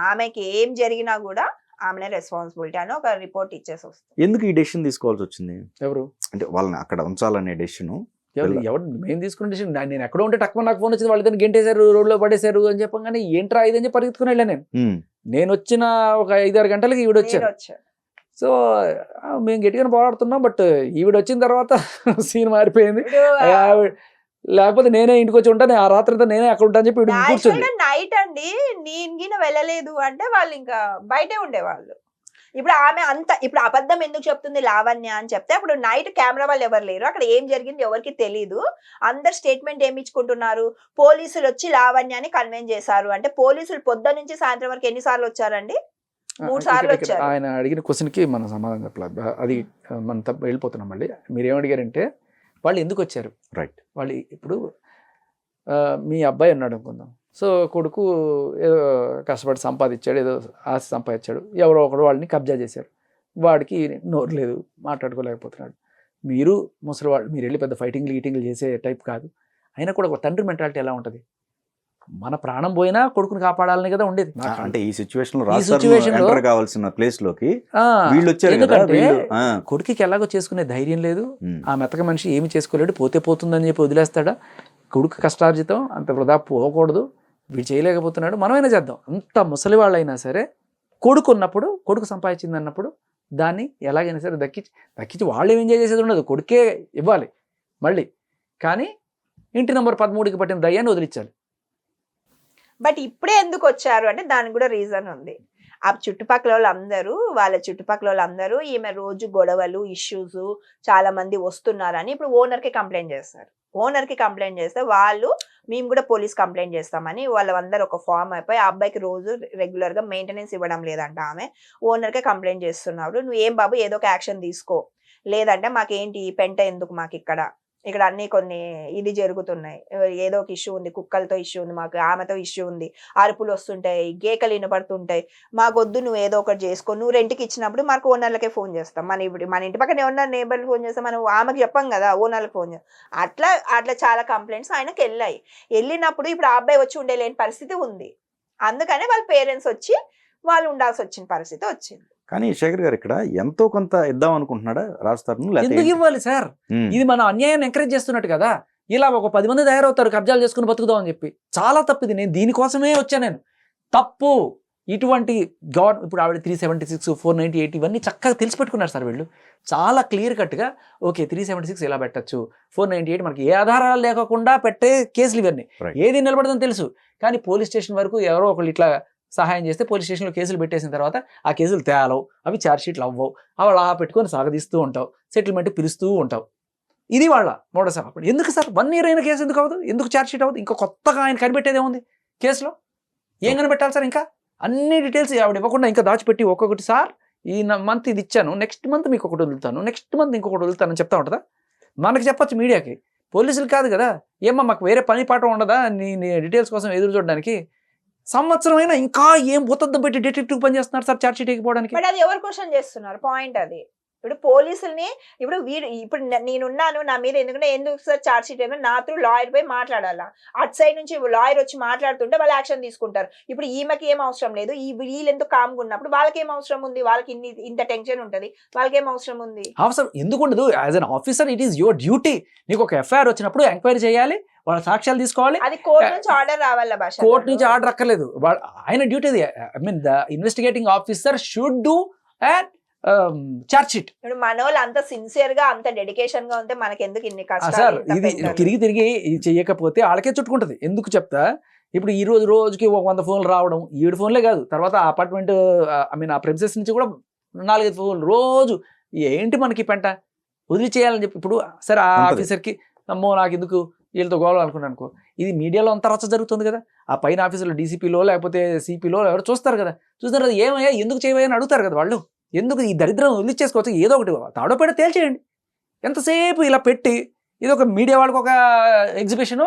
ఆమెకి ఏం జరిగినా కూడా ఆమెనే రెస్పాన్సిబిలిటీ అని ఒక రిపోర్ట్ ఇచ్చేసి వస్తాం. ఎందుకు ఈ డెసిషన్ తీసుకోవాల్సి వచ్చింది? ఎవరు అంటే వాళ్ళని అక్కడ ఉంచాలనే డెసిషన్ ఎవరు మేము తీసుకున్న డెసిషన్? నేను ఎక్కడో ఉంటే టక్కున నాకు ఫోన్ వచ్చింది, వాళ్ళిద్దరు గెంటేశారు, రోడ్లో పడేశారు అని చెప్పగానే ఏంట్రా ఇదని చెప్పి పరిగెత్తుకుని వెళ్ళాను. నేను వచ్చిన ఒక 5-6 గంటలకి ఈవిడ వచ్చారు. సో మేము గట్టిగా పోరాడుతున్నాం, బట్ ఈవిడ వచ్చిన తర్వాత సీన్ మారిపోయింది. లేకపోతే నేనే ఇంటికి వచ్చి ఉంటాను, ఆ రాత్రి నేనే అక్కడ ఉంటాను చెప్పి కూర్చొని నైట్ అండి నేను వెళ్ళలేదు అంటే వాళ్ళు ఇంకా బయటే ఉండేవాళ్ళు. ఇప్పుడు ఆమె ఇప్పుడు అబద్ధం ఎందుకు చెప్తుంది లావణ్య అని చెప్తే, అప్పుడు నైట్ కెమెరా వాళ్ళు ఎవరు లేరు, అక్కడ ఏం జరిగింది ఎవరికి తెలీదు. అందరు స్టేట్మెంట్ ఏమి ఇచ్చుకుంటున్నారు? పోలీసులు వచ్చి లావణ్యాన్ని కన్విన్స్ చేశారు అంటే, పోలీసులు పొద్దున్న నుంచి సాయంత్రం వరకు ఎన్నిసార్లు వచ్చారండి? 3 సార్లు వచ్చారు. ఆయన అడిగిన క్వశ్చన్ కి మనం సమాధానం చెప్పలేదు, అది మనం వెళ్ళిపోతున్నాం. మళ్ళీ మీరు ఏమడిగారంటే వాళ్ళు ఎందుకు వచ్చారు, రైట్? వాళ్ళు ఇప్పుడు మీ అబ్బాయి ఉన్నాడు అనుకుందాం. సో కొడుకు ఏదో కష్టపడి సంపాదించాడు, ఏదో ఆస్తి సంపాదించాడు, ఎవరో ఒకడు వాళ్ళని కబ్జా చేశారు, వాడికి నోరు లేదు, మాట్లాడుకోలేకపోతున్నాడు. మీరు ముసలివాళ్ళు, మీరు వెళ్ళి పెద్ద ఫైటింగ్లు చేసే టైప్ కాదు. అయినా కూడా ఒక తండ్రి మెంటాలిటీ ఎలా ఉంటుంది? మన ప్రాణం పోయినా కొడుకుని కాపాడాలని కదా ఉండేది. అంటే ఈ సిచ్యువేషన్ లో కావాల్సిన ప్లేస్ లోకి వీళ్ళు వచ్చారు. ఎందుకంటే కొడుకుకి ఎలాగో చేసుకునే ధైర్యం లేదు, ఆ మెతక మనిషి ఏమి చేసుకోలేడు, పోతే పోతుందని చెప్పి వదిలేస్తాడా? కొడుకు కష్టార్జితం అంత వృధా పోకూడదు, వీడు చేయలేకపోతున్నాడు, మనమైనా చేద్దాం. అంత ముసలి వాళ్ళైనా సరే కొడుకు ఉన్నప్పుడు, కొడుకు సంపాదించింది అన్నప్పుడు దాన్ని ఎలాగైనా సరే దక్కించి వాళ్ళు ఎంజాయ్ చేసేది ఉండదు, కొడుకే ఇవ్వాలి మళ్ళీ. కానీ ఇంటి నెంబర్ 13కి పట్టిన దయ్యాన్ని వదిలించాలి. బట్ ఇప్పుడే ఎందుకు వచ్చారు అంటే దానికి కూడా రీజన్ ఉంది. ఆ చుట్టుపక్కల వాళ్ళందరూ ఈమె రోజు గొడవలు, ఇష్యూస్ చాలా మంది వస్తున్నారని ఇప్పుడు ఓనర్కి కంప్లైంట్ చేస్తారు. ఓనర్కి కంప్లైంట్ చేస్తే వాళ్ళు మేము కూడా పోలీస్ కంప్లైంట్ చేస్తామని వాళ్ళందరూ ఒక ఫామ్ అయిపోయి ఆ అబ్బాయికి రోజు రెగ్యులర్గా మెయింటెనెన్స్ ఇవ్వడం లేదంట. ఆమె ఓనర్కే కంప్లైంట్ చేస్తున్నారు. నువ్వు ఏం బాబు ఏదో ఒక యాక్షన్ తీసుకో, లేదంటే మాకేంటి పెంట ఎందుకు మాకు ఇక్కడ ఇక్కడ అన్ని కొన్ని ఇది జరుగుతున్నాయి, ఏదో ఒక ఇష్యూ ఉంది, కుక్కలతో ఇష్యూ ఉంది, మాకు ఆమెతో ఇష్యూ ఉంది, అరుపులు వస్తుంటాయి, గేకలు వినపడుతుంటాయి, మాకొద్దు నువ్వు ఏదో ఒకటి చేసుకో, నువ్వు రెంట్కి ఇచ్చినప్పుడు మనకు ఓనర్లకే ఫోన్ చేస్తాం, మన ఇంటి పక్కన ఏమన్నా నేబర్లు ఫోన్ చేస్తాం, మనం ఆమెకు చెప్పాం కదా ఓనర్లకు ఫోన్ చేస్తాం. అట్లా చాలా కంప్లైంట్స్ ఆయనకు వెళ్ళినప్పుడు ఇప్పుడు ఆ అబ్బాయి వచ్చి ఉండలేని పరిస్థితి ఉంది. అందుకనే వాళ్ళ పేరెంట్స్ వచ్చి వాళ్ళు ఉండాల్సి వచ్చిన పరిస్థితి వచ్చింది. కానీ శేఖర్ గారు ఇక్కడ ఎంతో కొంత ఇద్దాం అనుకుంటున్నాడా రాజ్ తరుణ్? ఎందుకు ఇవ్వాలి సార్? ఇది మన అన్యాయాన్ని ఎంకరేజ్ చేస్తున్నట్టు కదా. ఇలా ఒక 10 మంది తయారవుతారు కబ్జాలు చేసుకుని బతుకుదాం అని చెప్పి. చాలా తప్పు ఇది. నేను దీనికోసమే వచ్చాను. నేను తప్పు ఇటువంటి ఇప్పుడు ఆవిడ 376, 498 ఇవన్నీ చక్కగా తెలిసి పెట్టుకున్నారు సార్ వీళ్ళు. చాలా క్లియర్ కట్గా ఓకే 376 ఇలా పెట్టచ్చు, 498 మనకి ఏ ఆధారాలు లేకుండా పెట్టే కేసులు ఇవన్నీ. ఏది నిలబడదని తెలుసు. కానీ పోలీస్ స్టేషన్ వరకు ఎవరో ఒకళ్ళు ఇట్లా సహాయం చేస్తే పోలీస్ స్టేషన్లో కేసులు పెట్టేసిన తర్వాత ఆ కేసులు తేలవు, అవి ఛార్జ్షీట్లు అవ్వవు, అవి అలా పెట్టుకొని సాగదీస్తూ ఉంటావు, సెటిల్మెంట్ పిలుస్తూ ఉంటావు. ఇది వాళ్ళ మోడస్ ఆఫ్ ఆపరేషన్. ఎందుకు సార్ 1 year అయిన కేసు ఎందుకు అవ్వదు? ఎందుకు ఛార్జ్షీట్ అవ్వదు? ఇంకా కొత్తగా ఆయన కనిపెట్టేది ఏముంది కేసులో? ఏం కనిపెట్టాలి సార్? ఇంకా అన్ని డీటెయిల్స్ ఆవిడ ఇవ్వకుండా ఇంకా దాచిపెట్టి ఒక్కొక్కటి సార్ ఈ మంత్ ఇది ఇచ్చాను, నెక్స్ట్ మంత్ మీకు ఒకటి వదులుతాను, నెక్స్ట్ మంత్ ఇంకొకటి వదులుతానని చెప్తా ఉంటుందా? మనకి చెప్పొచ్చు మీడియాకి, పోలీసులు కాదు కదా. ఏమో మాకు వేరే పని పాట ఉండదా నీ డీటెయిల్స్ కోసం ఎదురు చూడడానికి? సంవత్సరం అయినా ఇంకా ఏం బుద్ధం పెట్టి డిటెక్టివ్ పని చేస్తున్నారు సార్ ఛార్జ్ షీట్ ఎక్కిపోవడానికి? బట్ అది ఎవరు క్వశ్చన్ చేస్తున్నారు? పాయింట్ అది. ఇప్పుడు పోలీసుల్ని ఇప్పుడు నేనున్నాను నా మీద, ఎందుకు సార్ ఛార్జ్ షీట్ ఏమో నా త్రూ లాయర్ పోయి మాట్లాడాలా? అటు సైడ్ నుంచి లాయర్ వచ్చి మాట్లాడుతుంటే వాళ్ళు యాక్షన్ తీసుకుంటారు. ఇప్పుడు ఈమెకి ఏం అవసరం లేదు, వీళ్ళు ఎందుకు కామ్గా ఉన్నప్పుడు వాళ్ళకి ఏం అవసరం ఉంది? వాళ్ళకి ఇంత టెన్షన్ ఉంటుంది, వాళ్ళకి ఏం అవసరం ఉంది? అవసరం ఎందుకు ఉండదు? As an officer it is your duty. నీకు ఒక ఎఫ్ఐఆర్ వచ్చినప్పుడు ఎంక్వైరీ చేయాలి, వాళ్ళ సాక్ష్యాలు తీసుకోవాలి. అది కోర్టు నుంచి ఆర్డర్ రావాలా భాష? కోర్టు నుంచి ఆర్డర్ అక్కర్లేదు, ఆయన డ్యూటీ అది. I mean the investigating officer should do and charge sheet. ఇప్పుడు మన వాళ్ళు అంత సిన్సియర్ గా అంత డెడికేషన్ గా ఉంటే మనకి ఎందుకు ఇన్ని కష్టాలు? సార్ ఇది తిరిగి చెయ్యకపోతే వాళ్ళకే చుట్టుకుంటది. ఎందుకు చెప్తా, ఇప్పుడు ఈ రోజుకి 100 ఫోన్లు రావడం, 7 ఫోన్లే కాదు, తర్వాత అపార్ట్మెంట్ ఆ ప్రెమిసెస్ నుంచి కూడా 4-5 ఫోన్లు రోజు. ఏంటి మనకి పెంట వదిలి చేయాలని చెప్పి ఇప్పుడు సరే ఆ ఆఫీసర్కి అమ్మో నాకు ఎందుకు వీళ్ళతో గోళం అనుకున్నాను అనుకో, ఇది మీడియాలో అంతా రచ్చ జరుగుతుంది కదా. ఆ పైన ఆఫీసులో డీసీపీలో లేకపోతే సిపిలో ఎవరు చూస్తారు కదా, చూస్తారు కదా, ఏమయ్యా ఎందుకు చేయవయ్యా అని అడుగుతారు కదా వాళ్ళు. ఎందుకు ఈ దరిద్రం వదిలిచ్చేసుకోవచ్చు, ఏదో ఒకటి తాడోపేట తేల్చేయండి. ఎంతసేపు ఇలా పెట్టి ఇది ఒక మీడియా వాళ్ళకి ఒక ఎగ్జిబిషన్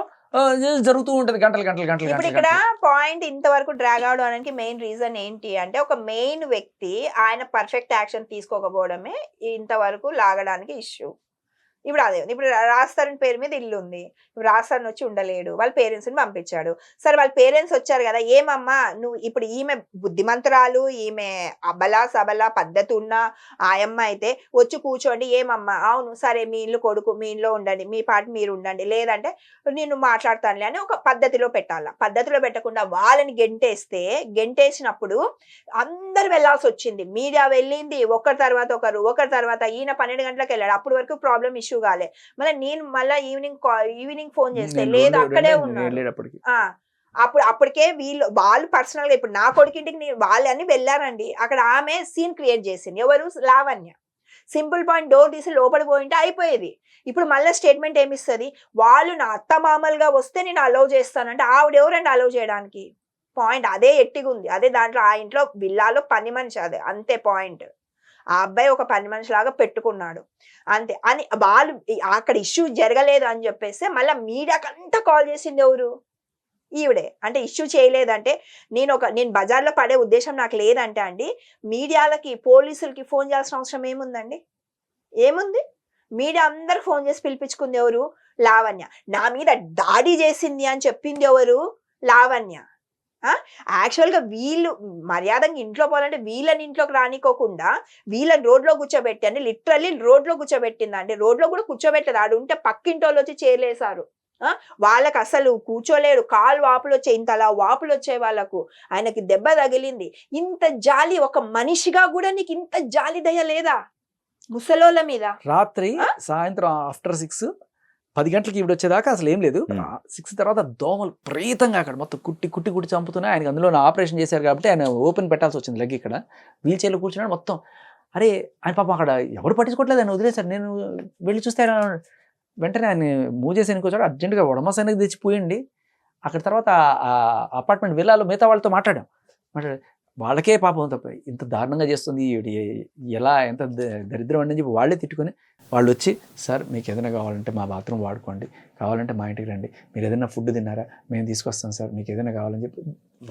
జరుగుతూ ఉంటుంది గంటలు. ఇప్పుడు ఇక్కడ పాయింట్ ఇంతవరకు డ్రాగ్ అవడం అనడానికి మెయిన్ రీజన్ ఏంటి అంటే, ఒక మెయిన్ వ్యక్తి ఆయన పర్ఫెక్ట్ యాక్షన్ తీసుకోకపోవడమే ఇంతవరకు లాగడానికి ఇష్యూ. ఇప్పుడు అదే ఉంది. ఇప్పుడు రాజ్ తరుణ్ పేరు మీద ఇల్లు ఉంది, ఇప్పుడు రాజ్ తరుణ్ వచ్చి ఉండలేడు, వాళ్ళ పేరెంట్స్ని పంపించాడు. సరే వాళ్ళ పేరెంట్స్ వచ్చారు కదా, ఏమమ్మా నువ్వు ఇప్పుడు ఈమె బుద్ధిమంతురాలు, ఈమె అబలా సబలా పద్ధతి ఉన్న ఆయమ్మ అయితే వచ్చి కూర్చోండి, ఏమమ్మా అవును సరే మీ ఇల్లు కొడుకు మీ ఇంట్లో ఉండండి, మీ పాటు మీరు ఉండండి, లేదంటే నేను మాట్లాడతానులే అని ఒక పద్ధతిలో పెట్టాల. పద్ధతిలో పెట్టకుండా వాళ్ళని గెంటేసినప్పుడు అందరు వెళ్లాల్సి వచ్చింది. మీడియా వెళ్ళింది, ఒకరి తర్వాత ఈయన 12 గంటలకు వెళ్ళాడు. అప్పటి వరకు ప్రాబ్లం ఇష్యూ కాలే. మళ్ళీ నేను మళ్ళీ ఈవినింగ్ ఫోన్ చేస్తే లేదు అక్కడే ఉన్నాడు. అప్పటికే వాళ్ళు పర్సనల్ గా ఇప్పుడు నా కొడుకింటికి వాళ్ళని వెళ్ళారండి. అక్కడ ఆమె సీన్ క్రియేట్ చేసింది. ఎవరు? లావణ్య. సింపుల్ పాయింట్, డోర్ తీసి లోపల పోయింటే అయిపోయేది. ఇప్పుడు మళ్ళీ స్టేట్మెంట్ ఏమిస్తుంది? వాళ్ళు నా అత్త మామలుగా వస్తే నేను అలౌ చేస్తానంటే ఆవిడ ఎవరండి అలౌ చేయడానికి? పాయింట్ అదే ఎట్టిగా ఉంది. అదే దాంట్లో ఆ ఇంట్లో విల్లాలో పని మనిషి, అదే అంతే పాయింట్. ఆ అబ్బాయి ఒక పని మనిషి లాగా పెట్టుకున్నాడు అంతే అని వాళ్ళు అక్కడ ఇష్యూ జరగలేదు అని చెప్పేసి మళ్ళీ మీడియాకి అంతా కాల్ చేసింది ఎవరు? ఈవిడే. అంటే ఇష్యూ చేయలేదంటే నేను బజార్లో పడే ఉద్దేశం నాకు లేదంటే అండి, మీడియాలకి పోలీసులకి ఫోన్ చేయాల్సిన అవసరం ఏముందండి? ఏముంది? మీడియా అందరికి ఫోన్ చేసి పిలిపించుకుంది ఎవరు? లావణ్య. నా మీద దాడి చేసింది అని చెప్పింది ఎవరు? లావణ్య. యాక్చువల్గా వీళ్ళు మర్యాదగా ఇంట్లో పోవాలంటే వీళ్ళని ఇంట్లోకి రానికోకుండా వీళ్ళని రోడ్లో కూర్చోబెట్టి, అంటే లిటరల్లీ రోడ్లో కూర్చోబెట్టిందండి. రోడ్లో కూడా కూర్చోబెట్టదు, ఆడు ఉంటే పక్కింటోళ్ళు వచ్చి చేరలేసారు. వాళ్ళకి అసలు కూర్చోలేడు, కాలు వాపులు వచ్చాయి, ఇంతలా వాపులు వచ్చాయి వాళ్ళకు. ఆయనకి దెబ్బ తగిలింది. ఇంత జాలి, ఒక మనిషిగా కూడా నీకు ఇంత జాలి దయ లేదా ముసలోళ్ళ మీద? రాత్రి సాయంత్రం ఆఫ్టర్ 6 10 గంటలకి ఇవి వచ్చేదాకా అసలు ఏం లేదు. 6 తర్వాత దోమలు ప్రేతంగా అక్కడ మొత్తం కుట్టి చంపుతున్నాయి. ఆయనకి అందులో ఆపరేషన్ చేశారు కాబట్టి ఆయన ఓపెన్ పెట్టాల్సి వచ్చింది లెగ్. ఇక్కడ వీల్ చైర్లో కూర్చున్నాడు మొత్తం. అరే ఆయన పాపం అక్కడ ఎవరు పట్టించుకోవట్లేదు, ఆయన వదిలేశారు. నేను వెళ్ళి చూస్తే వెంటనే ఆయన మూవ్ చేసి కూర్చోడు. అర్జెంటుగా వడమసైనకి తెచ్చిపోయండి. అక్కడ తర్వాత అపార్ట్మెంట్ విల్లాలో మిగతా వాళ్ళతో మాట్లాడాం. వాళ్ళకే పాపం తప్ప ఇంత దారుణంగా చేస్తుంది ఈవిడ, ఎలా ఎంత దరిద్రం అని చెప్పి వాళ్ళే తిట్టుకొని వాళ్ళు వచ్చి, సార్ మీకు ఏదైనా కావాలంటే మా బాత్రూమ్ వాడుకోండి, కావాలంటే మా ఇంటికి రండి, మీరు ఏదైనా ఫుడ్ తిన్నారా మేము తీసుకొస్తాం సార్, మీకు ఏదైనా కావాలని చెప్పి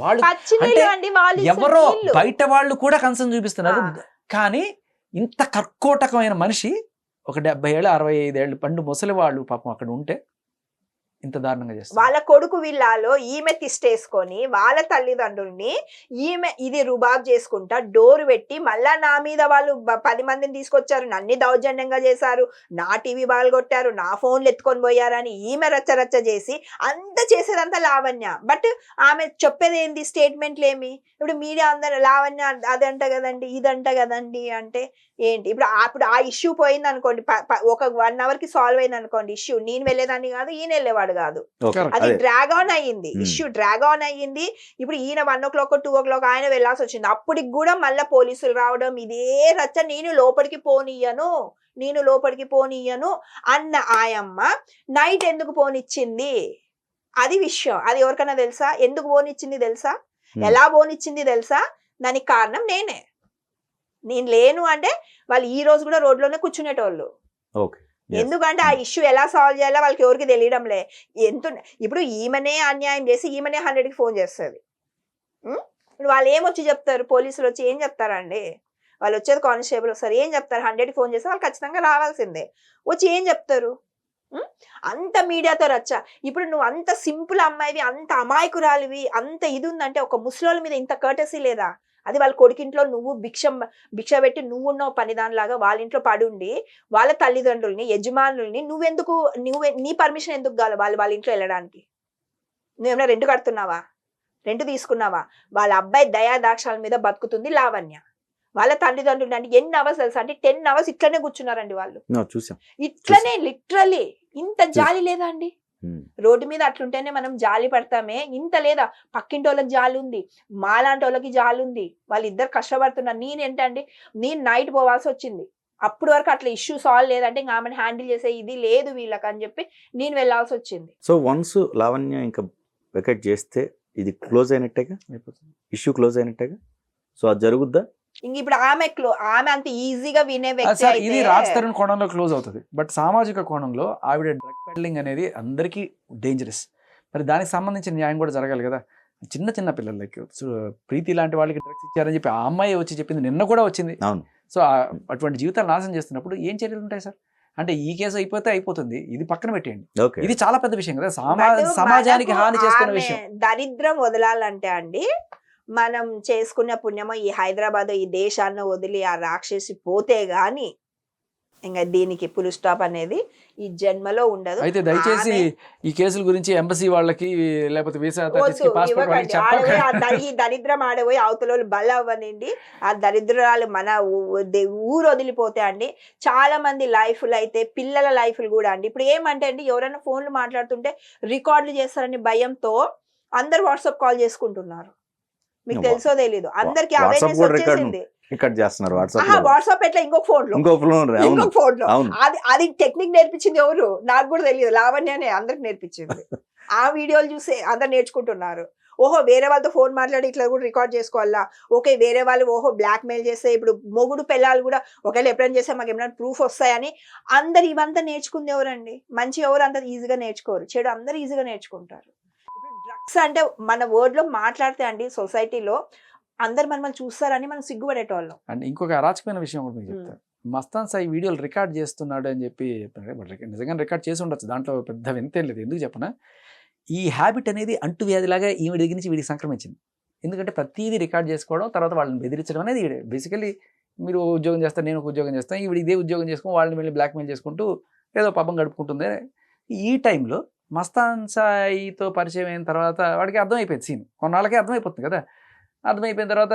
వాళ్ళు పచ్చి అంటే నీళ్ళు అండి వాళ్ళు ఇచ్చే ఎవరో నీళ్ళు. బయట వాళ్ళు కూడా కన్సర్న్ చూపిస్తున్నారు. ఆ. కానీ ఇంత కర్కోటకమైన మనిషి ఒక 70 ఏళ్ళు 65 ఏళ్ళు పండు ముసలి వాళ్ళు పాపం అక్కడ ఉంటే ఇంత దారుణంగా చేస్తారు. వాళ్ళ కొడుకు విల్లాలో ఈమె తిష్టేసుకొని వాళ్ళ తల్లిదండ్రుల్ని ఈమె ఇది రుబాబ్ చేసుకుంటా డోర్ పెట్టి మళ్ళా నా మీద వాళ్ళు 10 మందిని తీసుకొచ్చారు, నన్ను దౌర్జన్యంగా చేశారు, నా టీవీ బాల్గొట్టారు, నా ఫోన్లు ఎత్తుకొని పోయారని ఈమె రచ్చ చేసి అంత చేసేదంతా లావణ్య. బట్ ఆమె చెప్పేది ఏంది, స్టేట్మెంట్లు ఏమి? ఇప్పుడు మీడియా అందరు లావణ్య అదంట కదండి ఇదంట కదండి అంటే ఏంటి? ఇప్పుడు ఆ ఇష్యూ పోయింది అనుకోండి, ఒక 1 hour కి సాల్వ్ అయింది అనుకోండి ఇష్యూ, నేను వెళ్ళేదాన్ని కాదు, ఈయన వెళ్ళేవాడు కాదు. ఓకే అది అదే డ్రాగ్ ఆన్ అయ్యింది, Hmm. ఇష్యూ డ్రాగ్ ఆన్ అయ్యింది. ఇప్పుడు ఈయన 1 o'clock 2 o'clock ఆయన వెళ్ళాల్సి వచ్చింది. అప్పటికి కూడా మళ్ళీ పోలీసులు రావడం ఇదే రచ్చ. నేను లోపలికి పోనీయను అన్న ఆయమ్మ నైట్ ఎందుకు పోనిచ్చింది అది విషయం. అది ఎవరికైనా తెలుసా? ఎందుకు పోనిచ్చింది తెలుసా? Hmm. ఎలా పోనిచ్చింది తెలుసా? దానికి కారణం నేనే. నేను లేను అంటే వాళ్ళు ఈ రోజు కూడా రోడ్లోనే కూర్చునేటోళ్ళు. Okay yes. ఎందుకంటే ఆ ఇష్యూ ఎలా సాల్వ్ చేయాలో వాళ్ళకి ఎవరికి తెలియడంలే. ఇప్పుడు ఈమెనే అన్యాయం చేసి ఈమెనే 100కి ఫోన్ చేస్తుంది. ఇప్పుడు వాళ్ళు ఏమొచ్చి చెప్తారు? పోలీసులు వచ్చి ఏం చెప్తారండి? వాళ్ళు వచ్చేది కానిస్టేబుల్ వస్తారు, ఏం చెప్తారు? 100కి ఫోన్ చేస్తే వాళ్ళు ఖచ్చితంగా రావాల్సిందే. వచ్చి ఏం చెప్తారు? అంత మీడియాతో రచ్చ. ఇప్పుడు నువ్వు అంత సింపుల్ అమ్మాయివి, అంత అమాయకురాలివి, అంత ఇది ఉందంటే ఒక ముసలోళ్ళ మీద ఇంత కర్టసీ లేదా? అది వాళ్ళ కొడుకింట్లో నువ్వు భిక్ష పెట్టి నువ్వున్నావు పనిదానిలాగా వాళ్ళ ఇంట్లో పడుండి వాళ్ళ తల్లిదండ్రుల్ని యజమానుల్ని నీ పర్మిషన్ ఎందుకు కావాలి వాళ్ళ ఇంట్లో వెళ్ళడానికి? నువ్వేమైనా రెంట్ కడుతున్నావా? రెంట్ తీసుకున్నావా? వాళ్ళ అబ్బాయి దయాదాక్షాల మీద బతుకుతుంది లావణ్య. వాళ్ళ తల్లిదండ్రులు అంటే ఎన్ని అవర్స్ తెలుసా అంటే 10 hours ఇట్లనే కూర్చున్నారండి వాళ్ళు. చూసాం ఇట్లనే లిటరలీ. ఇంత జాలి లేదా అండి? Hmm. రోడ్డు మీద అట్లుంటేనే మనం జాలి పడతామే, ఇంత లేదా? పక్కింటి వాళ్ళకి జాలి ఉంది, మాలాంటి వాళ్ళకి జాలి ఉంది, వాళ్ళిద్దరు కష్టపడుతున్నారు. నేనేంటండి, నేను నైట్ పోవాల్సి వచ్చింది. అప్పటి వరకు అట్లా ఇష్యూ సాల్వ్ లేదంటే ఇంకా ఆమెను హ్యాండిల్ చేసే ఇది లేదు వీళ్ళకి అని చెప్పి నేను వెళ్ళాల్సి వచ్చింది. సో వన్స్ లావణ్య ఇంకా వెకెట్ చేస్తే ఇది క్లోజ్ అయినట్టేగా, ఇష్యూ క్లోజ్ అయినట్టేగా. సో అది జరుగుద్దా? ఇంక ఇప్పుడు ఆమె అంత ఈజీగా వినే వ్యక్తి సార్ ఇది అయితే రాజ్ తరుణ్ కోణంలో క్లోజ్ అవుతుంది. బట్ సామాజిక కోణంలో ఆవిడ డ్రగ్ పెడ్లింగ్ అనేది అందరికీ డేంజరస్. మరి దానికి సంబంధించిన న్యాయం కూడా జరగాలి కదా. చిన్న పిల్లలకి ప్రీతి లాంటి వాళ్ళకి డ్రగ్స్ ఇచ్చారని చెప్పి ఆ అమ్మాయి వచ్చి చెప్పింది, నిన్న కూడా వచ్చింది. అవును. సో అటువంటి జీవితాలు నాశనం చేస్తున్నప్పుడు ఏం చర్యలు ఉంటాయి సార్? అంటే ఈ కేసు అయిపోతుంది, ఇది పక్కన పెట్టేయండి. ఓకే ఇది చాలా పెద్ద విషయం కదా, బట్ సమాజానికి హాని మనకు చేస్తున్న ఆమె విషయం. దరిద్రం వదలాలంటే అండి మనం చేసుకున్న పుణ్యమో ఈ హైదరాబాద్ ఈ దేశాన్ని వదిలి ఆ రాక్షసి పోతే గాని ఇంకా దీనికి ఫుల్ స్టాప్ అనేది ఈ జన్మలో ఉండదు. అయితే దయచేసి ఈ కేసుల గురించి ఎంబసీ వాళ్ళకి లేకపోతే వీసా పాస్పోర్ట్ వాళ్ళకి చెప్పకండి. ఈ దరిద్రం ఆడపోయి అవతల బల అవ్వనండి. ఆ దరిద్రాలు మన ఊరు వదిలిపోతే అండి చాలా మంది లైఫ్లు అయితే పిల్లల లైఫ్లు కూడా అండి. ఇప్పుడు ఏమంటే అండి ఎవరైనా ఫోన్లు మాట్లాడుతుంటే రికార్డులు చేస్తారని భయంతో అందరు వాట్సాప్ కాల్ చేసుకుంటున్నారు. మీకు తెలుసో తెలీదు, అందరికి అవేర్నెస్ వచ్చేసింది. రికార్డ్ చేస్తున్నారు వాట్సాప్ ఎట్లా ఇంకొక ఫోన్ లో అది టెక్నిక్ నేర్పించింది ఎవరు నాకు కూడా తెలియదు, లావణ్యనే అందరికి నేర్పించింది. ఆ వీడియోలు చూసి అందరు నేర్చుకుంటున్నారు. ఓహో వేరే వాళ్ళతో ఫోన్ మాట్లాడి ఇట్లా కూడా రికార్డ్ చేసుకోవాలా, ఓకే వేరే వాళ్ళు బ్లాక్ మెయిల్ చేస్తే ఇప్పుడు మొగుడు పిల్లలు కూడా ఒకవేళ ఎప్పుడైనా చేస్తే మాకు ఏమైనా ప్రూఫ్ వస్తాయని అందరు ఇవంతా నేర్చుకుంది ఎవరండి? మంచి ఎవరు అంత ఈజీగా నేర్చుకోరు, చెడు అందరు ఈజీగా నేర్చుకుంటారు. డ్రగ్స్ అంటే మన వర్డ్ లో మాట్లాడితే అండి సొసైటీలో అందరు మనల్ని చూస్తారని మనం సిగ్గుపడేటోళ్ళం. అండ్ ఇంకొక అరాచకమైన విషయం కూడా మీకు చెప్తాను. మస్తాన్ సాయి వీడియోలు రికార్డ్ చేస్తున్నాడు అని చెప్పి నిజంగా రికార్డ్ చేసి ఉండొచ్చు, దాంట్లో పెద్ద వింతేం లేదు. ఎందుకు చెప్పనా, ఈ హ్యాబిట్ అనేది అంటువ్యాధిలాగా ఈమె దగ్గర నుంచి వీడికి సంక్రమించింది. ఎందుకంటే ప్రతిదీ రికార్డ్ చేసుకోవడం, తర్వాత వాళ్ళని బెదిరించడం అనేది బేసికలీ మీరు ఉద్యోగం చేస్తారు, నేను ఒక ఉద్యోగం చేస్తాను, ఈవిడ ఇదే ఉద్యోగం చేసుకుని వాళ్ళని వెళ్ళి బ్లాక్మెయిల్ చేసుకుంటూ ఏదో పాపం గడుపుకుంటుంది. ఈ టైంలో మస్తాన్ సాయితో పరిచయం అయిన తర్వాత వాడికి అర్థమైపోయింది సీన్, కొన్నాళ్ళకే అర్థమైపోతుంది కదా. అర్థమైపోయిన తర్వాత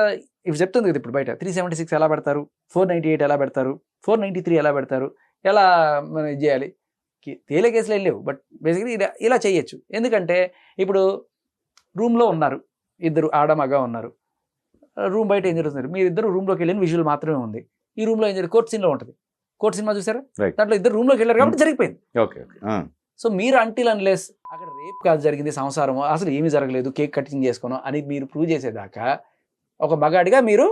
ఇవి చెప్తుంది కదా ఇప్పుడు బయట 376 ఎలా పెడతారు, 498 ఎలా పెడతారు, 493 ఎలా పెడతారు, ఎలా మనం ఇది చేయాలి. తేలే కేసులు ఏం లేవు, బట్ బేసిక్లీ ఇలా చేయొచ్చు. ఎందుకంటే ఇప్పుడు రూమ్లో ఉన్నారు ఇద్దరు, ఆడ మగ ఉన్నారు, రూమ్ బయట ఏం జరుగుతుంది, మీరు ఇద్దరు రూమ్లోకి వెళ్ళిన విజువల్ మాత్రమే ఉంది. ఈ రూమ్లో ఏం జరిగింది, కోర్ట్ సీన్లో ఉంటుంది. కోర్ట్ సినిమా చూసారా, దాంట్లో ఇద్దరు రూమ్లోకి వెళ్ళారు కాబట్టి జరిగిపోయింది. సో మీరు అంటిల్ అన్లెస్ అక్కడ రేప్ కాదు జరిగింది, సంసారమో అసలు ఏమీ జరగలేదు, కేక్ కటింగ్ చేసుకోను అని మీరు ప్రూవ్ చేసేదాకా ఒక మగాడిగా మీరు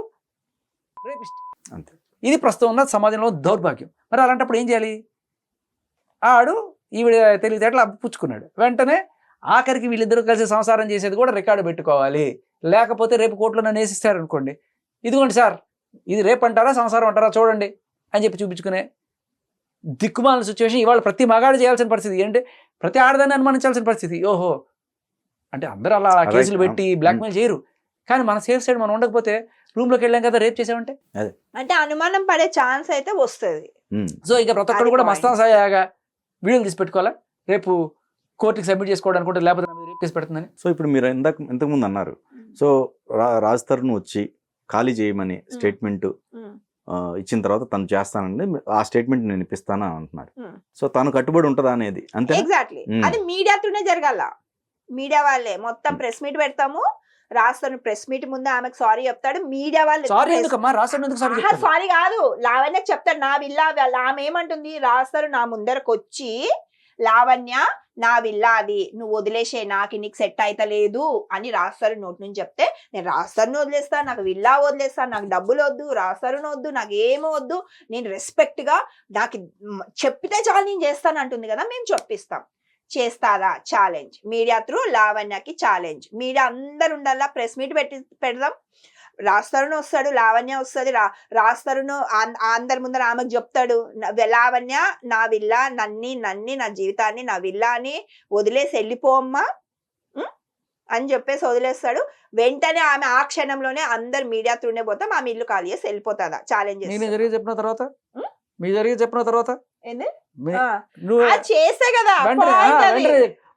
రేపిస్ట్. అంతే. ఇది ప్రస్తుతం ఉన్న సమాజంలో దౌర్భాగ్యం. మరి అలాంటప్పుడు ఏం చేయాలి? ఆడు ఈవిడ తెలివితేటలు పుచ్చుకున్నాడు, వెంటనే ఆఖరికి వీళ్ళిద్దరూ కలిసి సంసారం చేసేది కూడా రికార్డు పెట్టుకోవాలి. లేకపోతే రేపు కోర్టులో నన్ను వేసిస్తారనుకోండి, ఇదిగోండి సార్ ఇది రేపు అంటారా సంసారం అంటారా చూడండి అని చెప్పి చూపించుకునే దిక్కుమాలిన సిచ్యువేషన్ ఇవాళ ప్రతి మగాడు చేయాల్సిన పరిస్థితి. ఏంటంటే ప్రతి ఆడదాన్ని అనుమానించాల్సిన పరిస్థితి. ఓహో అంటే అందరూ అలా కేసులు పెట్టి బ్లాక్మెయిల్ చేయరు, కానీ మన సేఫ్ సైడ్ మనం ఉండకపోతే రూమ్లోకి వెళ్ళాం కదా రేప్ చేసామంటే అంటే అనుమానం పడే ఛాన్స్ అయితే వస్తుంది. సో ఇక ప్రతి ఒక్కరు కూడా మస్తాన్ సాయాగా వీడియోలు తీసి పెట్టుకోవాలా, రేపు కోర్టుకి సబ్మిట్ చేసుకోవడానికి కూడా, లేకపోతే రేప్ కేసు పెడుతుందని. సో ఇప్పుడు మీరు ఇంతకుముందు అన్నారు, సో రాజ్ తరుణ్ వచ్చి ఖాళీ చేయమని స్టేట్మెంట్ ఇచ్చిన తర్వాత తను చేస్తానండి, ఆ స్టేట్మెంట్ నేను ఇప్పిస్తాను అంటున్నారు. సో తను కట్టుబడి ఉంటుందా అనేది అంతే. ఎగ్జాక్ట్లీ అది మీడియాతోనే జరగాల. మీడియా వాళ్ళే మొత్తం ప్రెస్ మీట్ పెడతాము, రాస్తాను ప్రెస్ మీట్ ముందు ఆమెకు సారీ చెప్తాడు. మీడియా వాళ్ళు సారీ కాదు, లావణ్యకి చెప్తాడు నా విల్లా. ఆమె ఏమంటుంది, రాస్తారు నా ముందరకు వచ్చి లావణ్య నా విల్లా అది నువ్వు వదిలేసే, నాకు నీకు సెట్ అయితలేదు అని రాస్తారు నోటి నుంచి చెప్తే, నేను రాస్తాను వదిలేస్తా, నాకు విల్లా వదిలేస్తా, నాకు డబ్బులు వద్దు, రాస్తారు వద్దు, నాకు ఏమో వద్దు, నేను రెస్పెక్ట్ గా నాకు చెప్పితే చాలు నేను చేస్తాను అంటుంది కదా, మేము చెప్పిస్తాం. చేస్తారా ఛాలెంజ్, మీడియా త్రూ లావణ్యకి ఛాలెంజ్. మీడియా అందరు ఉండాలా, ప్రెస్ మీట్ పెడదాం, రాస్తారును వస్తాడు, లావణ్య వస్తుంది, రాస్తారును అందరి ముందర ఆమెకు చెప్తాడు లావణ్య నా విల్లా నన్ని నా జీవితాన్ని నా విల్లా అని వదిలేసి వెళ్ళిపోమ్మా అని చెప్పేసి వదిలేస్తాడు. వెంటనే ఆమె ఆ క్షణంలోనే అందరు మీడియా త్రూనే పోతాం, ఆమె ఇల్లు ఖాళీ చేసి వెళ్ళిపోతుందా ఛాలెంజ్ చెప్పిన తర్వాత ఏంది చేస్తే కదా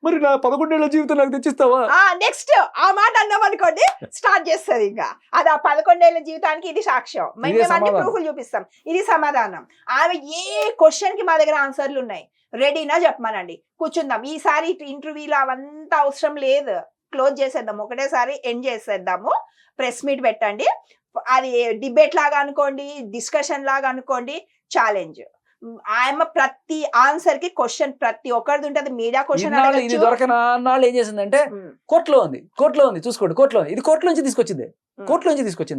మరి నా 11 ఏళ్ల జీవితం నాకు తెచ్చిస్తావా. నెక్స్ట్ ఆ మాట అన్నాం అనుకోండి స్టార్ట్ చేస్తుంది. ఇంకా అది ఆ 11 ఏళ్ల జీవితానికి ఇది సాక్ష్యం, మేము అన్ని ప్రూఫ్లు చూపిస్తాం, ఇది సమాధానం. ఆమె ఏ క్వశ్చన్ కి మా దగ్గర ఆన్సర్లు ఉన్నాయి, రెడీనా చెప్పమానండి, కూర్చుందాం. ఈసారి ఇంటర్వ్యూలో అవంతా అవసరం లేదు, క్లోజ్ చేసేద్దాం, ఒకటేసారి ఎండ్ చేసేద్దాము. ప్రెస్ మీట్ పెట్టండి, అది డిబేట్ లాగా అనుకోండి, డిస్కషన్ లాగా అనుకోండి, ఛాలెంజ్. ఆయమ్మ ప్రతి ఆన్సర్ కి క్వశ్చన్ ప్రతి ఒక్కరిది ఉంటుంది. మీడియా క్వశ్చన్ ఇది దొరకన అన్నాళ్ళు ఏం చేసిందంటే కోర్టులో ఉంది చూసుకోండి, ఇది కోర్టులో నుంచి తీసుకొచ్చింది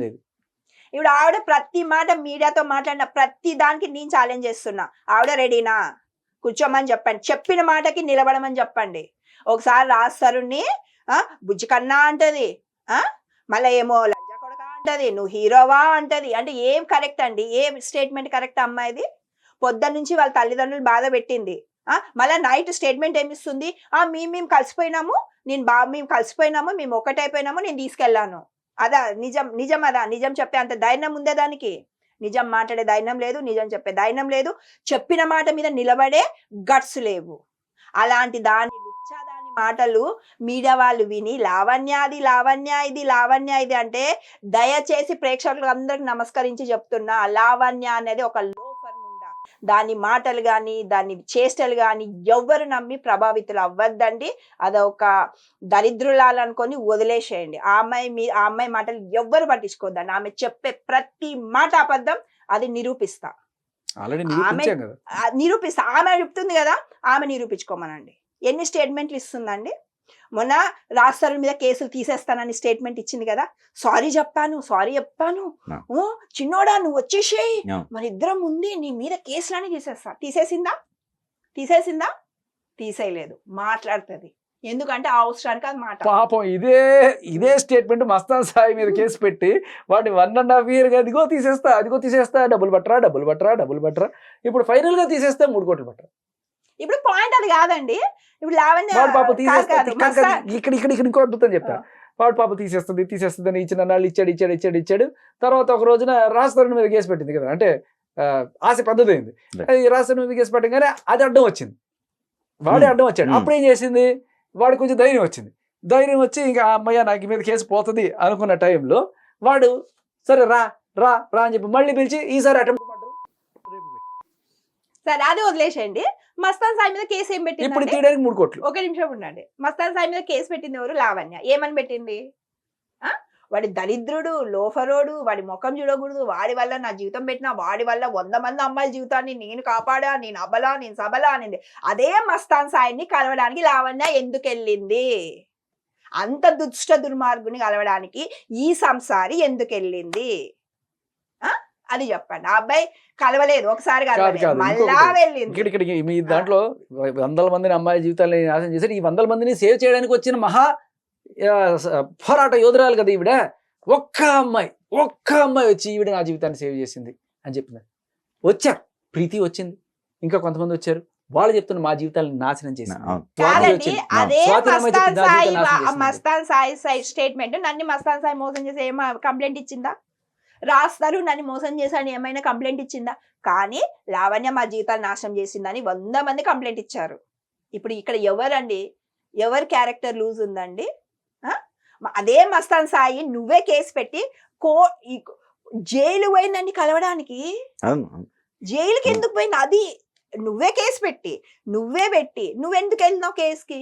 ఇది. ఇప్పుడు ఆవిడ ప్రతి మాట మీడియాతో మాట్లాడిన ప్రతి దానికి నేను ఛాలెంజ్ చేస్తున్నా. ఆవిడ రెడీనా, కూర్చోమని చెప్పండి, చెప్పిన మాటకి నిలబడమని చెప్పండి. ఒకసారి రాస్తారుని బుజ్జి కన్నా అంటది, మళ్ళీ ఏమో లంజా కొడక అంటది, నువ్వు హీరోవా అంటది. అంటే ఏం కరెక్ట్ అండి, ఏం స్టేట్మెంట్ కరెక్ట్ అమ్మాయిది? పొద్దున్న నుంచి వాళ్ళ తల్లిదండ్రులు బాధ పెట్టింది, మళ్ళీ నైట్ స్టేట్మెంట్ ఏమిస్తుంది, మేము కలిసిపోయినాము, మేము కలిసిపోయినాము, మేము ఒక్కటైపోయినాము, నేను తీసుకెళ్ళాను. అదా నిజం అదా నిజం చెప్పే అంత ధైర్యం ఉందే దానికి? నిజం మాట్లాడే ధైర్యం లేదు, నిజం చెప్పే ధైర్యం లేదు, చెప్పిన మాట మీద నిలబడే గట్స్ లేవు. అలాంటి దాని మాటలు మీడియా వాళ్ళు విని లావణ్య ఇది అంటే దయచేసి ప్రేక్షకులకు అందరికి నమస్కరించి చెప్తున్నా, లావణ్య అనేది ఒక లోఫర్ ముండా. దాని మాటలు కానీ దాని చేష్టలు కానీ ఎవ్వరు నమ్మి ప్రభావితులు అవ్వద్దండి. అదొక దరిద్రులాలనుకొని వదిలేసేయండి. ఆ అమ్మాయి మాటలు ఎవ్వరు పట్టించుకోద్దండి. ఆమె చెప్పే ప్రతి మాట అబద్ధం, అది నిరూపిస్తా. ఆమె చెప్తుంది కదా, ఆమె నిరూపించుకోమనండి. ఎన్ని స్టేట్మెంట్లు ఇస్తుందండి? మొన్న రాస్తారు మీద కేసులు తీసేస్తానని స్టేట్మెంట్ ఇచ్చింది కదా, సారీ చెప్పాను ఓ చిన్నోడా నువ్వు వచ్చేసేయి, మన ఇద్దరం ఉంది, నీ మీద కేసులని తీసేసిందా? తీసేయలేదు, మాట్లాడుతుంది. ఎందుకంటే ఆ అవసరానికి అది మాట. పాపం ఇదే స్టేట్మెంట్ మస్తాన్ సాయి మీద కేసు పెట్టి వాడిని 1.5 year అదిగో తీసేస్తా డబ్బులు పట్టరా ఇప్పుడు ఫైనల్ గా తీసేస్తే 3 కోట్లు పట్టరా. ఇప్పుడు పాయింట్ అది కాదండి. ఇప్పుడు లావణ్య ఇక్కడ ఇంకో అద్భుతం చెప్తా. వాడు పాప తీసేస్తుంది అని ఇచ్చిన నాళ్ళు ఇచ్చాడు. తర్వాత ఒక రోజున రాజస్థాన్ మీద కేసు పెట్టింది కదా, అంటే ఆశ పెద్దది అయింది. రాజస్థాన్ మీద కేసు పెట్టగానే అది అడ్డం వచ్చింది, వాడే అడ్డం వచ్చాడు. అప్పుడు ఏం చేసింది, వాడు కొంచెం ధైర్యం వచ్చి ఇంకా అమ్మయ్య నాకు మీద కేసు పోతుంది అనుకున్న టైంలో వాడు సరే రా అని చెప్పి మళ్ళీ పిలిచి ఈసారి అటెంప్ట్ సరే అది వదిలేసేయండి. మస్తాన్ సాయి మీద కేసు ఏం పెట్టింది? ఇప్పుడు తీయడానికి 3 కోట్లు. ఒక నిమిషం ఉండండి. మస్తాన్ సాయి మీద కేసు పెట్టింది ఎవరు? లావణ్య. ఏమని పెట్టింది? వాడి దరిద్రుడు, లోఫరోడు, వాడి ముఖం చూడకూడదు, వాడి వల్ల నా జీవితం పెట్టినా, వాడి వల్ల 100 మంది అమ్మాయిల జీవితాన్ని నేను కాపాడా, నేను అబలా, నేను సబలా అనింది. అదే మస్తాన్ సాయిని కలవడానికి లావణ్య ఎందుకు వెళ్ళింది? అంత దుష్ట దుర్మార్గుని కలవడానికి ఈ సంసారి ఎందుకు వెళ్ళింది అది చెప్పండి. ఆ అబ్బాయి కలవలేదు, ఒకసారి కలవలేదు, కాదు, మళ్ళా ఇంకొకటి. వెళ్ళింది. ఇక్కడికి మీ దాంట్లో 100 మందిని అమ్మాయి జీవితాలని నాశనం చేశారు. ఈ 100 మందిని సేవ్ చేయడానికి వచ్చిన మహా పోరాట యోధురాలు కదా ఈవిడ. ఒక్క అమ్మాయి వచ్చి ఈవిడ నా జీవితాన్ని సేవ్ చేసింది అని చెప్పింది. వచ్చారు, ప్రీతి వచ్చింది, ఇంకా కొంతమంది వచ్చారు, వాళ్ళు చెప్తున్న మా జీవితాలను నాశనం చేసింది. అవును. స్వాతి కాదండి, వచ్చింది. అదే స్వాతి అమ్మాయి చెప్పింది, నా జీవితాన్ని నాశనం చేసింది. మస్తాన్ సాయి స్టేట్మెంట్, నన్ను మస్తాన్ సాయి మోసం చేసి ఏమో కంప్లైంట్ ఇచ్చిందా? రాస్తారు నన్ను మోసం చేశాను ఏమైనా కంప్లైంట్ ఇచ్చిందా? కానీ లావణ్య మా జీవితాలు నాశనం చేసిందని 100 మంది కంప్లైంట్ ఇచ్చారు. ఇప్పుడు ఇక్కడ ఎవరండి, ఎవరి క్యారెక్టర్ లూజ్ ఉందండి? అదే మస్తాన్ సాయి నువ్వే కేసు పెట్టి జైలు పోయిందండి కలవడానికి. అవును, అవును. జైలుకి ఎందుకు పోయింది? అది నువ్వే కేసు పెట్టి నువ్వెందుకు వెళ్ళినావు కేసుకి?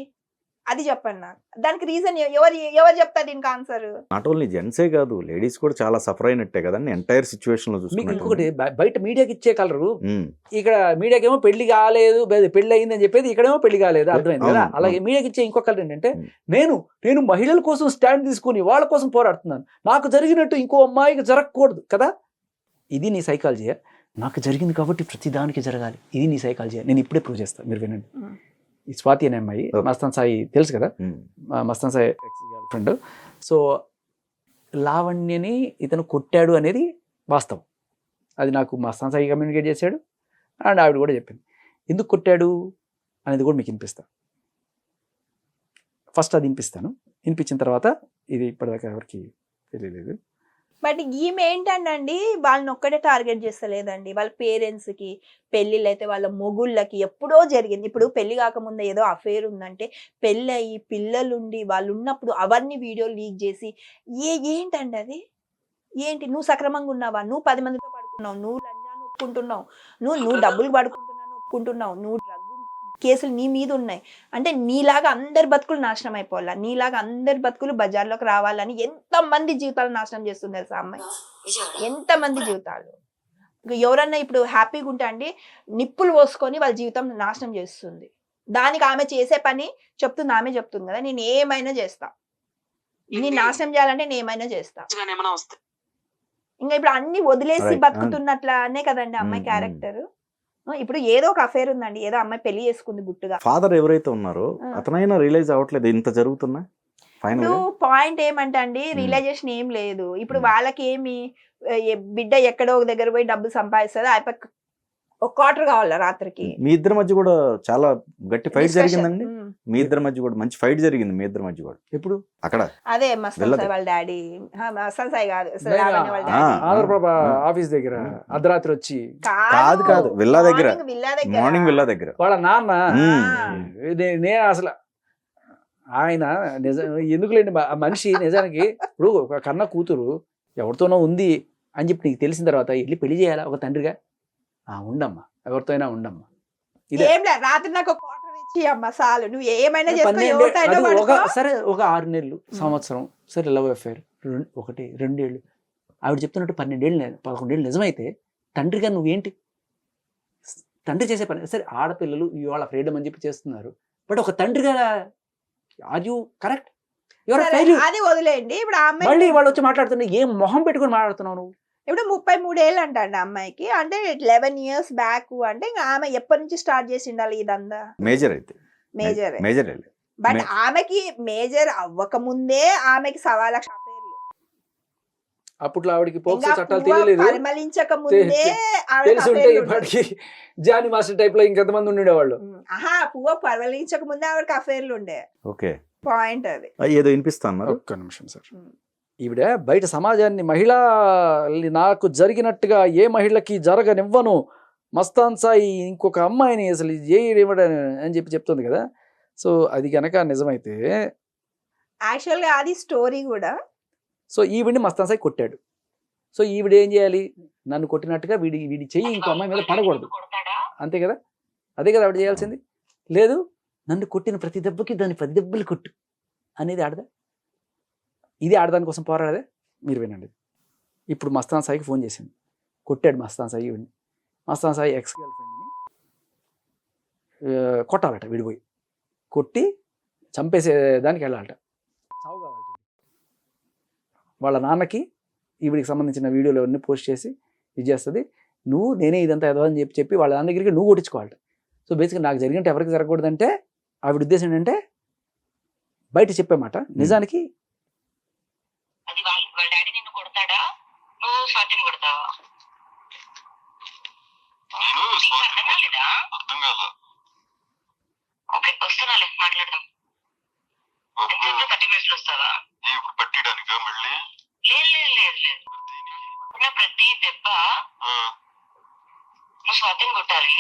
అది చెప్పండి నాకు. దానికి రీజన్ ఎవరు చెప్తారు దీనికి ఆన్సర్? నాట్ ఓన్లీ జెంట్సే కాదు, లేడీస్ కూడా చాలా సఫర్ అయినట్టే కదండి ఎంటైర్ సిచ్యువేషన్ లో మీకు చూసుకుంటే. ఇంకొకటి, బయట మీడియాకి ఇచ్చే కలరు, ఇక్కడ మీడియాకి ఏమో పెళ్లి కాలేదు, పెళ్లి అయింది అని చెప్పేది, ఇక్కడేమో పెళ్లి కాలేదు, అర్థమైంది కదా? అలాగే మీడియాకి ఇచ్చే ఇంకొక కలర్ ఏంటంటే, నేను మహిళల కోసం స్టాండ్ తీసుకుని వాళ్ళ కోసం పోరాడుతున్నాను, నాకు జరిగినట్టు ఇంకో అమ్మాయికి జరగకూడదు కదా. ఇది నీ సైకాలజీ. నాకు జరిగింది కాబట్టి ప్రతిదానికి జరగాలి, ఇది నీ సైకాలజీ. నేను ఇప్పుడే ప్రూవ్ చేస్తాను, మీరు వినండి. ఈ స్వాతి అనే అమ్మాయి మస్తాన్ సాయి తెలుసు కదా, Mastan Sai ex girlfriend. So లావణ్యని ఇతను కొట్టాడు అనేది వాస్తవం. అది నాకు మస్తాన్ సాయి కమ్యూనికేట్ చేశాడు, అండ్ ఆవిడ కూడా చెప్పింది. ఎందుకు కొట్టాడు అనేది కూడా మీకు వినిపిస్తాను. ఫస్ట్ అది వినిపిస్తాను, వినిపించిన తర్వాత ఇది ఇప్పటిదాకా ఎవరికి తెలియలేదు. బట్ ఈమె ఏంటండి, వాళ్ళని ఒక్కటే టార్గెట్ చేస్తలేదండి, వాళ్ళ పేరెంట్స్ కి, పెళ్ళిళ్ళు అయితే వాళ్ళ మొగుళ్ళకి ఎప్పుడో జరిగింది. ఇప్పుడు పెళ్లి కాకముందు ఏదో అఫేర్ ఉందంటే, పెళ్ళి అయ్యి పిల్లలుండి వాళ్ళు ఉన్నప్పుడు అవన్నీ వీడియోలు లీక్ చేసి ఏంటండి అది? ఏంటి? నువ్వు సక్రమంగా ఉన్నావా? నువ్వు 10 మందితో పడుకున్నావు, నువ్వు లంజాన్ని ఒప్పుకుంటున్నావు, నువ్వు డబ్బులు పడుకుంటున్నాను ఒప్పుకుంటున్నావు, నువ్వు డ్రగ్ కేసులు నీ మీద ఉన్నాయి అంటే నీలాగా అందరి బతుకులు నాశనం అయిపోవాలా, నీలాగా అందరి బతుకులు బజార్లోకి రావాలని ఎంతమంది జీవితాలు నాశనం చేస్తుంది తెలుసా అమ్మాయి? ఎంతమంది జీవితాలు. ఎవరన్నా ఇప్పుడు హ్యాపీగా ఉంటే అండి నిప్పులు పోసుకొని వాళ్ళ జీవితం నాశనం చేస్తుంది. దానికి ఆమె చేసే పని చెప్తుంది, ఆమె చెప్తుంది కదా, నేను ఏమైనా చేస్తా, నీ నాశనం చేయాలంటే నేను ఏమైనా చేస్తా. ఇంకా ఇప్పుడు అన్ని వదిలేసి బతుకుతున్నట్లానే కదండి అమ్మాయి క్యారెక్టర్. ఇప్పుడు ఏదో ఒక అఫేర్ ఉందండి, ఏదో అమ్మాయి పెళ్లి చేసుకుంది గుట్టుగా. ఫాదర్ ఎవరైతే ఉన్నారో అతనైనా రియలైజ్ అవ్వట్లేదు ఇంత జరుగుతున్నా. ఇప్పుడు పాయింట్ ఏమంటే అండి, రియలైజేషన్ ఏం లేదు. ఇప్పుడు వాళ్ళకి ఏమి బిడ్డ ఎక్కడో ఒక దగ్గర పోయి డబ్బులు సంపాదిస్తుంది, ఆ ఒక క్వార్టర్ కావాలా రాత్రికి. మీ ఇద్దరి మధ్య కూడా చాలా గట్టి ఫైట్ జరిగిందండి. మీ ఇద్దరి మధ్య కూడా మంచి ఫైట్ జరిగింది మీ ఇద్దరి మధ్య కూడా. ఎప్పుడు? అక్కడ అదే మస్తాన్ సాయి వాళ్ళ డాడీ, మస్తాన్ సాయి కాదు లావణ్య వాళ్ళ డాడీ, ఆంధ్రప్రభ ఆఫీస్ దగ్గర అర్ధరాత్రి వచ్చి, కాదు విల్లా దగ్గర, మార్నింగ్ విల్లా దగ్గర వాళ్ళ నాన్న. నేను అసలు ఆయన ఎందుకులేండి, ఆ మనిషి నిజానికి ఇప్పుడు ఒక కన్న కూతురు ఎవరితోనో ఉంది అని చెప్పి నీకు తెలిసిన తర్వాత వెళ్ళి పెళ్లి చేయాలా ఒక తండ్రిగా? ఉండమ్మా, ఎవరితో అయినా ఉండమ్మా. ఏం లేదు, రాత్రి నాకు క్వార్టర్ ఇచ్చి అమ్మ చాలు, నువ్వు ఏమైనా సరే, ఒక 6 నెలలు సంవత్సరం సరే లవ్ అఫేర్, 2 ఏళ్ళు ఆవిడ చెప్తున్నట్టు 12 ఏళ్ళు 11 ఏళ్ళు నిజమైతే తండ్రిగా నువ్వేంటి? తండ్రి చేసే పని సరే, ఆడపిల్లలు ఇవాళ ఫ్రీడమ్ అని చెప్పి చేస్తున్నారు, బట్ ఒక తండ్రిగా ఆర్ యూ కరెక్ట్? అది వదిలేండి. ఇప్పుడు మళ్ళీ వాళ్ళు వచ్చి మాట్లాడుతున్నా, ఏం మొహం పెట్టుకుని మాట్లాడుతున్నావు నువ్వు? ఇప్పుడు 33 ఏళ్ళు అంటండి అమ్మాయికి, అంటే 11 years బ్యాక్. అంటే ఇంకా ఆమె ఎప్పటి నుంచి స్టార్ట్ చేసి ఉండాలి ఇదంతా? మేజర్ అయితే మేజర్. బట్ ఆమెకి మేజర్ అవ్వక ముందే ఆమెకి 1,00,000 అఫేర్లు. అప్పట్లో ఆవిడకి పోక్సో చట్టాలు తెలియలేదు, పరిమళించక ముందే తెలిసి ఉంటే ఇప్పటికి జానీ మాస్టర్ టైప్ లో ఇంకెంతమంది ఉండేవాళ్ళు. పువ్వు పరిమళించక ముందే ఆవిడకి అఫేర్లు ఉండే. ఓకే, పాయింట్ అది. ఏదో వినిపిస్తాను. ఒక్క నిమిషం సార్. ఈవిడ బయట సమాజాన్ని, మహిళ నాకు జరిగినట్టుగా ఏ మహిళకి జరగనివ్వను, మస్తాన్ సాయి ఇంకొక అమ్మాయిని అసలు ఏమిడని అని చెప్పి చెప్తుంది కదా. సో అది కనుక నిజమైతే యాక్చువల్గా అది స్టోరీ కూడా. సో ఈవిడిని మస్తాన్ సాయి కొట్టాడు. సో ఈవిడ ఏం చేయాలి? నన్ను కొట్టినట్టుగా వీడి చెయ్యి ఇంకో అమ్మాయి మీద పడకూడదు, అంతే కదా? అదే కదా ఆవిడ చేయాల్సింది. లేదు, నన్ను కొట్టిన ప్రతి దెబ్బకి దాన్ని 10 దెబ్బలు కొట్టు అనేది ఆడదా? ఇది ఆడదాని కోసం పోరాడదే. మీరు వినండి. ఇప్పుడు మస్తాన్ సాయికి ఫోన్ చేసింది, కొట్టాడు మస్తాన్ సాయి ఈవిడిని. మస్తాన్ సాయి ఎక్స్ గర్ల్ ఫ్రెండ్ని కొట్టాలట, విడిపోయి కొట్టి చంపేసేదానికి వెళ్ళాలట. వాళ్ళ నాన్నకి ఈవిడికి సంబంధించిన వీడియోలు అన్నీ పోస్ట్ చేసి ఇది చేస్తుంది. నువ్వు నేనే ఇదంతా ఎదవ అని చెప్పి వాళ్ళ నాన్న దగ్గరికి నువ్వు కొట్టించుకోవాలి. సో బేసిక్గా నాకు జరిగినట్టు ఎవరికి జరగకూడదంటే ఆవిడ ఉద్దేశం ఏంటంటే బయట చెప్పే మాట నిజానికి అది వాళ్ళ డాడీ నిన్ను కొడతాడా, నువ్వు స్వాతిని కొడతావా? అర్థం కాల. ఓకే, వస్తున్నాలే, మాట్లాడదాం. 30 minutes వస్తావా? ఇప్పుడు పట్టిడానికా మళ్ళీ? లేదు. ప్రతి దెబ్బ నువ్వు స్వాతిని కొట్టాలి.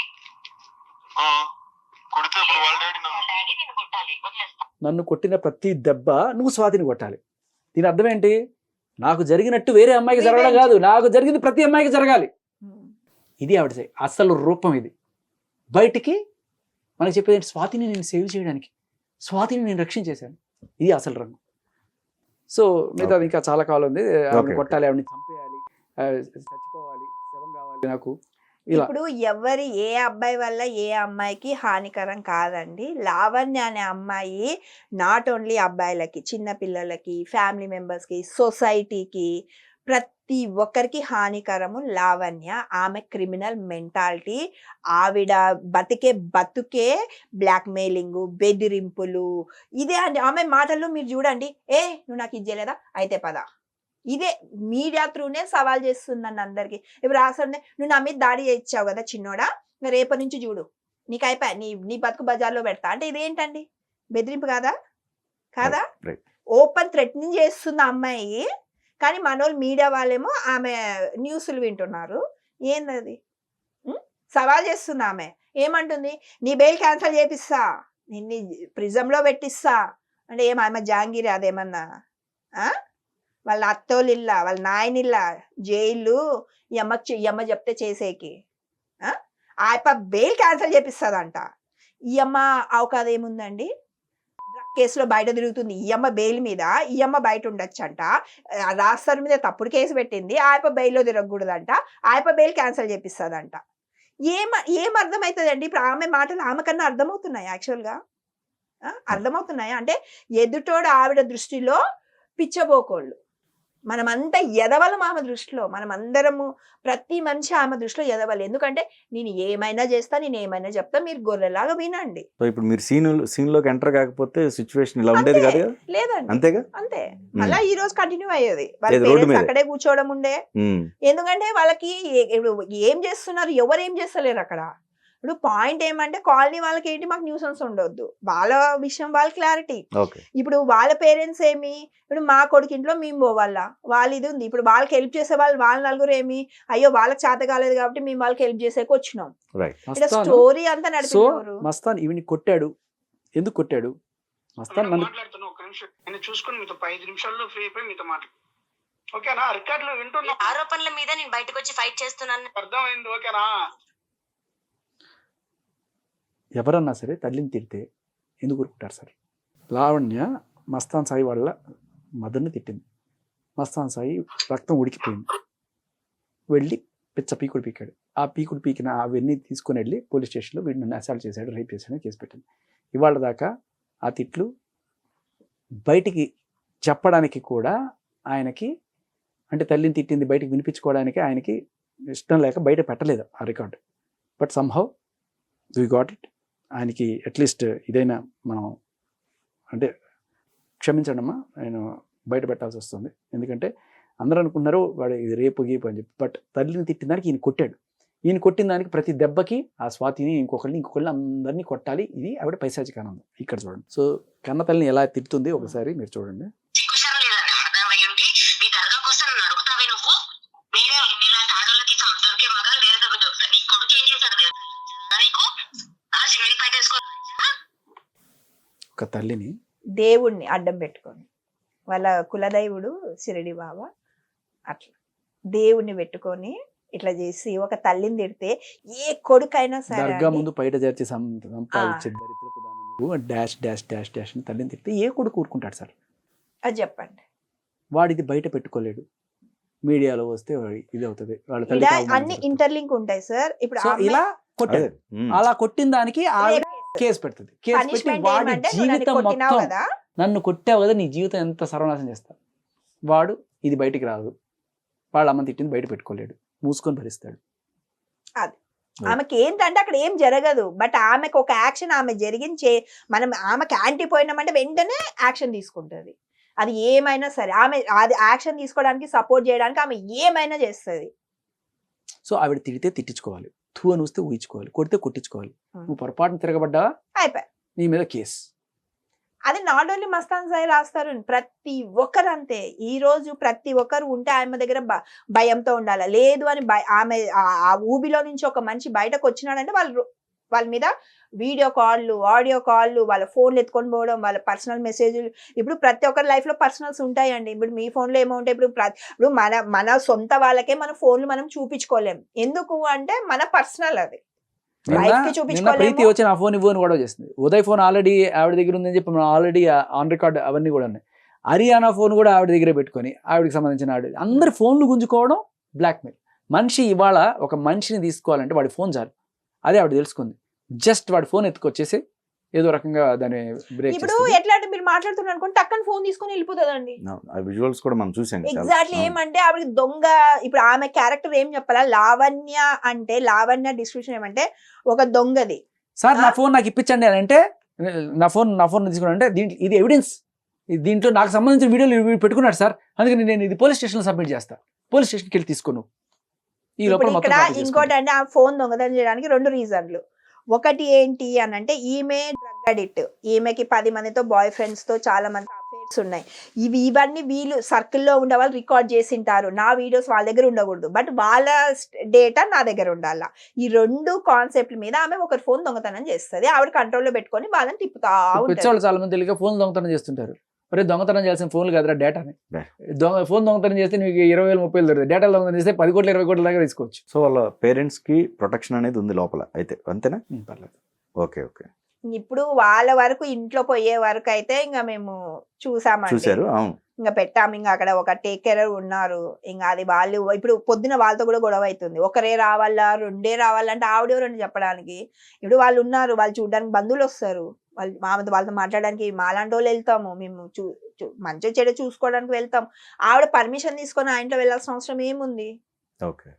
కొడితే ఇప్పుడు వాళ్ళ డాడీ డాడీ నిన్ను కొట్టాలి. వదిలేస్తా. నన్ను కొట్టిన ప్రతి దెబ్బ నువ్వు స్వాతిని కొట్టాలి. దీని అర్థం ఏంటి? నాకు జరిగినట్టు వేరే అమ్మాయికి జరగడం కాదు, నాకు జరిగింది ప్రతి అమ్మాయికి జరగాలి. ఇది ఆవిడ అసలు రూపం. ఇది బయటికి మనకి చెప్పేది ఏంటి? స్వాతిని నేను సేవ్ చేయడానికి, స్వాతిని నేను రక్షించేశాను. ఇది అసలు రంగు. సో మిగతా ఇంకా చాలా కాలం ఉంది. ఆవిడని కొట్టాలి, ఆవిడని చంపేయాలి, చచ్చిపోవాలి, శవం కావాలి నాకు. ఇలా ఇప్పుడు ఎవరి ఏ అబ్బాయి వల్ల ఏ అమ్మాయికి హానికరం కాదండి. లావణ్య అనే అమ్మాయి నాట్ ఓన్లీ అబ్బాయిలకి, చిన్న పిల్లలకి, ఫ్యామిలీ మెంబర్స్కి, సొసైటీకి, ప్రతి ఒక్కరికి హానికరము లావణ్య. ఆమె క్రిమినల్ మెంటాలిటీ. ఆవిడ బతుకే బ్లాక్మెయిలింగ్, బెదిరింపులు, ఇదే అండి ఆమె మాటల్లో. మీరు చూడండి, నువ్వు నాకు ఇది చేయలేదా, అయితే పద. ఇదే మీడియా త్రూనే సవాల్ చేస్తుందండి అందరికి. ఇప్పుడు రాసండి, నువ్వు నా మీద దాడి చేయించావు కదా చిన్నోడా, రేపటి నుంచి చూడు నీకు అయిపోయా, నీ బతుకు బజార్లో పెడతా అంటే ఇదేంటండి? బెదిరింపు కాదా? ఓపెన్ థ్రెటనింగ్ చేస్తుంది ఆ అమ్మాయి. కానీ మనోళ్ళు మీడియా వాళ్ళేమో ఆమె న్యూస్లు వింటున్నారు. ఏందది? సవాల్ చేస్తుంది ఆమె. ఏమంటుంది? నీ బెయిల్ క్యాన్సిల్ చేపిస్తా, నిన్ను ప్రిజంలో పెట్టిస్తా అంటే ఆమె జాంగీరి అదేమన్నా? వాళ్ళ అత్తోళ్ళు ఇల్లా, వాళ్ళ నాయన ఇల్లా, జైలు ఈ అమ్మ చెప్తే చేసేకి. ఆ బెయిల్ క్యాన్సిల్ చేపిస్తుందంట. ఈ అమ్మ అవకాశం ఏముందండి? డ్రగ్ కేసులో బయట తిరుగుతుంది. ఈ అమ్మ బెయిల్ మీద, ఈ అమ్మ బయట ఉండొచ్చు అంట. రాష్ట్రం మీద తప్పుడు కేసు పెట్టింది, ఆయప బెయిల్లో తిరగకూడదంట, ఆయప బెయిల్ క్యాన్సిల్ చేపిస్తుందంట. ఏం అర్థమవుతుందండి? ఇప్పుడు ఆమె మాటలు ఆమెకన్నా అర్థమవుతున్నాయి యాక్చువల్గా? అర్థమవుతున్నాయా? అంటే ఎదుటోడు ఆవిడ దృష్టిలో పిచ్చబోకోళ్ళు, మనమంతా ఎదవలం ఆమె దృష్టిలో. మనమందరము, ప్రతి మనిషి ఆమె దృష్టిలో ఎదవాలి. ఎందుకంటే నేను ఏమైనా చేస్తా, నేను ఏమైనా చెప్తా, మీరు గొర్రెలాగా వినండి. సో ఇప్పుడు మీరు సీన్ లోకి ఎంటర్ కాకపోతే సిచ్యువేషన్ ఇలా ఉండేది కాదు కదా? లేదండి, అంతేగా? అంతే. అలా ఈ రోజు కంటిన్యూ అయ్యేది. వాళ్ళ రోడ్డు పేరెంట్స్ మీద అక్కడే కూర్చోవడం ఉండే. ఎందుకంటే వాళ్ళకి ఇప్పుడు ఏం చేస్తున్నారు, ఎవరు ఏం చేస్తలేరు అక్కడ. ఇప్పుడు పాయింట్ ఏమంటే కాలనీ వాళ్ళకి ఏంటి, మాకు న్యూసెన్స్ ఉండొద్దు, వాళ్ళ విషయం వాళ్ళ క్లారిటీ. ఇప్పుడు వాళ్ళ పేరెంట్స్ ఏమి, ఇప్పుడు మా కొడుకు ఇంట్లో మేము పోవాలా, వాళ్ళు ఇది ఉంది. ఇప్పుడు వాళ్ళకి హెల్ప్ చేసే వాళ్ళ నలుగురు ఏమి, అయ్యో వాళ్ళకి చేత కాలేదు కాబట్టి మేము వాళ్ళకి హెల్ప్ చేసేకి వచ్చినాం. స్టోరీ అంతా నడిపేవారు. మస్తాన్ ఈవిని కొట్టాడు, ఎందుకు కొట్టాడు? మస్తాన్ మాట్లాడుతున్నా ఒక నిమిషం, నేను చూసుకుని మీతో 5 నిమిషాల్లో ఫ్రీ అయిపోయి మీతో మాట్లాడు. ఓకేనా? రికార్డులో వింటున్నా. ఆరోపణల మీద నేను బయటకు వచ్చి ఫైట్ చేస్తున్నాను. అర్థమైంది? ఓకేనా? ఎవరన్నా సరే తల్లిని తిడితే ఎందుకు ఊరుకుంటారు సార్? లావణ్య మస్తాన్ సాయి వాళ్ళ మదర్ని తిట్టింది. మస్తాన్ సాయి రక్తం ఉడికిపోయింది, వెళ్ళి పిచ్చ పీకుడు పీకాడు. ఆ పీకుడు పీకిన అవన్నీ తీసుకుని వెళ్ళి పోలీస్ స్టేషన్లో వీడిని నన్ను అసాల్ట్ చేశాడు, రేప్ చేశాడని కేసు పెట్టింది. ఇవాళ దాకా ఆ తిట్లు బయటికి చెప్పడానికి కూడా ఆయనకి, అంటే తల్లిని తిట్టింది బయటికి వినిపించుకోవడానికి ఆయనకి ఇష్టం లేక బయట పెట్టలేదు ఆ record. But somehow we got it. ఆయనకి అట్లీస్ట్ ఇదైనా మనం అంటే క్షమించండి అమ్మా, నేను బయట పెట్టాల్సి వస్తుంది. ఎందుకంటే అందరూ అనుకుంటున్నారు వాడు ఇది రేపు గీపు అని చెప్పి. బట్ తల్లిని తిట్టిన దానికి ఈయన కొట్టాడు. ఈయన కొట్టిన దానికి ప్రతి దెబ్బకి ఆ స్వాతిని ఇంకొకరిని అందరినీ కొట్టాలి. ఇది ఆవిడ పైశాచికానందం. ఇక్కడ చూడండి. సో కన్న తల్లిని ఎలా తిడుతుంది ఒకసారి మీరు చూడండి. ఒక తల్లిని, దేవుణ్ణి అడ్డం పెట్టుకొని, వాళ్ళ కులదైవుడు షిరిడి బాబా, అట్లా దేవుణ్ణి పెట్టుకొని ఇట్లా చేసి ఒక తల్లిని తిడితే ఏ కొడుకైనా సరే దర్గా ముందు బయట చేర్చి సంపాదించే దరిద్రపు దానము డాష్ డాష్ డాష్ డాష్ అని తల్లిని తిడితే ఏ కొడుకు ఊరుకుంటాడు సార్? అది చెప్పండి. వాడిది బయట పెట్టుకోలేడు, మీడియాలో వస్తే ఇది అవుతుంది. వాళ్ళ తల్లి అన్ని ఇంటర్లింక్ ఉంటాయి సార్. ఇప్పుడు ఇలా కొట్టాడు, అలా కొట్టిన దానికి కేసు పెడుతుంది. కేసు పెట్టి వాడి జీవితం మొత్తం, నన్ను కొట్టావు కదా నీ జీవితం ఎంత సర్వనాశనం చేస్తా, వాడు ఇది బయటికి రాదు, వాళ్ళ అమ్మ తిట్టింది బయట పెట్టుకోలేడు, మూసుకొని భరిస్తాడు. ఆమెకి ఏంటంటే అక్కడ ఏం జరగదు, బట్ ఆమెకు ఒక యాక్షన్ ఆమె జరిగించే మనం ఆమెకి యాంటీ పోయినామంటే వెంటనే యాక్షన్ తీసుకుంటుంది. అది ఏమైనా సరే ఆమె అది యాక్షన్ తీసుకోవడానికి సపోర్ట్ చేయడానికి ఆమె ఏమైనా చేస్తుంది. సో ఆవిడ తిడితే తిట్టించుకోవాలి, తూ అని వస్తే ఊహించుకోవాలి, కొడితే కొట్టించుకోవాలి. నువ్వు పొరపాటున తిరగబడ్డావా అయిపోయి నీ మీద కేసు. అది నాట్ ఓన్లీ మస్తాన్ సాయి రాస్తారు, ప్రతి ఒక్కరు అంతే. ఈ రోజు ప్రతి ఒక్కరు ఉంటే ఆమె దగ్గర భయంతో ఉండాలి. లేదు అని ఆమె ఆ ఊబిలో నుంచి ఒక మనిషి బయటకు వచ్చినాడంటే వాళ్ళ మీద వీడియో కాళ్ళు, ఆడియో కాళ్ళు, వాళ్ళ ఫోన్లు ఎత్తుకొని పోవడం, వాళ్ళ పర్సనల్ మెసేజ్లు. ఇప్పుడు ప్రతి ఒక్కరి లైఫ్ లో పర్సనల్స్ ఉంటాయండి. ఇప్పుడు మీ ఫోన్ లో ఏమో ఉంటాయి. ఇప్పుడు మన సొంత వాళ్ళకే మన ఫోన్లు మనం చూపించుకోలేం. ఎందుకు అంటే మన పర్సనల్ అది. నిన్న ప్రీతి వచ్చి నా ఫోన్ ఇవ్వని గొడవ చేస్తుంది. ఉదయ్ ఫోన్ ఆల్రెడీ ఆవిడ దగ్గర ఉందని చెప్పి మనం ఆల్రెడీ ఆన్ రికార్డ్ అవన్నీ కూడా ఉన్నాయి. హరియానా ఫోన్ కూడా ఆవిడ దగ్గర పెట్టుకొని ఆవిడకి సంబంధించిన ఆవిడ అందరి ఫోన్లు గుంజుకోవడం బ్లాక్మెయిల్. మనిషి ఇవాళ ఒక మనిషిని తీసుకోవాలంటే వాడి ఫోన్ చాలు, అదే ఆవిడ తెలుసుకుంది. జస్ట్ వాడి ఫోన్ ఎత్తుకొచ్చేసి ఏదో రకంగా దాన్ని బ్రేక్. ఇప్పుడు ఎట్లా అంటే మీరు మాట్లాడుతున్నారు అనుకోండి, టక్కన ఫోన్ తీసుకొని వెళ్ళిపోతుందండి. ఆ విజువల్స్ కూడా మనం చూసాం. ఎగ్జాక్ట్లీ. ఏమంటే ఆవిడ దొంగ. ఇప్పుడు ఆమె క్యారెక్టర్ ఏం చెప్పాలా, లావణ్య అంటే లావణ్య డిస్క్రిప్షన్ ఏమంటే ఒక దొంగది. సార్ నా ఫోన్ నాకు ఇప్పించండి అని అంటే, నా ఫోన్ తీసుకుని అంటే ఇది ఎవిడెన్స్, దీంట్లో నాకు సంబంధించిన వీడియోలు పెట్టుకున్నాడు సార్, అందుకని నేను ఇది పోలీస్ స్టేషన్ లో సబ్మిట్ చేస్తా, పోలీస్ స్టేషన్కి వెళ్ళి తీసుకోను. ఈ లోపల ఇక్కడ ఇంకోటి అంటే ఆ ఫోన్ దొంగతనం చేయడానికి 2 రీజన్లు. ఒకటి ఏంటి అని అంటే ఈమె డ్రగ్ అడిక్ట్, ఈమెకి 10 మందితో బాయ్ ఫ్రెండ్స్ తో చాలా మంది అఫేర్స్ ఉన్నాయి. ఇవన్నీ వీళ్ళు సర్కిల్లో ఉండే వాళ్ళు రికార్డ్ చేసింటారు. నా వీడియోస్ వాళ్ళ దగ్గర ఉండకూడదు, బట్ వాళ్ళ డేటా నా దగ్గర ఉండాల. ఈ 2 కాన్సెప్ట్ మీద ఆమె ఒకరి ఫోన్ దొంగతనం చేస్తుంది. ఆవిడ కంట్రోల్లో పెట్టుకొని వాళ్ళని తిప్పుతా ఉంటారు. చాలా మంది తెలియక ఫోన్ దొంగతనం చేస్తుంటారు. మరి దొంగతనం చేయాల్సిన ఫోన్లు కదరా డేటాని. ఫోన్ దొంగతనం చేస్తే నీకు 20,000 30,000 దొరుకుతుంది. డేటా దొంగతనం చేస్తే 10 కోట్లు 20 కోట్ల దాకా తీసుకోవచ్చు. సో వాళ్ళ పేరెంట్స్ కి ప్రొటెక్షన్ అనేది ఉంది లోపల అయితే, అంతేనా? పర్లేదు. Okay okay. ఇప్పుడు వాళ్ళ వరకు ఇంట్లో పోయే వరకు అయితే ఇంకా మేము చూసారు. అవును. ఇంకా పెట్టాము. ఇంకా అక్కడ ఒక టేక్ కేర్ ఉన్నారు. ఇంకా అది వాళ్ళు ఇప్పుడు పొద్దున వాళ్ళతో కూడా గొడవ అవుతుంది. ఒకరే రావాలా 2 రావాలంటే ఆవిడెవరని చెప్పడానికి. ఇప్పుడు వాళ్ళు ఉన్నారు, వాళ్ళు చూడడానికి బంధువులు వస్తారు, వాళ్ళతో మాట్లాడడానికి మాలాంటి వాళ్ళు వెళ్తాము. మేము మంచి చెడు చూసుకోవడానికి వెళ్తాం. ఆవిడ పర్మిషన్ తీసుకొని ఆ ఇంట్లో వెళ్ళాల్సిన అవసరం ఏముంది? ఓకే.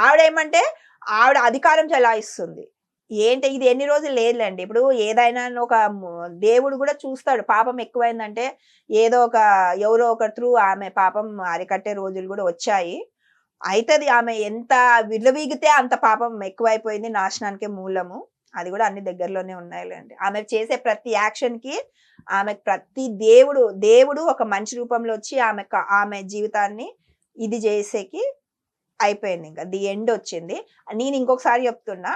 ఆవిడ ఏమంటే ఆవిడ అధికారం చెలాయిస్తుంది. ఏంటి ఇది ఎన్ని రోజులు లేదులేండి. ఇప్పుడు ఏదైనా ఒక దేవుడు కూడా చూస్తాడు. పాపం ఎక్కువైందంటే ఏదో ఒక ఎవరో ఒకరి త్రూ ఆమె పాపం అరికట్టే రోజులు కూడా వచ్చాయి. అవుతుంది. ఆమె ఎంత విర్రవీగితే అంత పాపం ఎక్కువైపోయింది, నాశనానికే మూలము. అది కూడా అన్ని దగ్గరలోనే ఉన్నాయిలేండి. ఆమె చేసే ప్రతి యాక్షన్ కి ఆమెకు ప్రతి దేవుడు ఒక మంచి రూపంలో వచ్చి ఆమె జీవితాన్ని ఇది చేసేకి అయిపోయింది. ఇంకా ది ఎండ్ వచ్చింది. నేను ఇంకొకసారి చెప్తున్నా,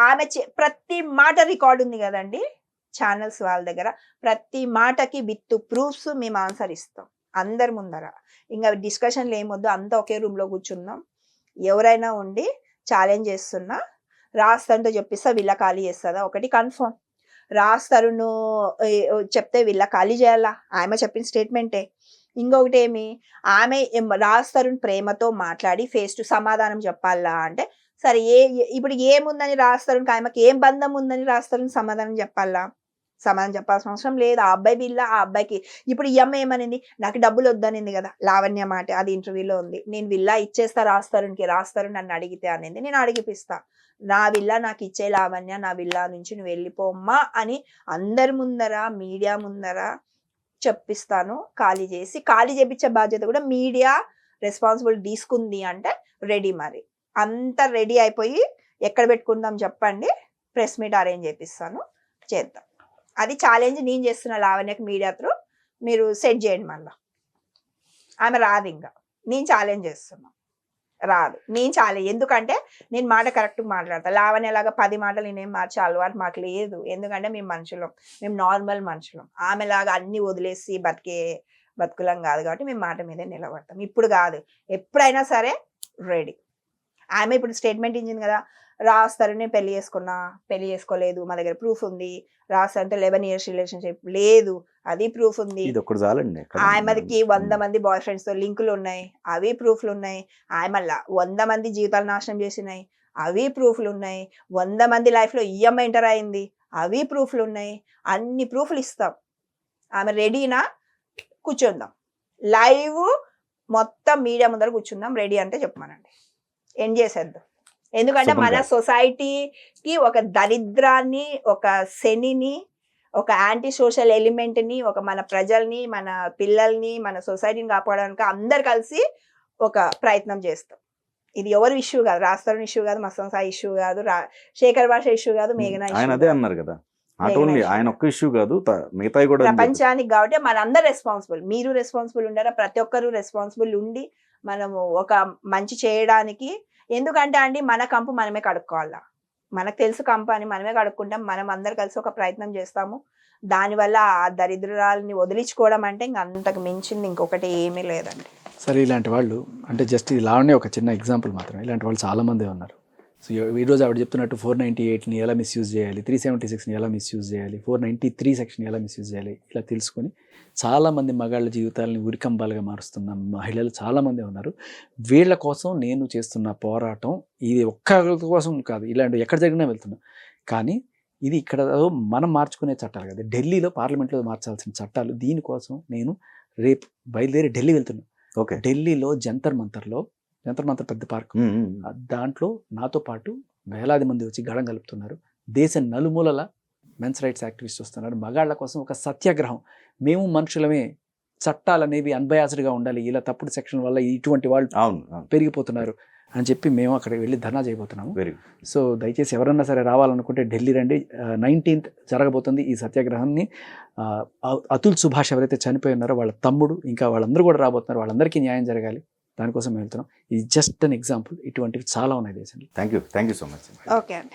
ఆమె ప్రతి మాట రికార్డు ఉంది కదండి ఛానల్స్ వాళ్ళ దగ్గర. ప్రతి మాటకి విత్ ప్రూఫ్స్ మేము ఆన్సర్ ఇస్తాం అందరి ముందర. ఇంకా డిస్కషన్లు ఏమొద్దు, అంతా ఒకే రూమ్ లో కూర్చున్నాం. ఎవరైనా ఉండి ఛాలెంజ్ చేస్తున్నా, రాస్తారుతో చెప్పిస్తా వీళ్ళ ఖాళీ చేస్తుందా? ఒకటి కన్ఫర్మ్. రాస్తారును చెప్తే వీళ్ళ ఖాళీ చేయాలా? ఆమె చెప్పిన స్టేట్మెంటే. ఇంకొకటి ఏమి, ఆమె రాస్తారుని ప్రేమతో మాట్లాడి ఫేస్ టు సమాధానం చెప్పాలా అంటే, సరే ఇప్పుడు ఏముందని రాస్తారునికి, ఆమెకి ఏం బంధం ఉందని రాస్తారుని సమాధానం చెప్పాలా? సమాధానం చెప్పాల్సిన అవసరం లేదు. ఆ అబ్బాయి విల్లా, ఆ అబ్బాయికి. ఇప్పుడు ఈ అమ్మ ఏమనింది, నాకు డబ్బులు వద్దనింది కదా లావణ్య మాట, అది ఇంటర్వ్యూలో ఉంది. నేను విల్లా ఇచ్చేస్తా రాస్తారు నన్ను అడిగితే అనింది. నేను అడిగిపిస్తా, నా విల్లా నాకు ఇచ్చే లావణ్య, నా విల్లా నుంచి నువ్వు వెళ్ళిపోమ్మా అని అందరి ముందర మీడియా ముందర చెప్పిస్తాను. ఖాళీ చేపించే బాధ్యత కూడా మీడియా రెస్పాన్సిబిలిటీ తీసుకుంది అంటే రెడీ. మరి అంతా రెడీ అయిపోయి ఎక్కడ పెట్టుకుందాం చెప్పండి, ప్రెస్ మీట్ అరేంజ్ చేపిస్తాను, చేద్దాం. అది ఛాలెంజ్ నేను చేస్తున్నా లావణ్యకి మీడియా త్రూ. మీరు సెట్ చేయండి. మళ్ళా ఆమె రాదు, ఇంకా నేను ఛాలెంజ్ చేస్తున్నా, రాదు. నేను ఎందుకంటే నేను మాట కరెక్ట్గా మాట్లాడతా. లావణ్యలాగా 10 మాటలు నేనేం మార్చే అలవాటు మాకు లేదు. ఎందుకంటే మేము మనుషులం, మేము నార్మల్ మనుషులం. ఆమెలాగా అన్ని వదిలేసి బతుకులం కాదు. కాబట్టి మేము మాట మీదే నిలబడతాం. ఇప్పుడు కాదు, ఎప్పుడైనా సరే రెడీ. ఆమె ఇప్పుడు స్టేట్మెంట్ ఇచ్చింది కదా, రాస్తారు నేను పెళ్లి చేసుకోలేదు, మా దగ్గర ప్రూఫ్ ఉంది. రాస్తారంటే 11 years రిలేషన్షిప్ లేదు, అది ప్రూఫ్ ఉంది. ఆమెకి 100 మంది బాయ్ ఫ్రెండ్స్ తో లింకులు ఉన్నాయి, అవి ప్రూఫ్లు ఉన్నాయి. ఆమె 100 మంది జీవితాలు నాశనం చేసినాయి, అవి ప్రూఫ్లు ఉన్నాయి. 100 మంది లైఫ్ లో ఈఎంఐ ఎంటర్ అయింది, అవి ప్రూఫ్లు ఉన్నాయి. అన్ని ప్రూఫ్లు ఇస్తాం. ఆమె రెడీనా? కూర్చుందాం. లైవ్ మొత్తం మీడియా ముందర కూర్చుందాం, రెడీ అంటే చెప్పమనండి, ఎండ్ చేసేద్దాం. ఎందుకంటే శుభంగా. మన సొసైటీకి ఒక దరిద్రాన్ని, ఒక శనిని, ఒక యాంటీ సోషల్ ఎలిమెంట్ని, ఒక మన ప్రజల్ని, మన పిల్లల్ని, మన సొసైటీని కాపాడడానికి అందరు కలిసి ఒక ప్రయత్నం చేస్తాం. ఇది ఎవరి ఇష్యూ కాదు, రాస్తారని ఇష్యూ కాదు, మస్తాన్ సాయి ఇష్యూ కాదు, శేఖర్ భాష ఇష్యూ కాదు, మేఘనా ఆయన ఇష్యూ అదే కాదు. అన్నారు కదా, నాట్ మేఘనా ఓన్లీ issue ఆయన కాదు. ఒక్క ఇష్యూ కాదు, మిగతాయి కూడా అని చెప్పారు. ప్రపంచానికి కాబట్టి మనందరూ రెస్పాన్సిబుల్. మీరు రెస్పాన్సిబుల్ ఉండారా, ప్రతి ఒక్కరు రెస్పాన్సిబుల్ ఉండి మనము ఒక మంచి చేయడానికి. ఎందుకంటే అండి మన కంపు మనమే కడుక్కోవాలా, మనకు తెలుసు కంపు అని మనమే కడుక్కుంటాం. మనం అందరు కలిసి ఒక ప్రయత్నం చేస్తాము. దానివల్ల ఆ దరిద్రాలని వదిలించుకోవడం అంటే ఇంక అంతకు మించింది ఇంకొకటి ఏమీ లేదండి. సరే, ఇలాంటి వాళ్ళు అంటే జస్ట్ ఇది లావణ్య ఒక చిన్న ఎగ్జాంపుల్ మాత్రమే. ఇలాంటి వాళ్ళు చాలామంది ఉన్నారు. సో ఈరోజు ఆవిడ చెప్తున్నట్టు 498ని ఎలా మిస్యూజ్ చేయాలి, 376ని ఎలా మిస్యూజ్ చేయాలి, 493 సెక్షన్ ఎలా మిస్యూజ్ చేయాలి, ఇలా తెలుసుకొని చాలామంది మగాళ్ళ జీవితాలని ఉరికంబాలుగా మారుస్తున్న మహిళలు చాలామంది ఉన్నారు. వీళ్ళ కోసం నేను చేస్తున్న పోరాటం ఇది ఒక్కరి కోసం కాదు, ఇలాంటి ఎక్కడ జరిగినా వెళ్తున్నా. కానీ ఇది ఇక్కడ మనం మార్చుకునే చట్టాలు కదా, ఢిల్లీలో పార్లమెంట్లో మార్చాల్సిన చట్టాలు. దీనికోసం నేను రేపు బయలుదేరి ఢిల్లీ వెళ్తున్నాను. ఓకే. ఢిల్లీలో జంతర్ మంతర్ పెద్ద పార్క్, దాంట్లో నాతో పాటు వేలాది మంది వచ్చి గళం కలుపుతున్నారు. దేశ నలుమూలల మెన్స్ రైట్స్ యాక్టివిస్ట్ వస్తున్నారు. మగాళ్ళ కోసం ఒక సత్యాగ్రహం. మేము మనుషులమే, చట్టాలు అనేవి అన్బయాస్డ్గా ఉండాలి, ఇలా తప్పుడు సెక్షన్ వల్ల ఇటువంటి వాళ్ళు అవును. పెరిగిపోతున్నారు అని చెప్పి మేము అక్కడికి వెళ్ళి ధర్నా చేయబోతున్నాము. Very good. సో దయచేసి ఎవరన్నా సరే రావాలనుకుంటే ఢిల్లీ రండి. 19th జరగబోతుంది ఈ సత్యాగ్రహాన్ని. అతుల్ సుభాష్ ఎవరైతే చనిపోయి ఉన్నారో వాళ్ళ తమ్ముడు, ఇంకా వాళ్ళందరూ కూడా రాబోతున్నారు. వాళ్ళందరికీ న్యాయం జరగాలి, దానికోసం వెళ్తున్నాం. ఇది జస్ట్ అన్ ఎగ్జాంపుల్. ఇటువంటివి చాలా ఉన్నాయి దేశంలో. Thank you so much. Okay అండి.